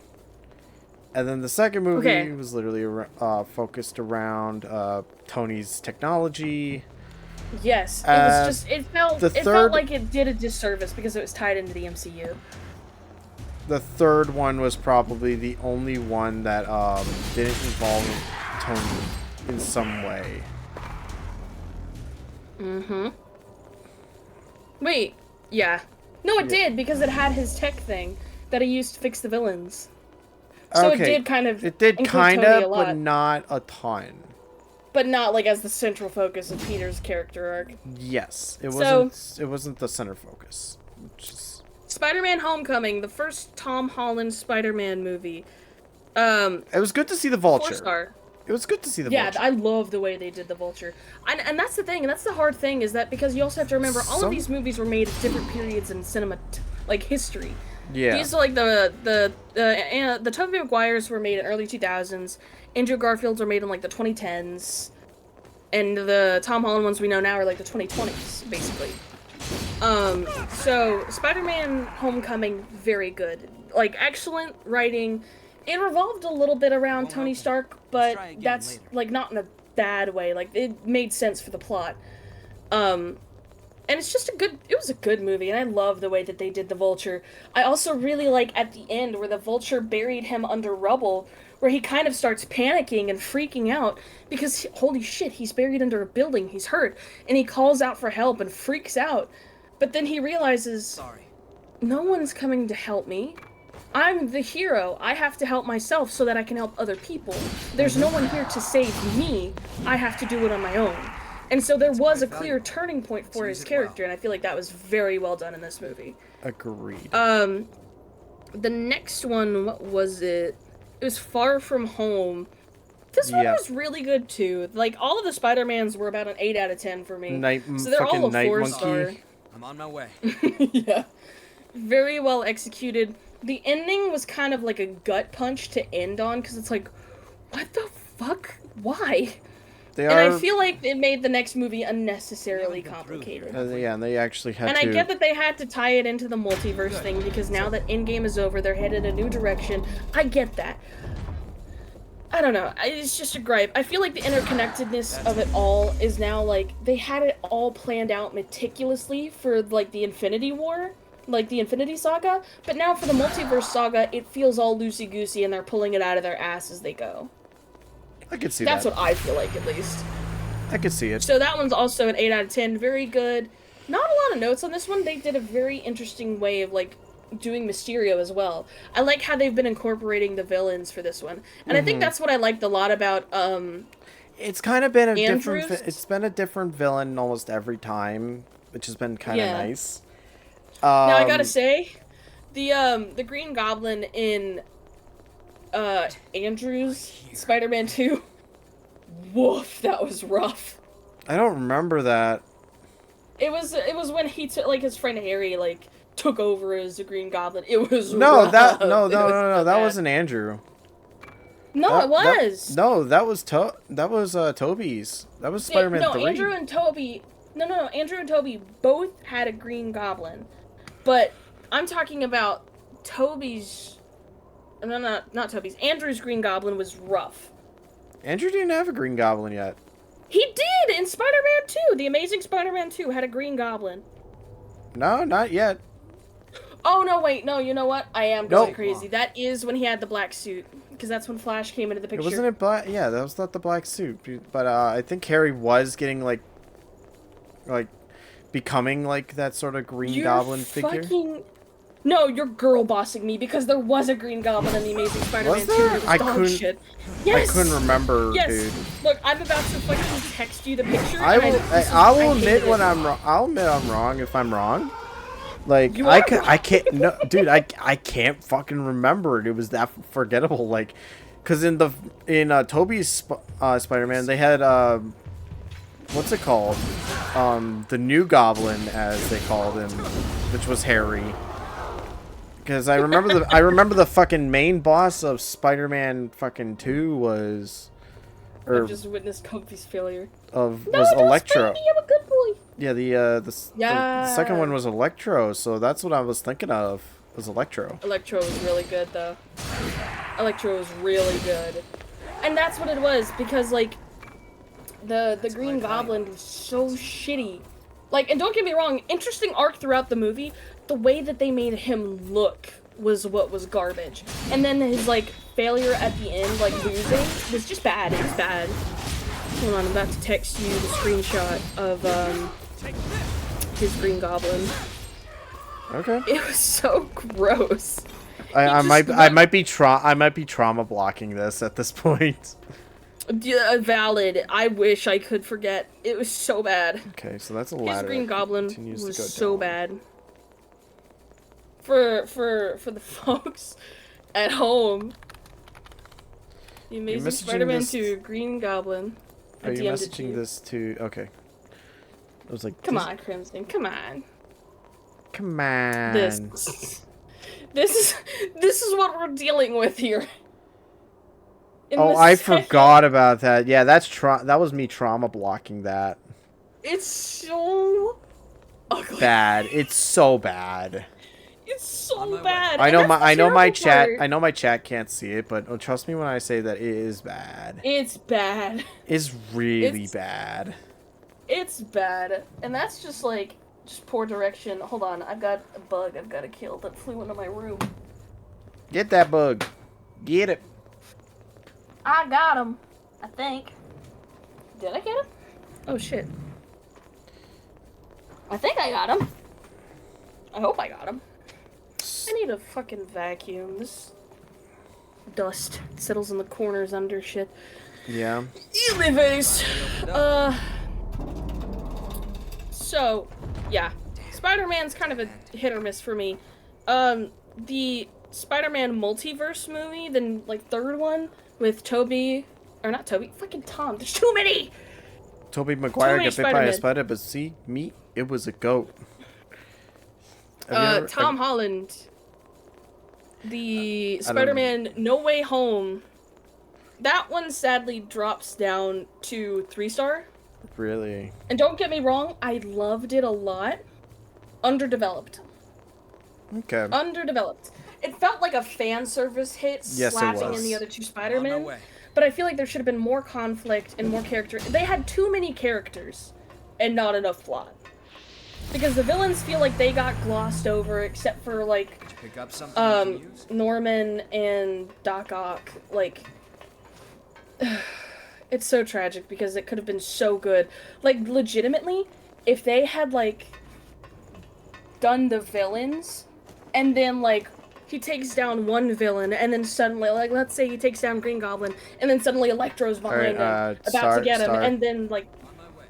And then the second movie was literally focused around Tony's technology. Yes, it was just it felt like it did a disservice because it was tied into the MCU. The third one was probably the only one that didn't involve Tony in some way. Mm-hmm. Wait, yeah. No, it did, because it had his tech thing that he used to fix the villains. So it did kind of but not a ton. But not like as the central focus of Peter's character arc. Yes, it wasn't the center focus. Spider-Man: Homecoming, the first Tom Holland Spider-Man movie. It was good to see the Vulture. 4-star. It was good to see the Vulture. Yeah, I love the way they did the Vulture. And that's the thing, and that's the hard thing, is that because you also have to remember, all of these movies were made at different periods in cinema, like, history. Yeah. These are like the Tobey Maguires were made in early 2000s. Andrew Garfield's were made in like the 2010s. And the Tom Holland ones we know now are like the 2020s, basically. So Spider-Man: Homecoming, very good. Like, excellent writing. It revolved a little bit around Tony Stark, but that's like not in a bad way. Like, it made sense for the plot. And it's just it was a good movie, and I love the way that they did the Vulture. I also really like at the end where the Vulture buried him under rubble, where he kind of starts panicking and freaking out because, holy shit, he's buried under a building, he's hurt, and he calls out for help and freaks out. But then he realizes, no one's coming to help me. I'm the hero. I have to help myself so that I can help other people. There's no one here to save me. I have to do it on my own. And so there was a clear turning point for his character, and I feel like that was very well done in this movie. Agreed. The next one, what was it? It was Far From Home. This one was really good too. Like, all of the Spider-Mans were about an 8 out of 10 for me. So they're all a 4-star. I'm on my way. Yeah. Very well executed. The ending was kind of like a gut punch to end on, because it's like, what the fuck? Why? I feel like it made the next movie unnecessarily complicated. Yeah, and they actually had to... And I get that they had to tie it into the multiverse thing, because now that Endgame is over, they're headed a new direction. I get that. I don't know. It's just a gripe. I feel like the interconnectedness of it all is now, like, they had it all planned out meticulously for, like, the Infinity War, like the Infinity Saga, but now for the Multiverse Saga, it feels all loosey-goosey, and they're pulling it out of their ass as they go. I could see That's what I feel like, at least. I could see it. So that one's also an 8 out of 10. Very good. Not a lot of notes on this one. They did a very interesting way of, like, doing Mysterio as well. I like how they've been incorporating the villains for this one. And I think that's what I liked a lot about, it's kind of been a Andrews. it's been a different villain almost every time, which has been kind of nice. Now, I gotta say, the Green Goblin in Andrew's Spider-Man 2, woof, that was rough. I don't remember that. It was when he took, like, his friend Harry, like, took over as the Green Goblin. It was no, rough. no, that wasn't Andrew. No, it was. That was Toby's. That was Spider-Man 3. Andrew and Toby. No, Andrew and Toby both had a Green Goblin, but I'm talking about Toby's. No, not Toby's. Andrew's Green Goblin was rough. Andrew didn't have a Green Goblin yet. He did in Spider-Man 2. The Amazing Spider-Man 2 had a Green Goblin. No, not yet. Oh, no, wait. No, you know what? I am going crazy. That is when he had the black suit, because that's when Flash came into the picture. Wasn't it black? Yeah, that was not the black suit. But I think Harry was getting, like becoming, like, that sort of Green Goblin figure. No, you're girl bossing me, because there was a Green Goblin in the Amazing Spider-Man 2. I couldn't remember, dude. Look, I'm about to fucking text you the picture. I will admit when I'm wrong. I'll admit I'm wrong if I'm wrong. Like, I can't, no, dude, I can't fucking remember it. It was that forgettable. Like, cause in Toby's Spider-Man, they had what's it called? The New Goblin, as they called him, which was Harry. Because I remember the fucking main boss of Spider-Man fucking 2 was... I've just witnessed Comfy's failure. Was Electro. I'm a good boy. Yeah, the second one was Electro, so that's what I was thinking of. Was Electro. Electro was really good though. Electro was really good, and that's what it was because like the Green Goblin was so shitty. Like, and don't get me wrong, interesting arc throughout the movie. The way that they made him look was what was garbage, and then his like failure at the end, like losing, was just bad. It was bad. Hold on, I'm about to text you the screenshot of his Green Goblin. Okay. It was so gross. I might be trauma blocking this at this point. Yeah, valid. I wish I could forget. It was so bad. Okay, so that's a ladder. His Green Goblin was so bad. For the folks at home, The Amazing Spider-Man 2 Green Goblin. Are you messaging this to? Okay. I was like, come on, Crimson. Come on. Come on. This is what we're dealing with here. Oh, I forgot about that. Yeah, that was me trauma blocking that. It's so ugly. Bad. It's so bad. It's so bad. I know my chat can't see it, but trust me when I say that it is bad. It's bad. It's really bad. It's bad. And that's just like poor direction. Hold on, I've got a bug I've got to kill that flew into my room. Get that bug. Get it. I got him, I think. Did I get him? Oh shit. I think I got him. I hope I got him. I need a fucking vacuum. This dust settles in the corners under shit. Yeah. Anyways, so, yeah. Spider-Man's kind of a hit or miss for me. The Spider-Man multiverse movie, the, like, third one, with Tobey, or not Tobey, fucking Tom, there's too many! Tobey Maguire got bit by a spider, but see, me, it was a goat. Tom Holland, the Spider-Man No Way Home, that one sadly drops down to 3-star. Really? And don't get me wrong, I loved it a lot. Underdeveloped. Okay. Underdeveloped. It felt like a fan service hit slapping in the other two Spider-Man. But I feel like there should have been more conflict and more character. They had too many characters and not enough plot. Because the villains feel like they got glossed over, except for like Norman and Doc Ock. Like, it's so tragic because it could have been so good. Like, legitimately, if they had like done the villains and then like he takes down one villain and then suddenly, like, let's say he takes down Green Goblin and then suddenly Electro's behind him about to get him and then like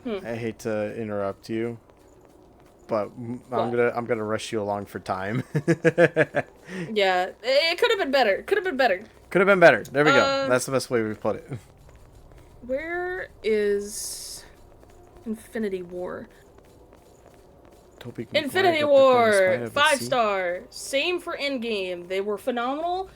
I hate to interrupt you, but I'm gonna rush you along for time. Yeah, it could have been better. Could have been better. Could have been better. There we go. That's the best way we've put it. Where is Infinity War? Infinity War! 5-star! Same for Endgame. They were phenomenal,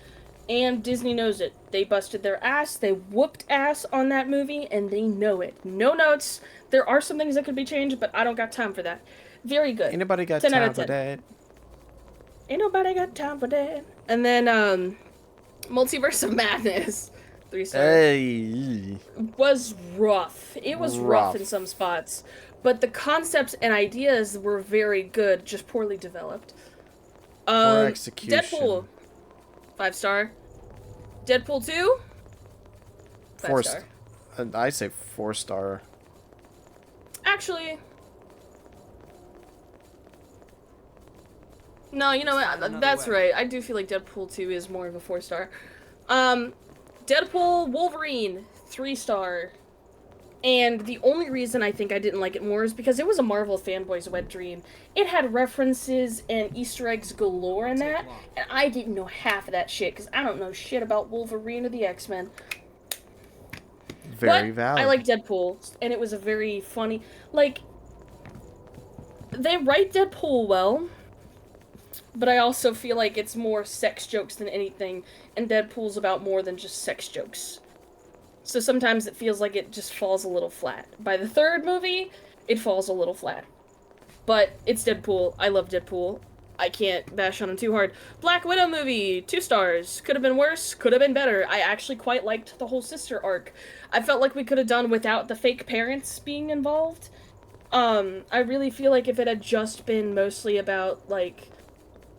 and Disney knows it. They busted their ass, they whooped ass on that movie, and they know it. No notes. There are some things that could be changed, but I don't got time for that. Very good. Ain't nobody got time for that. Ain't nobody got time for that. And then, Multiverse of Madness. 3-star. Hey. Was rough. It was rough in some spots. But the concepts and ideas were very good, just poorly developed. Poor execution. Deadpool. 5-star. Deadpool 2? 5-star. I say 4-star. Actually, no, you know what? That's right. I do feel like Deadpool 2 is more of a 4-star. Deadpool Wolverine, 3-star. And the only reason I think I didn't like it more is because it was a Marvel fanboy's wet dream. It had references and Easter eggs galore in that, and I didn't know half of that shit, because I don't know shit about Wolverine or the X-Men. Very valid. I like Deadpool, and it was a very funny... Like, they write Deadpool well, but I also feel like it's more sex jokes than anything, and Deadpool's about more than just sex jokes. So sometimes it feels like it just falls a little flat. By the third movie, it falls a little flat. but it's Deadpool. I love Deadpool. I can't bash on him too hard. Black Widow movie, 2 stars. Could have been worse, could have been better. I actually quite liked the whole sister arc. I felt like we could have done without the fake parents being involved. I really feel like if it had just been mostly about, like,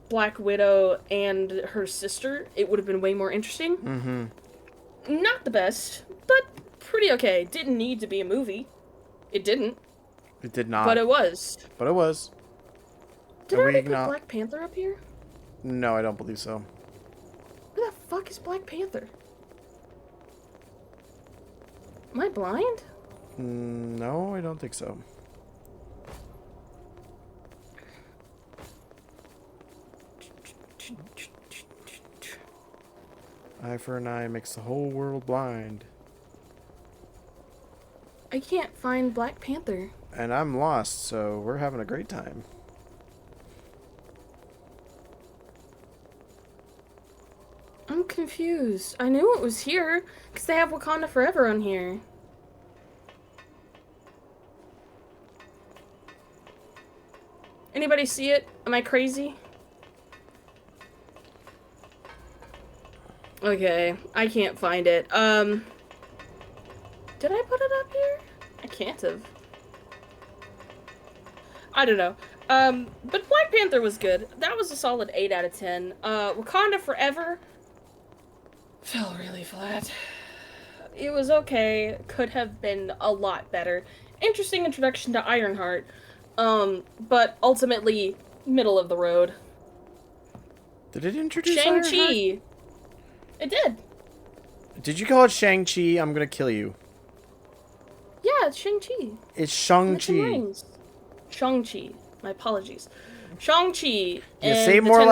Black Widow and her sister, it would have been way more interesting. Mm-hmm. Not the best, but pretty okay. Didn't need to be a movie. It didn't. It did not. But it was. But it was. Did I already put Black Panther up here? No, I don't believe so. Where the fuck is Black Panther? Am I blind? No, I don't think so. Eye for an eye makes the whole world blind. I can't find Black Panther. And I'm lost, so we're having a great time. I'm confused. I knew it was here, because they have Wakanda Forever on here. Anybody see it? Am I crazy? Okay, I can't find it. Did I put it up here? I can't have. I don't know. But Black Panther was good. That was a solid 8 out of 10. Wakanda Forever fell really flat. It was okay. Could have been a lot better. Interesting introduction to Ironheart. But ultimately, middle of the road. Did it introduce Shang-Chi. It did. Did you call it Shang-Chi? I'm gonna kill you. Yeah, it's Shang-Chi. It's Shang-Chi. Shang-Chi. My apologies. Shang-Chi. Yeah, say more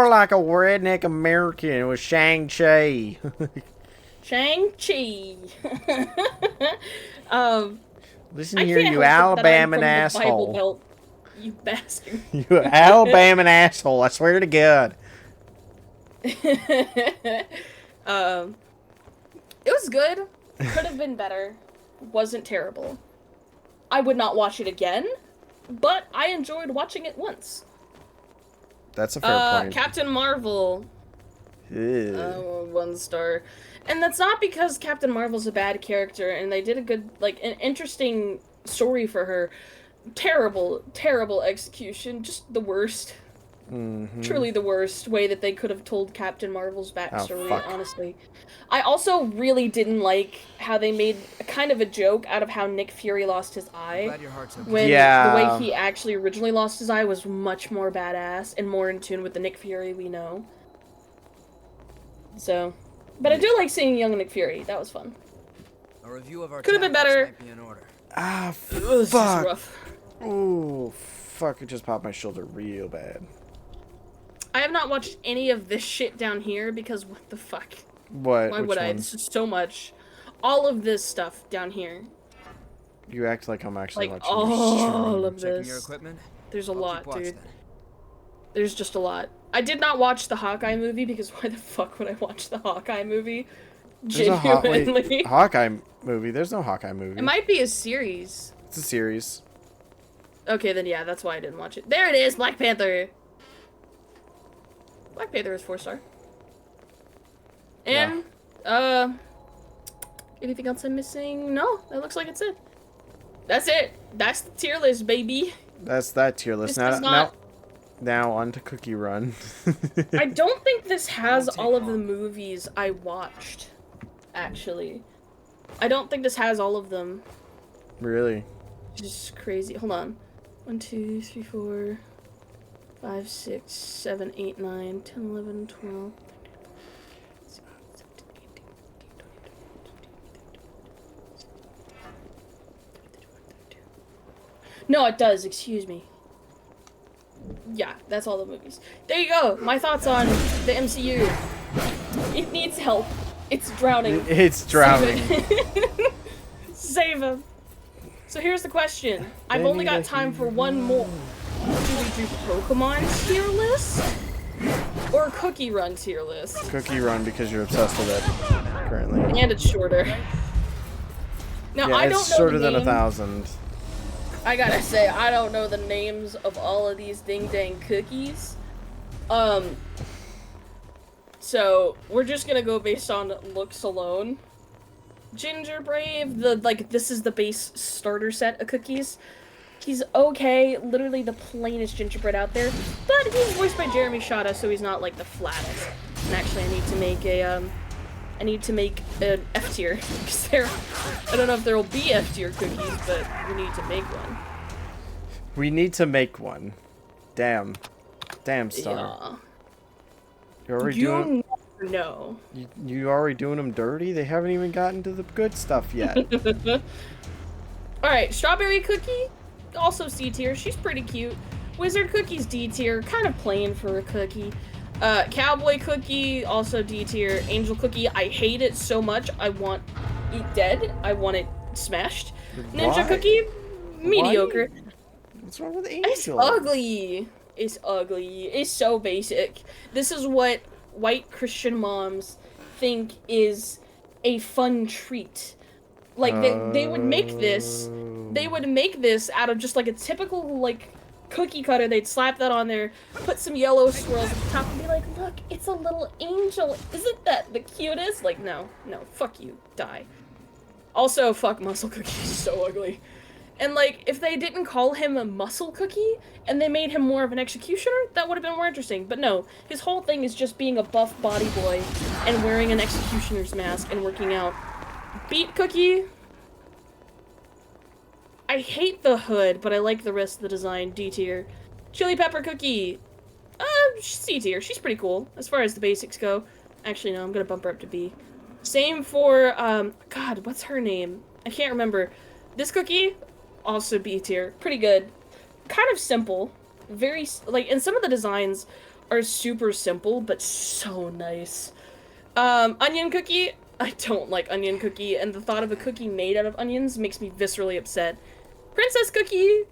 like a redneck American. It was Shang-Chi. Shang-Chi. Listen here, you Alabama asshole. Belt, you bastard. You Alabama asshole. I swear to God. It was good. Could have been better. Wasn't terrible. I would not watch it again, but I enjoyed watching it once. That's a fair point. Captain Marvel. 1 star. And that's not because Captain Marvel's a bad character and they did a good, like, an interesting story for her. Terrible, terrible execution. Just the worst. Mm-hmm. Truly the worst way that they could have told Captain Marvel's backstory, honestly. I also really didn't like how they made kind of a joke out of how Nick Fury lost his eye. When the way he actually originally lost his eye was much more badass and more in tune with the Nick Fury we know. So, but I do like seeing young Nick Fury. That was fun. A review of our could have been better. Ah, fuck. Rough. Oh, fuck. It just popped my shoulder real bad. I have not watched any of this shit down here because what the fuck? What? Why would I? This is so much. All of this stuff down here. You act like I'm actually like watching all of this. Your equipment? There's a lot, dude. There's just a lot. I did not watch the Hawkeye movie because why the fuck would I watch the Hawkeye movie? Genuinely. Hawkeye movie? There's no Hawkeye movie. It might be a series. It's a series. Okay, then yeah, that's why I didn't watch it. There it is, Black Panther. Black Panther is 4 star. And, anything else I'm missing? No, that looks like it's it. That's it. That's the tier list, baby. That's that tier list. Now on to Cookie Run. I don't think this has all of the movies I watched, actually. I don't think this has all of them. Really? Just crazy. Hold on. 1, 2, 3, 4, 5, 6, 7, 8, 9, 10, 11, 12. No, it does. Excuse me. Yeah, that's all the movies. There you go. My thoughts on the MCU. It needs help. It's drowning. It's drowning. Save him. So here's the question. I've only got time for one more. Do we do Pokemon tier list? Or Cookie Run tier list? Cookie Run because you're obsessed with it currently. And it's shorter. Now, yeah, I don't know it's shorter the than 1,000. I gotta say, I don't know the names of all of these ding-dang cookies. So, we're just gonna go based on looks alone. Ginger Brave, this is the base starter set of cookies. He's okay, literally the plainest gingerbread out there, but he's voiced by Jeremy Shada, so he's not, like, the flattest. And actually, I need to make an F tier, because I don't know if there will be F tier cookies, but we need to make one. We need to make one. Damn. Damn, Star. Yeah. You're already doing... No. You already doing them dirty? They haven't even gotten to the good stuff yet. Alright, Strawberry Cookie, also C tier. She's pretty cute. Wizard Cookie's D tier, kind of plain for a cookie. Cowboy Cookie, also D tier. Angel Cookie, I hate it so much, I want it dead. I want it smashed. Ninja Cookie, mediocre. What's wrong with Angel? It's ugly. It's ugly. It's so basic. This is what white Christian moms think is a fun treat. Like, they would make this out of just, like, a typical, like, cookie cutter. They'd slap that on there, put some yellow swirls at the top, and be like, look, it's a little angel. Isn't that the cutest? Like, no, fuck you. Die. Also, fuck Muscle Cookie. He's so ugly. And, like, if they didn't call him a muscle cookie, and they made him more of an executioner, that would have been more interesting. But no, his whole thing is just being a buff body boy, and wearing an executioner's mask, and working out. Beet Cookie. I hate the hood, but I like the rest of the design. D tier. Chili Pepper Cookie. C tier. She's pretty cool, as far as the basics go. Actually, no, I'm gonna bump her up to B. Same for, God, what's her name? I can't remember. This cookie, also B tier. Pretty good. Kind of simple. Very, like, and some of the designs are super simple, but so nice. Onion Cookie. I don't like Onion Cookie, and the thought of a cookie made out of onions makes me viscerally upset. Princess Cookie.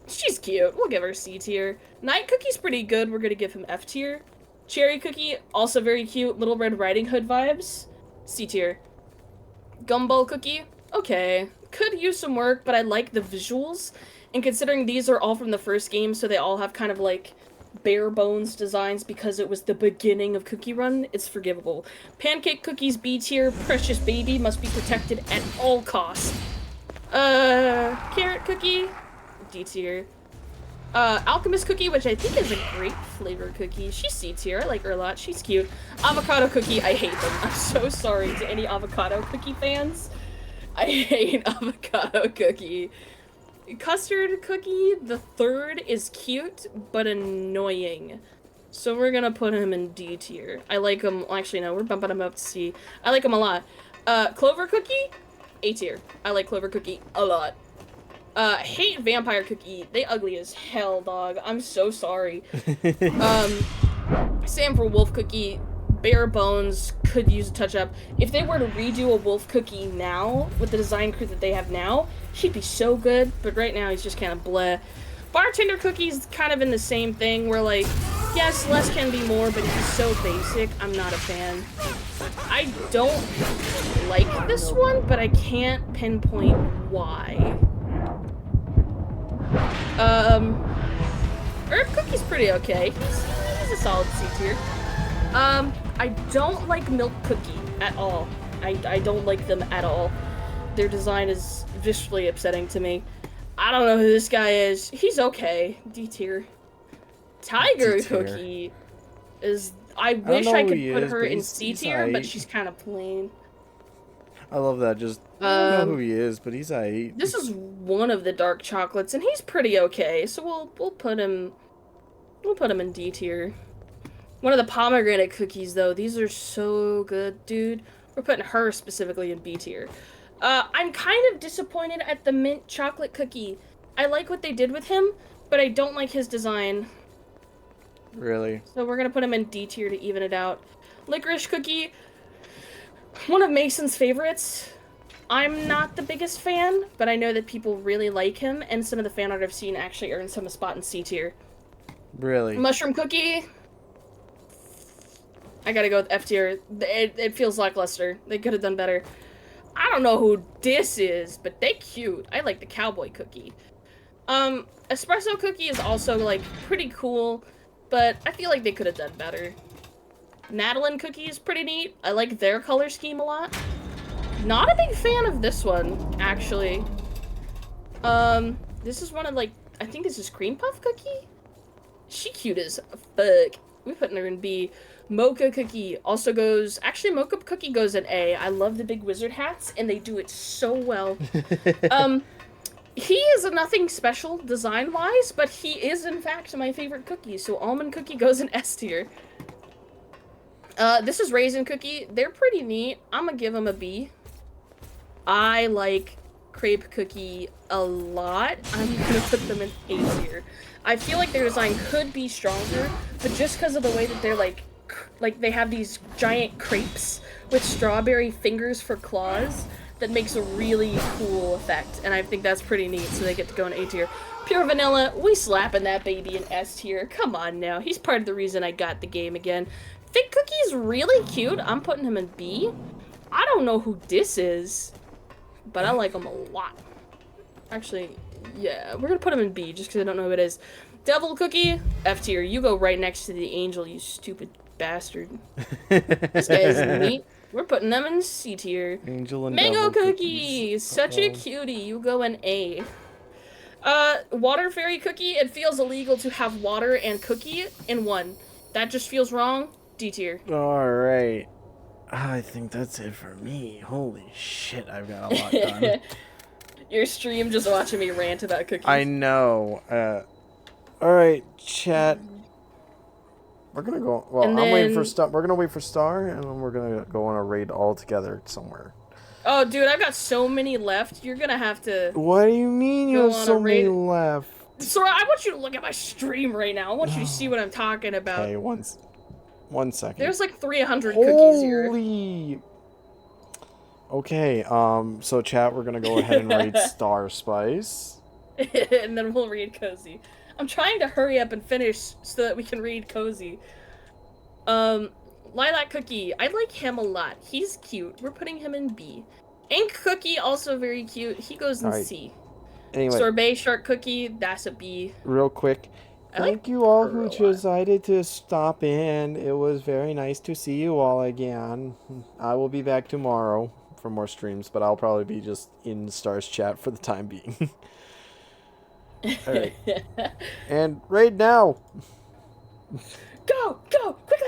She's cute. We'll give her C tier. Night Cookie's pretty good. We're gonna give him F tier. Cherry Cookie, also very cute. Little Red Riding Hood vibes. C tier. Gumball Cookie. Okay. Could use some work, but I like the visuals. And considering these are all from the first game, so they all have kind of like bare bones designs because it was the beginning of Cookie Run, it's forgivable. Pancake Cookie's B tier. Precious Baby must be protected at all costs. Carrot Cookie, D tier. Alchemist Cookie, which I think is a great flavor cookie. She's C tier. I like her a lot. She's cute. Avocado Cookie, I hate them. I'm so sorry to any avocado cookie fans. I hate avocado cookie. Custard Cookie, the third, is cute, but annoying. So we're gonna put him in D tier. I like him. Actually, no, we're bumping him up to C. I like him a lot. Clover Cookie, A tier. I like Clover Cookie a lot. Hate Vampire Cookie. They ugly as hell, dog. I'm so sorry. Same for Wolf Cookie. Bare bones, could use a touch-up. If they were to redo a Wolf Cookie now, with the design crew that they have now, he'd be so good, but right now he's just kind of bleh. Bartender Cookie's kind of in the same thing, where, like, yes, less can be more, but he's so basic, I'm not a fan. I don't like this one, but I can't pinpoint why. Herb Cookie's pretty okay. He's a solid C tier. I don't like Milk Cookie at all. I don't like them at all. Their design is visually upsetting to me. I don't know who this guy is. He's okay. D tier. Tiger D-tier. Cookie is... I wish I could put her in C he's tier, aight. but she's kind of plain. I love that. Just I don't know who he is, but he's aight. This is one of the dark chocolates, and he's pretty okay. So we'll put him in D tier. One of the pomegranate cookies, though, these are so good, dude. We're putting her specifically in B tier. I'm kind of disappointed at the mint chocolate cookie. I like what they did with him, but I don't like his design. Really? So we're gonna put him in D tier to even it out. Licorice Cookie, one of Mason's favorites. I'm not the biggest fan, but I know that people really like him, and some of the fan art I've seen actually earns him a spot in C tier. Really? Mushroom Cookie, I gotta go with F tier. It feels lackluster. They could have done better. I don't know who this is, but they cute. I like the cowboy cookie. Espresso cookie is also, like, pretty cool, but I feel like they could have done better. Madeline cookie is pretty neat. I like their color scheme a lot. Not a big fan of this one, actually. This is one of, like, I think this is Cream Puff Cookie? She cute as fuck. We're putting her in B. Mocha Cookie also goes... Actually, Mocha Cookie goes in A. I love the big wizard hats, and they do it so well. He is a nothing special design-wise, but he is, in fact, my favorite cookie, so Almond Cookie goes in S tier. This is Raisin Cookie. They're pretty neat. I'm gonna give them a B. I like Crepe Cookie a lot. I'm gonna put them in A tier. I feel like their design could be stronger, but just because of the way that they're like they have these giant crepes with strawberry fingers for claws, that makes a really cool effect, and I think that's pretty neat, so they get to go in A tier. Pure Vanilla, we slapping that baby in S tier. Come on now, he's part of the reason I got the game again. Fig Cookie's really cute. I'm putting him in B. I don't know who this is, but I like him a lot. Actually, yeah, we're gonna put him in B just because I don't know who it is. Devil Cookie, F tier. You go right next to the angel, you stupid bastard. This guy's neat. We're putting them in C tier. Angel and Mango Devil Cookie, such a cutie. You go in A. Water Fairy Cookie. It feels illegal to have water and cookie in one. That just feels wrong. D tier. Alright. I think that's it for me. Holy shit, I've got a lot done. Your stream just watching me rant about cookies. I know. Alright, chat. We're gonna go. Well, I'm waiting for Star. We're gonna wait for Star, and then we're gonna go on a raid all together somewhere. Oh, dude, I've got so many left. You're gonna have to. What do you mean you have so many left? Sora, I want you to look at my stream right now. I want you to see what I'm talking about. Okay, one second. There's like 300 cookies here. Holy. Okay. So chat, we're gonna go ahead and raid Star Spice. And then we'll read Cozy. I'm trying to hurry up and finish so that we can read Cozy. Lilac Cookie. I like him a lot. He's cute. We're putting him in B. Ink Cookie, also very cute. He goes in C. Anyway. Sorbet Shark Cookie, that's a B. Real quick. Thank you all who decided to stop in. It was very nice to see you all again. I will be back tomorrow for more streams, but I'll probably be just in Star's chat for the time being. Alright. And raid now! Go! Go!